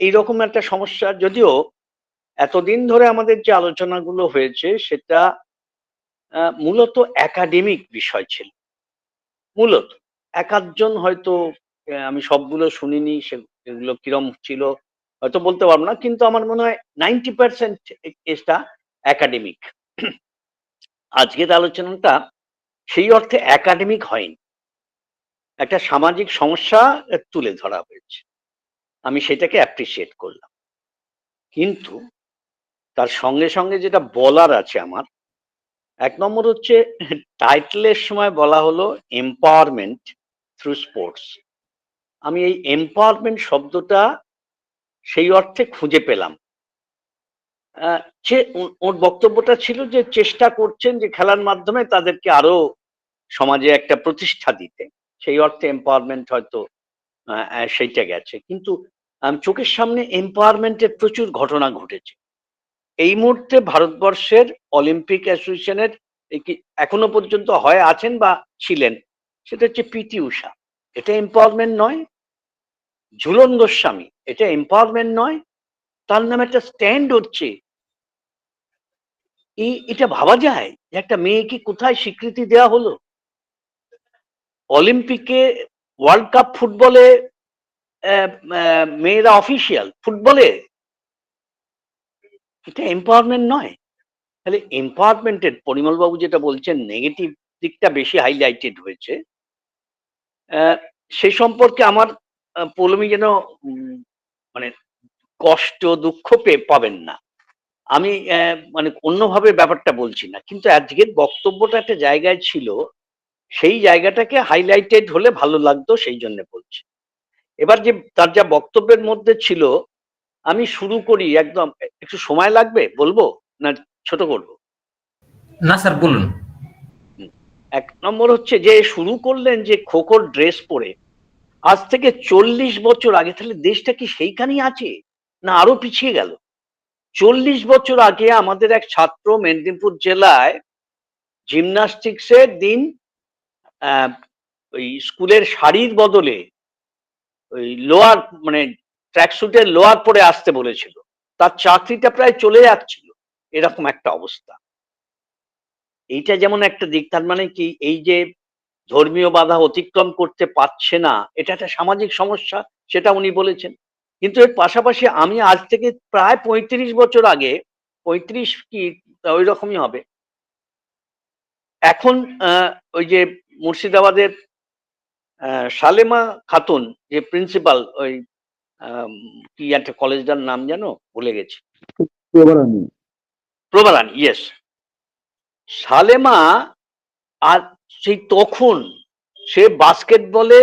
এইরকম একটা সমস্যা, যদিও এতদিন ধরে আমাদের যে আলোচনাগুলো হয়েছে সেটা মূলত একাডেমিক বিষয় ছিল। মূলত 1-8জন হয়তো, আমি সবগুলো শুনিনি, সেগুলো কিরম ছিল হয়তো বলতে পারবো না, কিন্তু আমার মনে হয় 90% কেসটা একাডেমিক। আজকের আলোচনাটা সেই অর্থে একাডেমিক হয়নি, একটা সামাজিক সমস্যা তুলে ধরা হয়েছে, আমি সেটাকে অ্যাপ্রিসিয়েট করলাম। কিন্তু তার সঙ্গে সঙ্গে যেটা বলার আছে আমার, 1 নম্বর হচ্ছে টাইটেলের সময় বলা হলো এম্পাওয়ারমেন্ট থ্রু স্পোর্টস। আমি এই এম্পাওয়ারমেন্ট শব্দটা সেই অর্থে খুঁজে পেলাম। ওর বক্তব্যটা ছিল যে চেষ্টা করছেন যে খেলার মাধ্যমে তাদেরকে আরো সমাজে একটা প্রতিষ্ঠা দিতে, সেই অর্থে এম্পাওয়ারমেন্ট হয়তো সেইটা গেছে, কিন্তু চোখের সামনে এম্পাওয়ারমেন্টের প্রচুর ঘটনা ঘটেছে। এই মুহূর্তে ভারতবর্ষের অলিম্পিক অ্যাসোসিয়েশনের এখনো পর্যন্ত হয় আছেন বা ছিলেন, সেটা হচ্ছে পিটি ঊষা। এটা এম্পাওয়ারমেন্ট নয়? ঝুলন গোস্বামী, এটা এম্পাওয়ারমেন্ট নয়? তার নামে একটা স্ট্যান্ড হচ্ছে। এটা ভাবা যায় যে একটা মেয়েকে কোথায় স্বীকৃতি দেওয়া হলো? অলিম্পিকে, ওয়ার্ল্ড কাপ ফুটবলে মেয়েরা অফিসিয়াল ফুটবলে, এটা এম্পাওয়ারমেন্ট নয়? তাহলে এম্পাওয়ারমেন্টের পরিমল বাবু যেটা বলছেন নেগেটিভ দিকটা বেশি হাইলাইটেড হয়েছে, সে সম্পর্কে আমার পৌলমী যেন মানে কষ্ট দুঃখ পাবেন না। আমি মানে অন্যভাবে ব্যাপারটা বলছি না, কিন্তু আজকের বক্তব্যটা একটা জায়গায় ছিল, সেই জায়গাটাকে হাইলাইটেড হলে ভালো লাগতো, সেই জন্য বলছি। এবার যে তার যা বক্তব্যের মধ্যে ছিল, আমি শুরু করি একদম। একটু সময় লাগবে বলবো না ছোট করব? না স্যার, বলুন। এক নম্বর হচ্ছে যে শুরু করলেন যে খোখোর ড্রেস পরে, আজ থেকে 40 বছর আগে, তাহলে দেশটা কি সেইখানেই আছে না আরো পিছিয়ে গেল? 40 বছর আগে আমাদের এক ছাত্র মেদিনীপুর জেলায় জিমন্যাস্টিক্সের দিন ওই স্কুলের শাড়ির বদলে ওই লোয়ার, মানে ট্র্যাকস্যুটের লোয়ার পরে আসতে বলেছিল, তার চাকরিটা প্রায় চলে যাচ্ছিল, এরকম একটা অবস্থা। এইটা যেমন একটা দিক, তার মানে কি এই যে ধর্মীয় বাধা অতিক্রম করতে পারছে না, এটা একটা সামাজিক সমস্যা, সেটা উনি বলেছেন। কিন্তু এর পাশাপাশি আমি আজ থেকে প্রায় 35 বছর আগে, 35 কি ওই রকমই হবে, এখন ওই যে মুর্শিদাবাদের সালেমা খাতুন যে প্রিন্সিপাল, ওই কি একটা কলেজটার নাম জানো ভুলে গেছি, প্রভারানী, ইয়েস। সালেমা, আর সেই তখন সে বাস্কেটবলে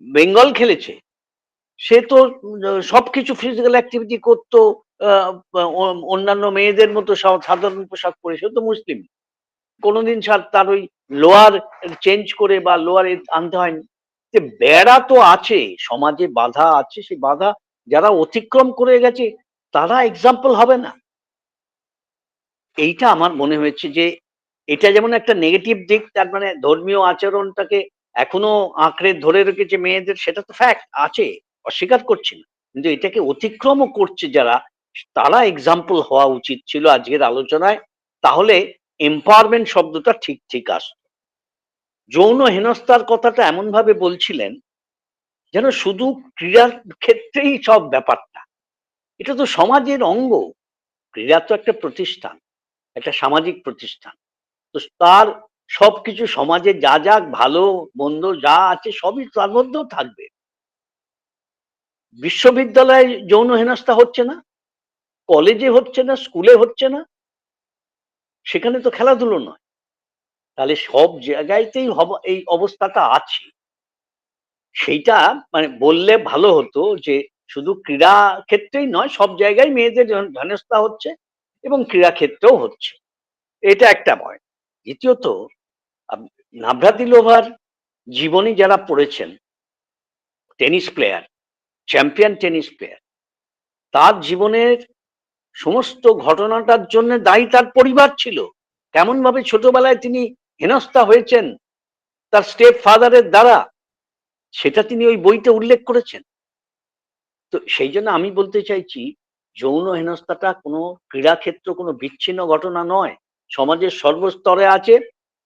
বেঙ্গল খেলেছে, সে তো সবকিছু ফিজিক্যাল অ্যাক্টিভিটি করতো অন্যান্য মেয়েদের মতো সাধারণ পোশাক পরে। সে তো মুসলিম, কোনোদিন তার ওই লোয়ার চেঞ্জ করে বা লোয়ার আনতে হয়নি। যে বেড়া তো আছে, সমাজে বাধা আছে, সেই বাধা যারা অতিক্রম করে গেছে তারা এক্সাম্পল হবে না? এইটা আমার মনে হয়েছে যে এটা যেমন একটা নেগেটিভ দিক, তার মানে ধর্মীয় আচরণটাকে এখনো আঁকড়ে ধরে রেখেছে মেয়েদের, সেটা তো ফ্যাক্ট আছে, অস্বীকার করছি না, কিন্তু এটাকে অতিক্রমও করছে যারা, তারা এক্সাম্পল হওয়া উচিত ছিল আজকের আলোচনায়, তাহলে এম্পাওয়ারমেন্ট শব্দটা ঠিক ঠিক আসত। যৌন হেনস্থার কথাটা এমন ভাবে বলছিলেন যেন শুধু ক্রীড়ার ক্ষেত্রেই সব ব্যাপারটা। এটা তো সমাজের অঙ্গ, ক্রীড়া তো একটা প্রতিষ্ঠান, একটা সামাজিক প্রতিষ্ঠান, তো তার সবকিছু সমাজে যা যা ভালো মন্দ যা আছে সবই তার মধ্যেও থাকবে। বিশ্ববিদ্যালয়ে যৌন হেনস্থা হচ্ছে না, কলেজে হচ্ছে না, স্কুলে হচ্ছে না, সেখানে তো খেলাধুলো নয়, তাহলে সব জায়গাতেই এই অবস্থাটা আছে। সেইটা মানে বললে ভালো হতো যে শুধু ক্রীড়া ক্ষেত্রেই নয়, সব জায়গায় মেয়েদের হেনস্থা হচ্ছে এবং ক্রীড়া ক্ষেত্রেও হচ্ছে, এটা একটা ভয়। দ্বিতীয়ত, নাভ্রাতিলোভার জীবনী যারা পড়েছেন, tennis player, champion tennis player, তার জীবনের সমস্ত ঘটনাটার জন্য দায়ী তার পরিবার ছিল। কেমন ভাবে ছোটবেলায় তিনি হেনস্থা হয়েছেন তার স্টেপ ফাদারের দ্বারা, সেটা তিনি ওই বইতে উল্লেখ করেছেন। তো সেই জন্য আমি বলতে চাইছি, যৌন হেনস্থাটা কোনো ক্রীড়াক্ষেত্র কোনো বিচ্ছিন্ন ঘটনা নয়, সমাজের সর্বস্তরে আছে।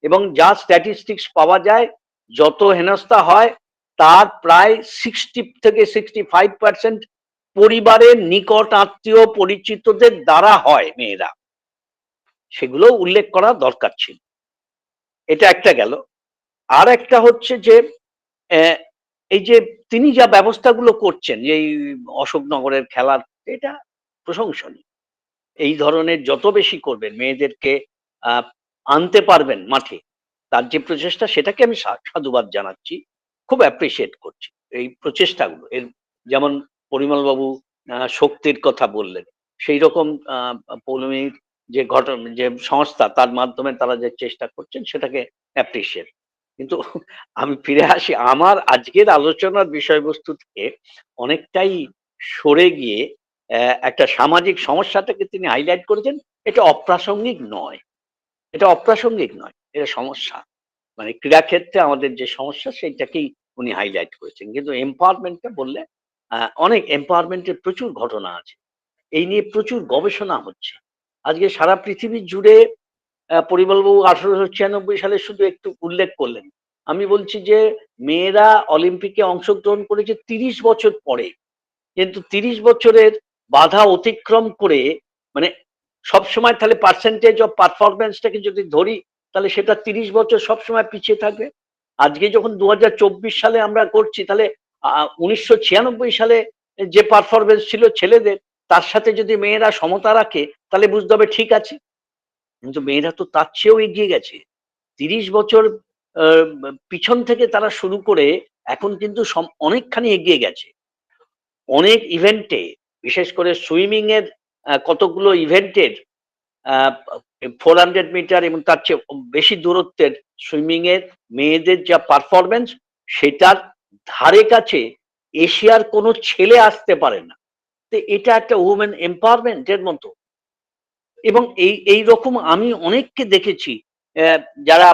এবং যা স্ট্যাটিস্টিক্স পাওয়া যায়, যত হেনস্থা হয় তার প্রায় 60 থেকে 65% পরিবারের নিকট আত্মীয় পরিচিতদের দ্বারা হয় মেয়েরা, সেগুলো উল্লেখ করা দরকার ছিল। এটা একটা গেল। আর একটা হচ্ছে যে এই যে তিনি যা ব্যবস্থাগুলো করছেন, এই অশোকনগরের খেলার, এটা প্রশংসনীয়। এই ধরনের যত বেশি করবেন, মেয়েদেরকে আনতে পারবেন মাঠে, তার যে প্রচেষ্টা, সেটাকে আমি সাধুবাদ জানাচ্ছি, খুব অ্যাপ্রিসিয়েট করছি এই প্রচেষ্টাগুলো। এর যেমন পরিমল বাবু শক্তির কথা বললেন, সেই রকম পৌলমীর যে যে সংস্থা, তার মাধ্যমে তারা যে চেষ্টা করছেন, সেটাকে অ্যাপ্রিসিয়েট। কিন্তু আমি ফিরে আসি আমার আজকের আলোচনার বিষয়বস্তু থেকে অনেকটাই সরে গিয়ে একটা সামাজিক সমস্যাটাকে তিনি হাইলাইট করেছেন। এটা অপ্রাসঙ্গিক নয়, এটা অপ্রাসঙ্গিক নয়, এটা সমস্যা। মানে ক্রীড়াক্ষেত্রে আমাদের যে সমস্যা সেইটাকেই উনি হাইলাইট করেছেন। কিন্তু এম্পাওয়ারমেন্টটা বললে অনেক এম্পাওয়ারমেন্টের প্রচুর ঘটনা আছে, এই নিয়ে প্রচুর গবেষণা হচ্ছে আজকে সারা পৃথিবী জুড়ে। পরিমলবাবু 1896 সালে শুধু একটু উল্লেখ করলেন। আমি বলছি যে মেয়েরা অলিম্পিকে অংশগ্রহণ করেছে 30 বছর পরে, কিন্তু 30 বছরের বাধা অতিক্রম করে, মানে সবসময় তাহলে পার্সেন্টেজ অফ পারফরমেন্সটাকে যদি ধরি তাহলে সেটা 30 বছর সবসময় পিছিয়ে থাকবে। আজকে যখন 2024 সালে আমরা করছি, তাহলে 1996 সালে যে পারফরমেন্স ছিল ছেলেদের, তার সাথে যদি মেয়েরা সমতা রাখে তাহলে বুঝতে হবে ঠিক আছে। কিন্তু মেয়েরা তো তার চেয়েও এগিয়ে গেছে। 30 বছর পিছন থেকে তারা শুরু করে এখন কিন্তু অনেকখানি এগিয়ে গেছে। অনেক ইভেন্টে, বিশেষ করে সুইমিং এর কতগুলো ইভেন্টের 400 মিটার এবং তার চেয়ে বেশি দূরত্বের সুইমিং এর মেয়েদের যা পারফরমেন্স, সেটার ধারে কাছে এশিয়ার কোনো ছেলে আসতে পারে না। তো এটা একটা উমেন এম্পাওয়ারমেন্টের মতো। এবং এই রকম আমি অনেককে দেখেছি যারা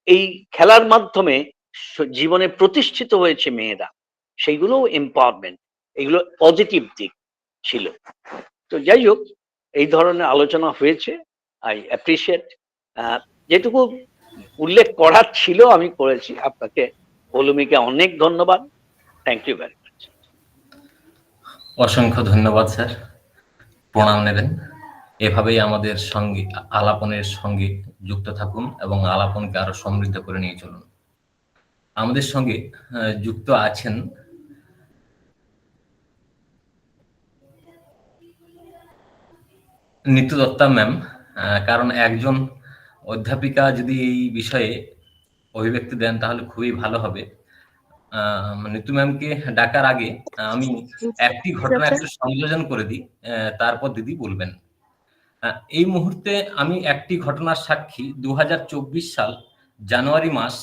এই খেলার মাধ্যমে জীবনে প্রতিষ্ঠিত হয়েছে মেয়েরা, সেইগুলো এম্পাওয়ারমেন্ট, এগুলো পজিটিভ দিক ছিল। তো যাই হোক, এই ধরনের আলোচনা হয়েছে, আই অ্যাপ্রিসিয়েট। যেটুকু উল্লেখ করার ছিল আমি করেছি। আপনাকে পৌলমীকে অনেক ধন্যবাদ, থ্যাংক ইউ ভেরি মাচ। অসংখ্য ধন্যবাদ স্যার, প্রণাম নেবেন। এভাবেই আমাদের সঙ্গে আলাপনের সঙ্গে যুক্ত থাকুন এবং আলাপনকে আরো সমৃদ্ধ করে নিয়ে চলুন। আমাদের সঙ্গে যুক্ত আছেন নিতু দত্তা ম্যাম। কারণ একজন অধ্যাপিকা যদি এই বিষয়ে অভিব্যক্তি দেন তাহলে খুবই ভালো হবে। নিতু ম্যামকে ডাকার আগে আমি একটি ঘটনা একটু সংযোজন করে দিই, তারপর দিদি বলবেন। এই মুহূর্তে আমি একটি ঘটনার সাক্ষী। 2024 সাল জানুয়ারি মাস,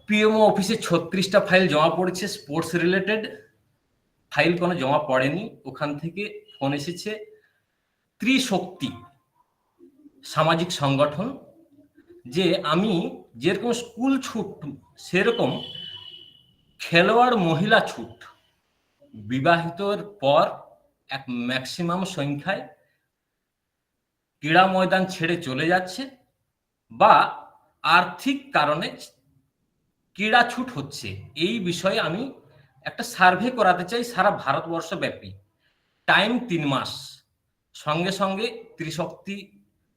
পিএমও অফিসে 36টা ফাইল জমা পড়েছে। স্পোর্টস রিলেটেড ফাইল কোনো জমা পড়েনি। ওখান থেকে ফোন এসেছে ত্রিশক্তি সামাজিক সংগঠন, যে আমি যেরকম স্কুল ছুট সেরকম খেলোয়াড় মহিলা ছুট, বিবাহিতর পর এক ম্যাক্সিমাম সংখ্যায় ক্রীড়া ময়দান ছেড়ে চলে যাচ্ছে বা আর্থিক কারণে ক্রীড়া ছুট হচ্ছে। এই বিষয়ে আমি একটা সার্ভে করাতে চাই সারা ভারতবর্ষ ব্যাপী। টাইম 3 মাস। সঙ্গে সঙ্গে ত্রিশক্তি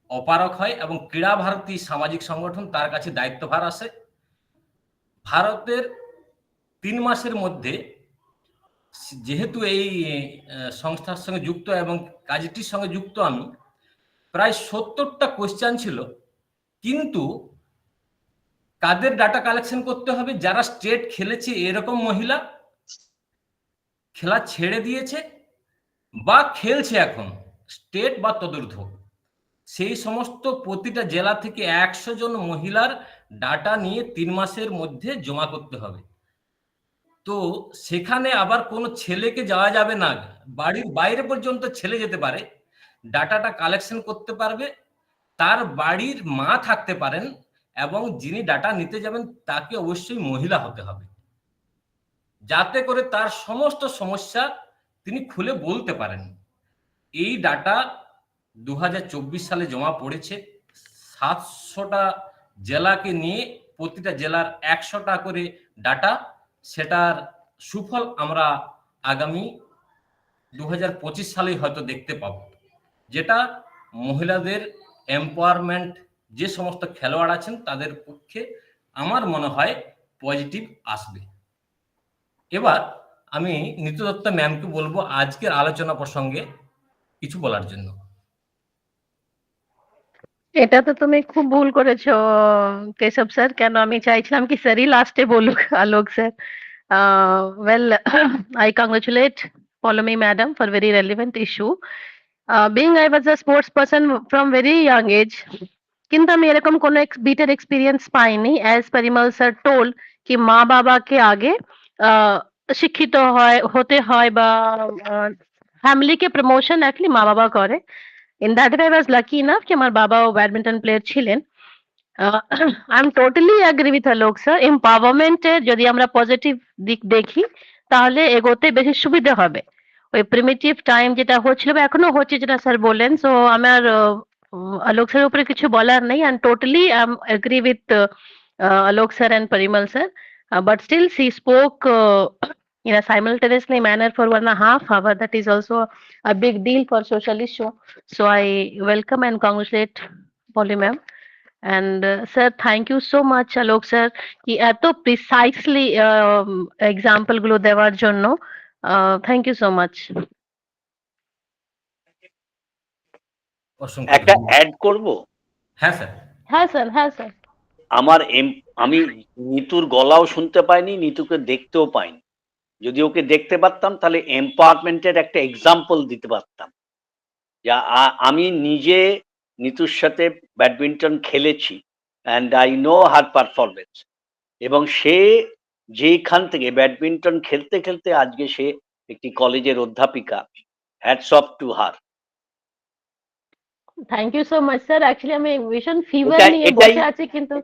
অপারক হয় এবং ক্রীড়া ভারতী সামাজিক সংগঠন তার কাছে দায়িত্বভার আসে। ভারতের 3 মাসের মধ্যে, যেহেতু এই সংস্থার সঙ্গে যুক্ত এবং কাজটির সঙ্গে যুক্ত আমি, প্রায় 70টা কোয়েশ্চেন ছিল। কিন্তু কাদের ডাটা কালেকশন করতে হবে? যারা স্টেট খেলেছে এরকম মহিলা, খেলা ছেড়ে দিয়েছে বা খেলছে এখন স্টেট বা তদূর্ধ্ব, সেই সমস্ত প্রতিটা জেলা থেকে 100 জন মহিলার ডাটা নিয়ে 3 মাসের মধ্যে জমা করতে হবে। তো সেখানে আবার কোনো ছেলেকে যাওয়া যাবে না, বাড়ির বাইরে পর্যন্ত ছেলে যেতে পারে, ডাটাটা কালেকশন করতে পারবে। তার বাড়ির মা থাকতে পারেন এবং যিনি ডাটা নিতে যাবেন তাকে অবশ্যই মহিলা হতে হবে, যাতে করে তার সমস্ত সমস্যা তিনি খুলে বলতে পারেন। এই ডাটা 2024 সালে জমা পড়েছে। 700টা জেলাকে নিয়ে প্রতিটা জেলার 100টা করে ডাটা। সেটার সুফল আমরা আগামী 2025 সালে হয়তো দেখতে পাবো, যেটা মহিলাদের এম্পাওয়ারমেন্ট যে সমস্ত খেলোয়াড় আছেন তাদের পক্ষে আমার মনে হয় পজিটিভ আসবে। এবার আমি নিতু দত্তা ম্যামকে বলবো আজকের আলোচনা প্রসঙ্গে কিছু বলার জন্য। এটা তো তুমি খুব ভুল করেছো কেশব স্যার। কেন আমি চাইছিলাম কি স্যারই লাস্টে বলুক, Alok sir. Well, I congratulate Paulomi madam for very relevant issue. Being I was a sports person from very young age, কিন্তু আমি এরকম কোনো বিটার এক্সপিরিয়েন্স পাইনি। অ্যাজ পরিমল স্যার টোল্ড কি মা বাবাকে আগে শিক্ষিত হতে হয় বা ফ্যামিলিকে প্রমোশন অ্যাকচুয়ালি মা বাবা করে। In that way I was lucky enough কি আমার বাবাও ব্যাডমিন্টন প্লেয়ার ছিলেন। I am totally agree with Alok sir. এম্পাওয়ারমেন্টের যদি আমরা পজিটিভ দিক দেখি তাহলে এগোতে বেশি সুবিধা হবে। ওই প্রিমিটিভ টাইম যেটা হচ্ছিল বা এখনো হচ্ছে যেটা স্যার বললেন, সো আমার আলোক স্যারের উপরে কিছু বলার নেই। And totally I am agree with Alok sir and Parimal sir. But still, she spoke in a simultaneously manner for 1.5 hours. That is also a big deal for social issue. So I welcome and congratulate Polly ma'am. And sir, thank you so much, Alok sir, ki eto precisely example gulo dewar jonno. Thank you so much. অসংখ্য একটা ধন্যবাদ। Add করব। হ্যাঁ sir. হ্যাঁ sir, হ্যাঁ sir. আমি নিতুর গলাও শুনতে পাইনি, নিতুকে দেখতেও পাইনি। যদি ওকে দেখতে পারতাম তাহলে এম্পাওয়ারমেন্টের একটা এক্সাম্পল দিতে পারতাম। যা আমি নিজে নিতুর সাথে ব্যাডমিন্টন খেলেছি and I know her performance. এবং সে যেখান থেকে ব্যাডমিন্টন খেলতে খেলতে আজকে সে একটি কলেজের অধ্যাপিকা। Hats off to her. Thank you so much sir. Actually আমি ভীষণ ফিভার এটাই নিয়ে এটাই বসে আছি কিন্তু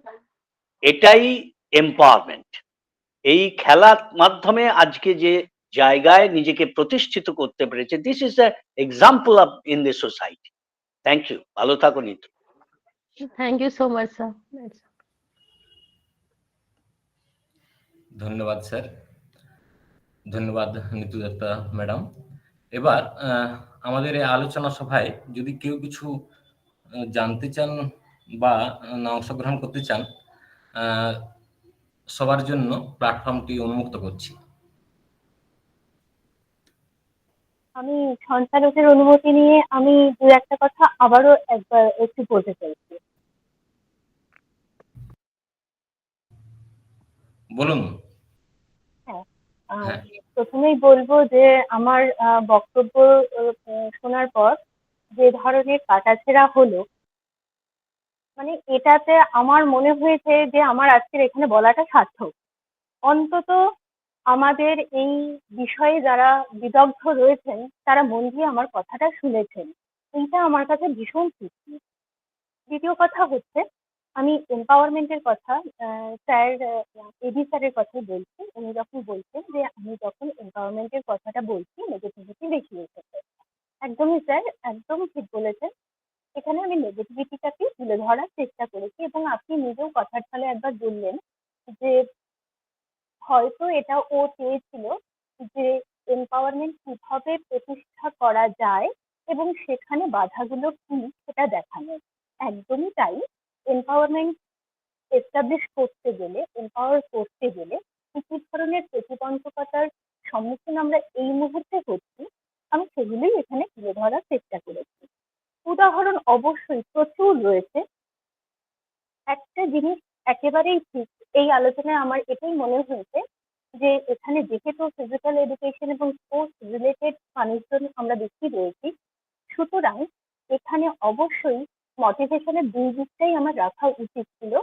এটাই এম্পাওয়ারমেন্ট। এই খেলার মাধ্যমে আজকে যে জায়গায় নিজেকে প্রতিষ্ঠিত করতে পেরেছে, this is the example of in the society. Thank you. ভালো থাকো Nitu. Thank you so much sir. ধন্যবাদ স্যার। ধন্যবাদ নিতু দত্তা ম্যাডাম। এবার আমাদের এই আলোচনা সভায় যদি কেউ কিছু জানতে চান বা অংশগ্রহণ করতে চান, সবার জন্য প্ল্যাটফর্মটি উন্মুক্ত করছি। আমি সঞ্চালকের অনুমতি নিয়ে আমি দু একটা কথা আবারও একবার একটু বলতে চাইছি। বলুন। হ্যাঁ, হ্যাঁ। প্রথমেই বলবো যে আমার বক্তব্য শোনার পর যে ধরনের কাটাছেঁড়া হলো, মানে এটাতে আমার মনে হয়েছে যে আমার আজকের এখানে বলাটা সার্থক। অন্তত আমাদের এই বিষয়ে যারা বিদগ্ধ রয়েছেন তারা মন দিয়ে আমার কথাটা শুনেছেন, এইটা আমার কাছে ভীষণ খুশি। দ্বিতীয় কথা হচ্ছে, আমি এম্পাওয়ারমেন্টের কথা স্যার এডি স্যারের কথা বলছি। উনি যখন বলছেন যে আমি যখন এম্পাওয়ারমেন্টের কথাটা বলছি নেগেটিভিটি বেশি এসেছে, একদমই স্যার, একদম ঠিক বলেছেন। এখানে আমি নেগেটিভিটিটাকে তুলে ধরার চেষ্টা করেছি এবং আপনি নিজেও কথার ছলে একবার বললেন যে হয়তো এটা ও চেয়েছিল যে এম্পাওয়ারমেন্ট কিভাবে প্রতিষ্ঠা করা যায় এবং সেখানে বাধাগুলো কি সেটা দেখানো। একদমই তাই। এম্পাওয়ারমেন্ট এস্টাবলিশ করতে গেলে, এম্পাওয়ার করতে গেলে কি কি ধরনের প্রতিবন্ধকতার সম্মুখীন আমরা এই মুহূর্তে হচ্ছি, আমি সেগুলোই এখানে তুলে ধরার চেষ্টা করেছি। উদাহরণ অবশ্যই প্রচুর রয়েছে। একটা জিনিস একেবারেই ঠিক, এই আলোচনায় আমার এটাই মনে হয়েছে যে এখানে যেহেতু ফিজিক্যাল এডুকেশন এবং স্পোর্টস রিলেটেড মানুষজন আমরা বেশি রয়েছি, সুতরাং এখানে অবশ্যই মোটিভেশনের দুই দিকটাই আমার রাখা উচিত ছিল।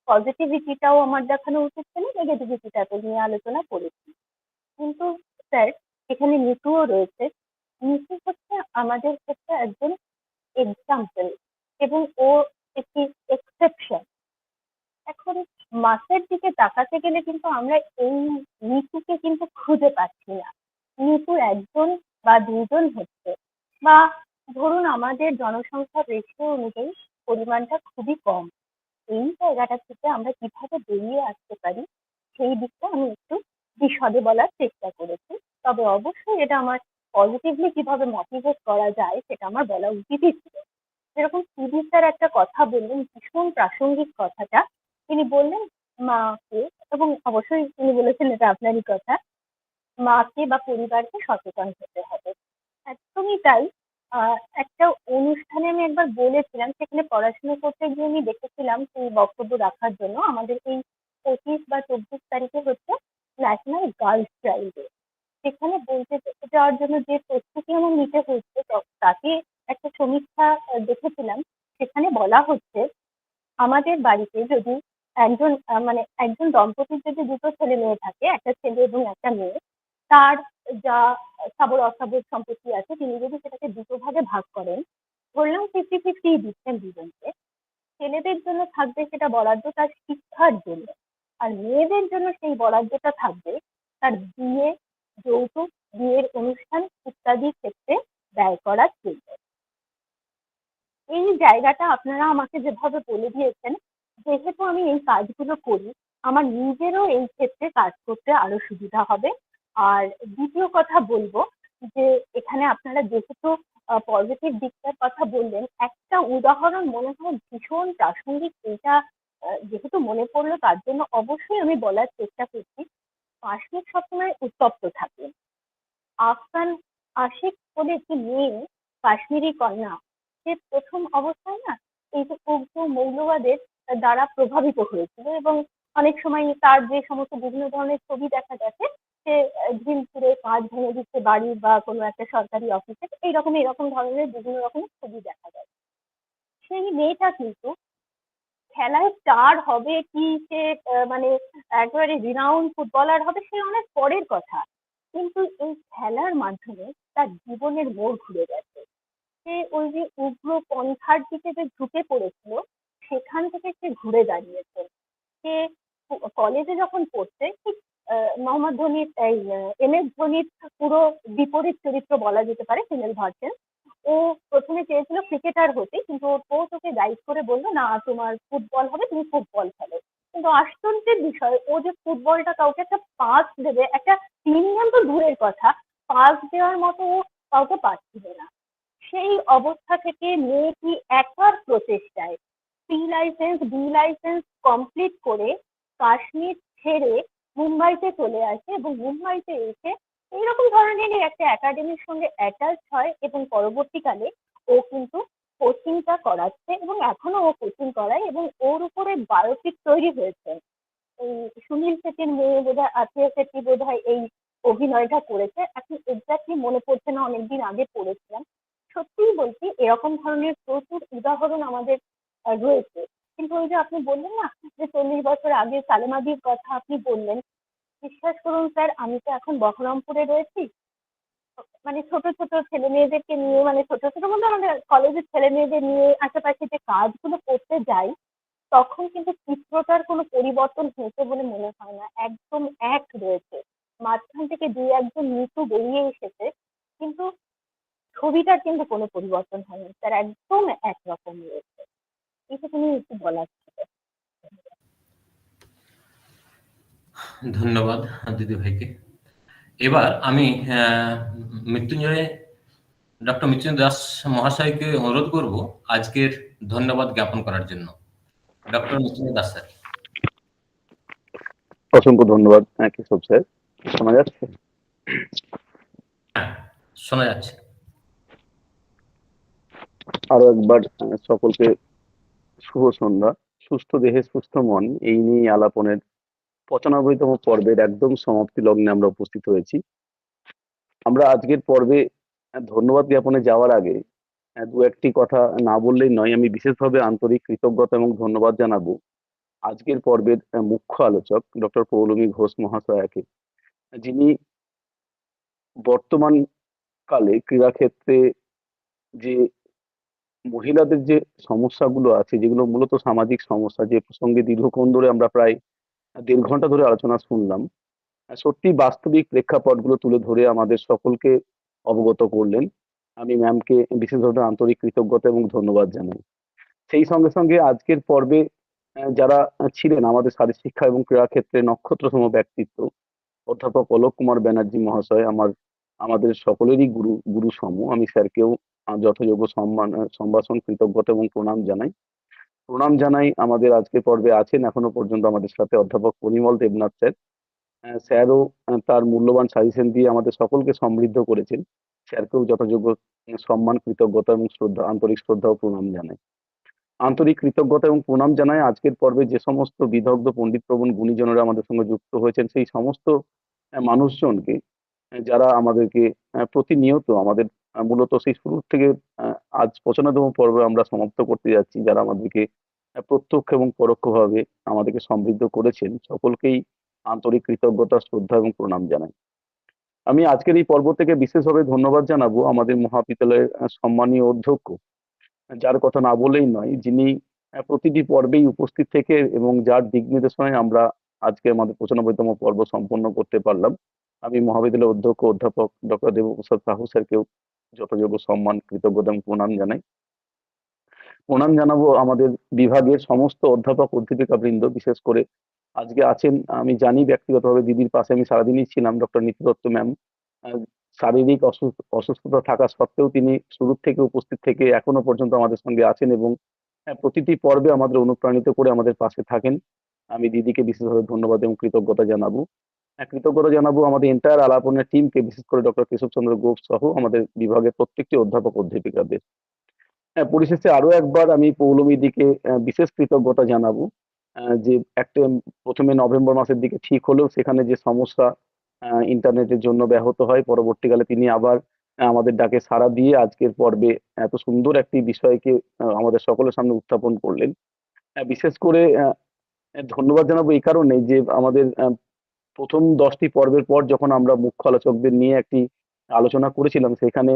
পজিটিভিটিটাও আমার দেখানো উচিত ছিল, নেগেটিভিটিটাকে নিয়ে আলোচনা করেছি। কিন্তু স্যার এখানে নিতুও রয়েছে। নিতু হচ্ছে আমাদের ক্ষেত্রে একজন এক্সাম্পল এবং ও একটি এক্সেপশন। এখন মাসের দিকে তাকাতে গেলে কিন্তু আমরা এই নিতুকে কিন্তু খুঁজে পাচ্ছি না। নিতু একজন বা দুজন হচ্ছে, বা ধরুন আমাদের জনসংখ্যার রেশিও অনুযায়ী পরিমাণটা খুবই কম। এই জায়গাটা থেকে আমরা কিভাবে বেরিয়ে আসতে পারি সেই দিকটা আমি একটু বিশদে বলার চেষ্টা করেছি। তবে অবশ্যই এটা আমার পজিটিভলি কিভাবে মোটিভেট করা যায় সেটা আমার বলা উচিতই ছিল। যেরকম সিবি স্যার একটা কথা বললেন, ভীষণ প্রাসঙ্গিক কথাটা। তিনি বললেন মাকে, এবং অবশ্যই তিনি বলেছেন এটা আপনারই কথা, মাকে বা পরিবারকে সচেতন হতে হবে। একদমই তাই। একটা অনুষ্ঠানে আমি একবার বলেছিলাম, সেখানে পড়াশোনা করতে গিয়ে আমি দেখেছিলাম সেই বক্তব্য রাখার জন্য আমাদের এই 25 বা 24 তারিখে হচ্ছে ন্যাশনাল গার্লস চাইল্ড ডে। সেখানে বলতে যাওয়ার জন্য যে প্রস্তুতি আমার নিতে হচ্ছে তাকে একটা সমীক্ষা দেখেছিলাম। সেখানে বলা হচ্ছে আমাদের বাড়িতে যদি একজন দম্পতির যদি দুটো ছেলে মেয়ে থাকে, একটা ছেলে এবং একটা মেয়ে, তার যা স্থাবর অস্থাবর সম্পত্তি আছে তিনি যদি সেটাকে দুটো ভাগে ভাগ করেন, ধরলাম 50-50 দিচ্ছেন দুজনকে, ছেলেদের জন্য থাকবে সেটা বরাদ্দ তার শিক্ষার জন্য, আর মেয়েদের জন্য সেই বরাদ্দটা থাকবে তার বিয়ে, যৌতুক, বিয়ের অনুষ্ঠান ইত্যাদি ক্ষেত্রে ব্যয় করার জন্য। এই জায়গাটা আপনারা আমাকে যেভাবে বলে দিয়েছেন, যেহেতু আমি এই কাজগুলো করি, আমার নিজেরও এই ক্ষেত্রে কাজ করতে আরো সুবিধা হবে। আর দ্বিতীয় কথা বলবো যে এখানে আপনারা যেহেতু পজিটিভ দিকটার কথা বললেন, একটা উদাহরণ মনে হয় ভীষণ প্রাসঙ্গিক, এটা যেহেতু মনে পড়লো তার জন্য অবশ্যই আমি বলার চেষ্টা করছি। কাশ্মীর সবসময় উত্তপ্ত থাকে। আফগান আশিক বলে একটি মেয়ে, কাশ্মীরি কন্যা, সে প্রথম অবস্থায় না এই যে উগ্র মৌলবাদের দ্বারা প্রভাবিত হয়েছিল, এবং অনেক সময় তার যে সমস্ত বিভিন্ন ধরনের ছবি দেখা গেছে, সে ঢিল ছুঁড়ে কাঁচ ভেঙে দিচ্ছে বাড়ি বা কোনো একটা সরকারি অফিসে, এরকম ধরনের বিভিন্ন রকমের ছবি দেখা যায়। সেই মেয়েটা কিন্তু খেলায় স্টার হবে কি, সে একেবারে রিনাউন্ড ফুটবলার হবে, সে অনেক পরের কথা, কিন্তু এই খেলার মাধ্যমে তার জীবনের মোড় ঘুরে গেছে। সে ওই যে উগ্র পন্থার দিকে যে ঝুঁকে পড়েছিল, সেখান থেকে সে ঘুরে দাঁড়িয়েছে। সে কলেজে যখন পড়ছে, ঠিক মোহাম্মদ ধোনির MS ধোনির পুরো বিপরীত চরিত্র বলা যেতে পারে, ফিমেল ভার্সন। ও প্রথমে চেয়েছিল ক্রিকেটার হতে, কিন্তু ওর কোচ ওকে গাইড করে বললো না, তোমার ফুটবল হবে, তুমি ফুটবল খেলো। কিন্তু আশ্চর্যের বিষয়, ও যে ফুটবলটা কাউকে একটা পাস দেবে, একটা প্রিমিয়াম তো দূরের কথা, পাস দেওয়ার মতো ও কাউকে পারছিল না। সেই অবস্থা থেকে মেয়েটি একার প্রচেষ্টায় B লাইসেন্স কমপ্লিট করে কাশ্মীর ছেড়ে মুম্বাইতে চলে আসে, এবং মুম্বাইতে এসে এইরকম ধরনেরই একটা একাডেমির সঙ্গে অ্যাটাচ হয়, এবং পরবর্তীকালে ও কিন্তু কোচিংটা করাচ্ছে, এবং এখনো ও কোচিং করায়, এবং ওর উপরে বায়োপিক তৈরি হয়েছে। এই সুনীল শেট্টির মেয়ে বোধহয়, আথিয়া শেট্টি বোধহয় এই অভিনয়টা করেছে, এখন এক্স্যাক্টলি মনে পড়ছে না, অনেকদিন আগে পড়েছিলাম। সত্যিই বলছি, এরকম ধরনের প্রচুর উদাহরণ আমাদের রয়েছে। কিন্তু ওই যে আপনি বললেন না যে 40 বছর আগে সালেমাদির কথা আপনি বললেন, বিশ্বাস করুন স্যার, আমি তো এখন বহরমপুরে রয়েছি, ছোট ছোট ছেলে মেয়েদেরকে নিয়ে, ছোট ছোট বলতে আমাদের কলেজের ছেলে মেয়েদের নিয়ে আশেপাশে যে কাজগুলো করতে যাই, তখন কিন্তু চিত্রটার কোনো পরিবর্তন হয়েছে বলে মনে হয় না, একদম এক রয়েছে। মাঝখান থেকে দুই একজন মৃত্যু বেরিয়ে এসেছে, কিন্তু ছবিটার কিন্তু কোনো পরিবর্তন হয়নি স্যার, একদম একরকম রয়েছে। এইটুকুনি একটু বলার ছিল। ধন্যবাদ দিদি ভাইকে। এবার আমি ডক্টর মৃত্যুঞ্জয় দাস মহাশয়কে অনুরোধ করব আজকের ধন্যবাদ জ্ঞাপন করার জন্য। Doctor Mrityunjoy Das sir. অসংখ্য ধন্যবাদ কেশব স্যার। শোনা যাচ্ছে? শোনা যাচ্ছে। আরো একবার সকলকে শুভ সন্ধ্যা। সুস্থ দেহে সুস্থ মন, এই নিয়ে আলাপনের 95তম পর্বের একদম সমাপ্তি লগ্নে আমরা উপস্থিত হয়েছি। আমরা আজকের পর্বে ধন্যবাদ জ্ঞাপনে যাওয়ার আগে দু একটি কথা না বললেই নয়। আমি বিশেষভাবে আন্তরিক কৃতজ্ঞতা এবং ধন্যবাদ জানাবো আজকের পর্বের মুখ্য আলোচক ডক্টর পৌলমী ঘোষ মহাশয়াকে, যিনি বর্তমান কালে ক্রীড়াক্ষেত্রে যে মহিলাদের যে সমস্যাগুলো আছে, যেগুলো মূলত সামাজিক সমস্যা, যে প্রসঙ্গে দীর্ঘক্ষণ ধরে আমরা প্রায় 1.5 ঘন্টা ধরে আলোচনা শুনলাম, সত্যি বাস্তবিক প্রেক্ষাপটগুলো তুলে ধরে আমাদের সকলকে অবগত করলেন। আমি ম্যামকে বিশেষভাবে আন্তরিক কৃতজ্ঞতা এবং ধন্যবাদ জানাই। সেই সঙ্গে সঙ্গে আজকের পর্বে যারা ছিলেন আমাদের শারীরশিক্ষা এবং ক্রীড়া ক্ষেত্রে নক্ষত্রসম ব্যক্তিত্ব, অধ্যাপক অলোক কুমার ব্যানার্জি মহাশয় আমাদের সকলেরই গুরু সম। আমি স্যারকেও যথাযোগ্য সম্ভাষণ, কৃতজ্ঞতা এবং প্রণাম জানাই। আমাদের আজকের পর্বে আছেন এখনো পর্যন্ত আমাদের সাথে অধ্যাপক পরিমল দেবনাথ স্যার। স্যারও তার মূল্যবান সাজেশন দিয়ে আমাদের সকলকে সমৃদ্ধ করেছেন। স্যারকেও যথাযোগ্য সম্মান, কৃতজ্ঞতা এবং আন্তরিক শ্রদ্ধা ও প্রণাম জানাই। আন্তরিক কৃতজ্ঞতা এবং প্রণাম জানাই আজকের পর্বে যে সমস্ত বিদগ্ধ পণ্ডিত প্রবণ গুণীজনেরা আমাদের সঙ্গে যুক্ত হয়েছেন, সেই সমস্ত মানুষজনকে যারা আমাদেরকে প্রতিনিয়ত আমাদের মূলত সেই শুরু থেকে আজ 95তম পর্বে আমরা সমাপ্ত করতে যাচ্ছি, যারা আমাদেরকে প্রত্যক্ষ এবং পরোক্ষভাবে আমাদেরকে সমৃদ্ধ করেছেন, সকলকেই আন্তরিক কৃতজ্ঞতা, শ্রদ্ধা এবং প্রণাম জানাই। আমি আজকের এই পর্ব থেকে বিশেষভাবে ধন্যবাদ জানাবো আমাদের মহাবিদ্যালয়ের সম্মানীয় অধ্যক্ষ, যার কথা না বলেই নয়, যিনি প্রতিটি পর্বেই উপস্থিত থেকে এবং যার দিক নির্দেশনায় আমরা আজকে আমাদের 95তম পর্ব সম্পন্ন করতে পারলাম। আমি মহাবিদ্যালয়ের অধ্যক্ষ অধ্যাপক ডক্টর দেবপ্রসাদ সাহু স্যারকেও যথাযোগ্য সম্মান, কৃতজ্ঞতা এবং প্রণাম জানাই। প্রণাম জানাবো আমাদের বিভাগের সমস্ত অধ্যাপক অধ্যাপিকা বৃন্দ, বিশেষ করে আজকে আছেন, আমি জানি ব্যক্তিগতভাবে দিদির পাশে আমি সারাদিনই ছিলাম, ডক্টর নীতি দত্ত ম্যাম। শারীরিক অসুস্থতা থাকা সত্ত্বেও তিনি শুরু থেকে উপস্থিত থেকে এখনো পর্যন্ত আমাদের সঙ্গে আছেন এবং প্রতিটি পর্বে আমাদের অনুপ্রাণিত করে আমাদের পাশে থাকেন। আমি দিদিকে বিশেষভাবে ধন্যবাদ এবং কৃতজ্ঞতা জানাবো। কৃতজ্ঞতা জানাবো আমাদের এন্টায়ার আলাপনের টিমকে, বিশেষ করে ডক্টর কেশব চন্দ্র গোপ সহ আমাদের বিভাগের প্রত্যেকটি অধ্যাপক অধ্যাপিকাদের। পরিশেষে আরো একবার আমি পৌলমী দিকে বিশেষ কৃতজ্ঞতা জানাবো, যে একটা প্রথমে নভেম্বর মাসের দিকে ঠিক হলেও সেখানে যে সমস্যা ইন্টারনেটের জন্য ব্যাহত হয়, পরবর্তীকালে তিনি আবার আমাদের ডাকে সাড়া দিয়ে আজকের পর্বে এত সুন্দর একটি বিষয়কে আমাদের সকলের সামনে উত্থাপন করলেন। বিশেষ করে ধন্যবাদ জানাবো এই কারণে যে আমাদের প্রথম 10টি পর্বের পর যখন আমরা মুখ্য আলোচকদের নিয়ে একটি আলোচনা করেছিলাম, সেখানে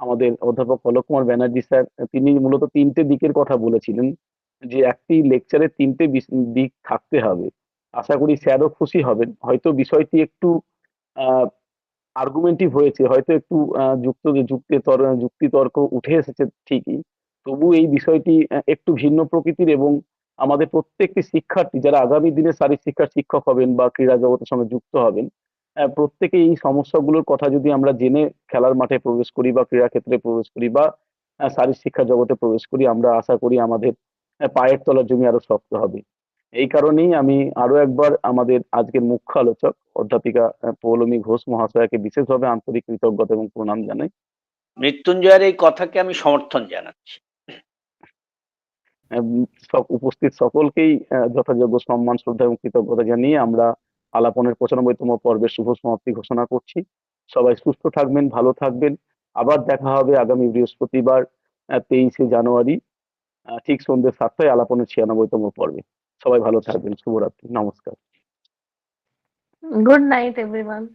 আমাদের অধ্যাপক অলোক কুমার ব্যানার্জি স্যার, তিনি মূলত 3টে দিকের কথা বলেছিলেন, যে একটি লেকচারে 3টে দিক থাকতে হবে। আশা করি স্যারও খুশি হবেন। হয়তো বিষয়টি একটু আর্গুমেন্টিভ হয়েছে, হয়তো একটু যুক্তিতর্ক উঠে এসেছে ঠিকই, তবু এই বিষয়টি একটু ভিন্ন প্রকৃতির এবং আমাদের প্রত্যেকটি শিক্ষার্থী যারা আগামী দিনে শারীরিক শিক্ষার শিক্ষক হবেন বা ক্রীড়া জগতের সঙ্গে যুক্ত হবেন, প্রত্যেকে এই সমস্যাগুলোর কথা যদি আমরা জেনে খেলার মাঠে প্রবেশ করি বা ক্রীড়া ক্ষেত্রে প্রবেশ করি বা শারীরিক শিক্ষা জগতে প্রবেশ করি, আমরা আশা করি আমাদের পায়ের তলার জমি আরো শক্ত হবে। এই কারণেই আমি আরো একবার আমাদের আজকের মুখ্য আলোচক অধ্যাপিকা পৌলমী ঘোষ মহাশয়াকে বিশেষভাবে আন্তরিক কৃতজ্ঞতা এবং প্রণাম জানাই। মৃত্যুঞ্জয়ের এই কথাকে আমি সমর্থন জানাচ্ছি। সব উপস্থিত সকলকেই যথাযোগ্য সম্মান, শ্রদ্ধা এবং কৃতজ্ঞতা জানিয়ে আমরা আলাপনের 95তম পর্বের শুভ সমাপ্তি ঘোষণা করছি। সবাই সুস্থ থাকবেন, ভালো থাকবেন। আবার দেখা হবে আগামী বৃহস্পতিবার 23শে জানুয়ারি ঠিক সন্ধ্যে 7টায় আলাপনের 96তম পর্বে। সবাই ভালো থাকবেন। শুভরাত্রি, নমস্কার। Good night, everyone.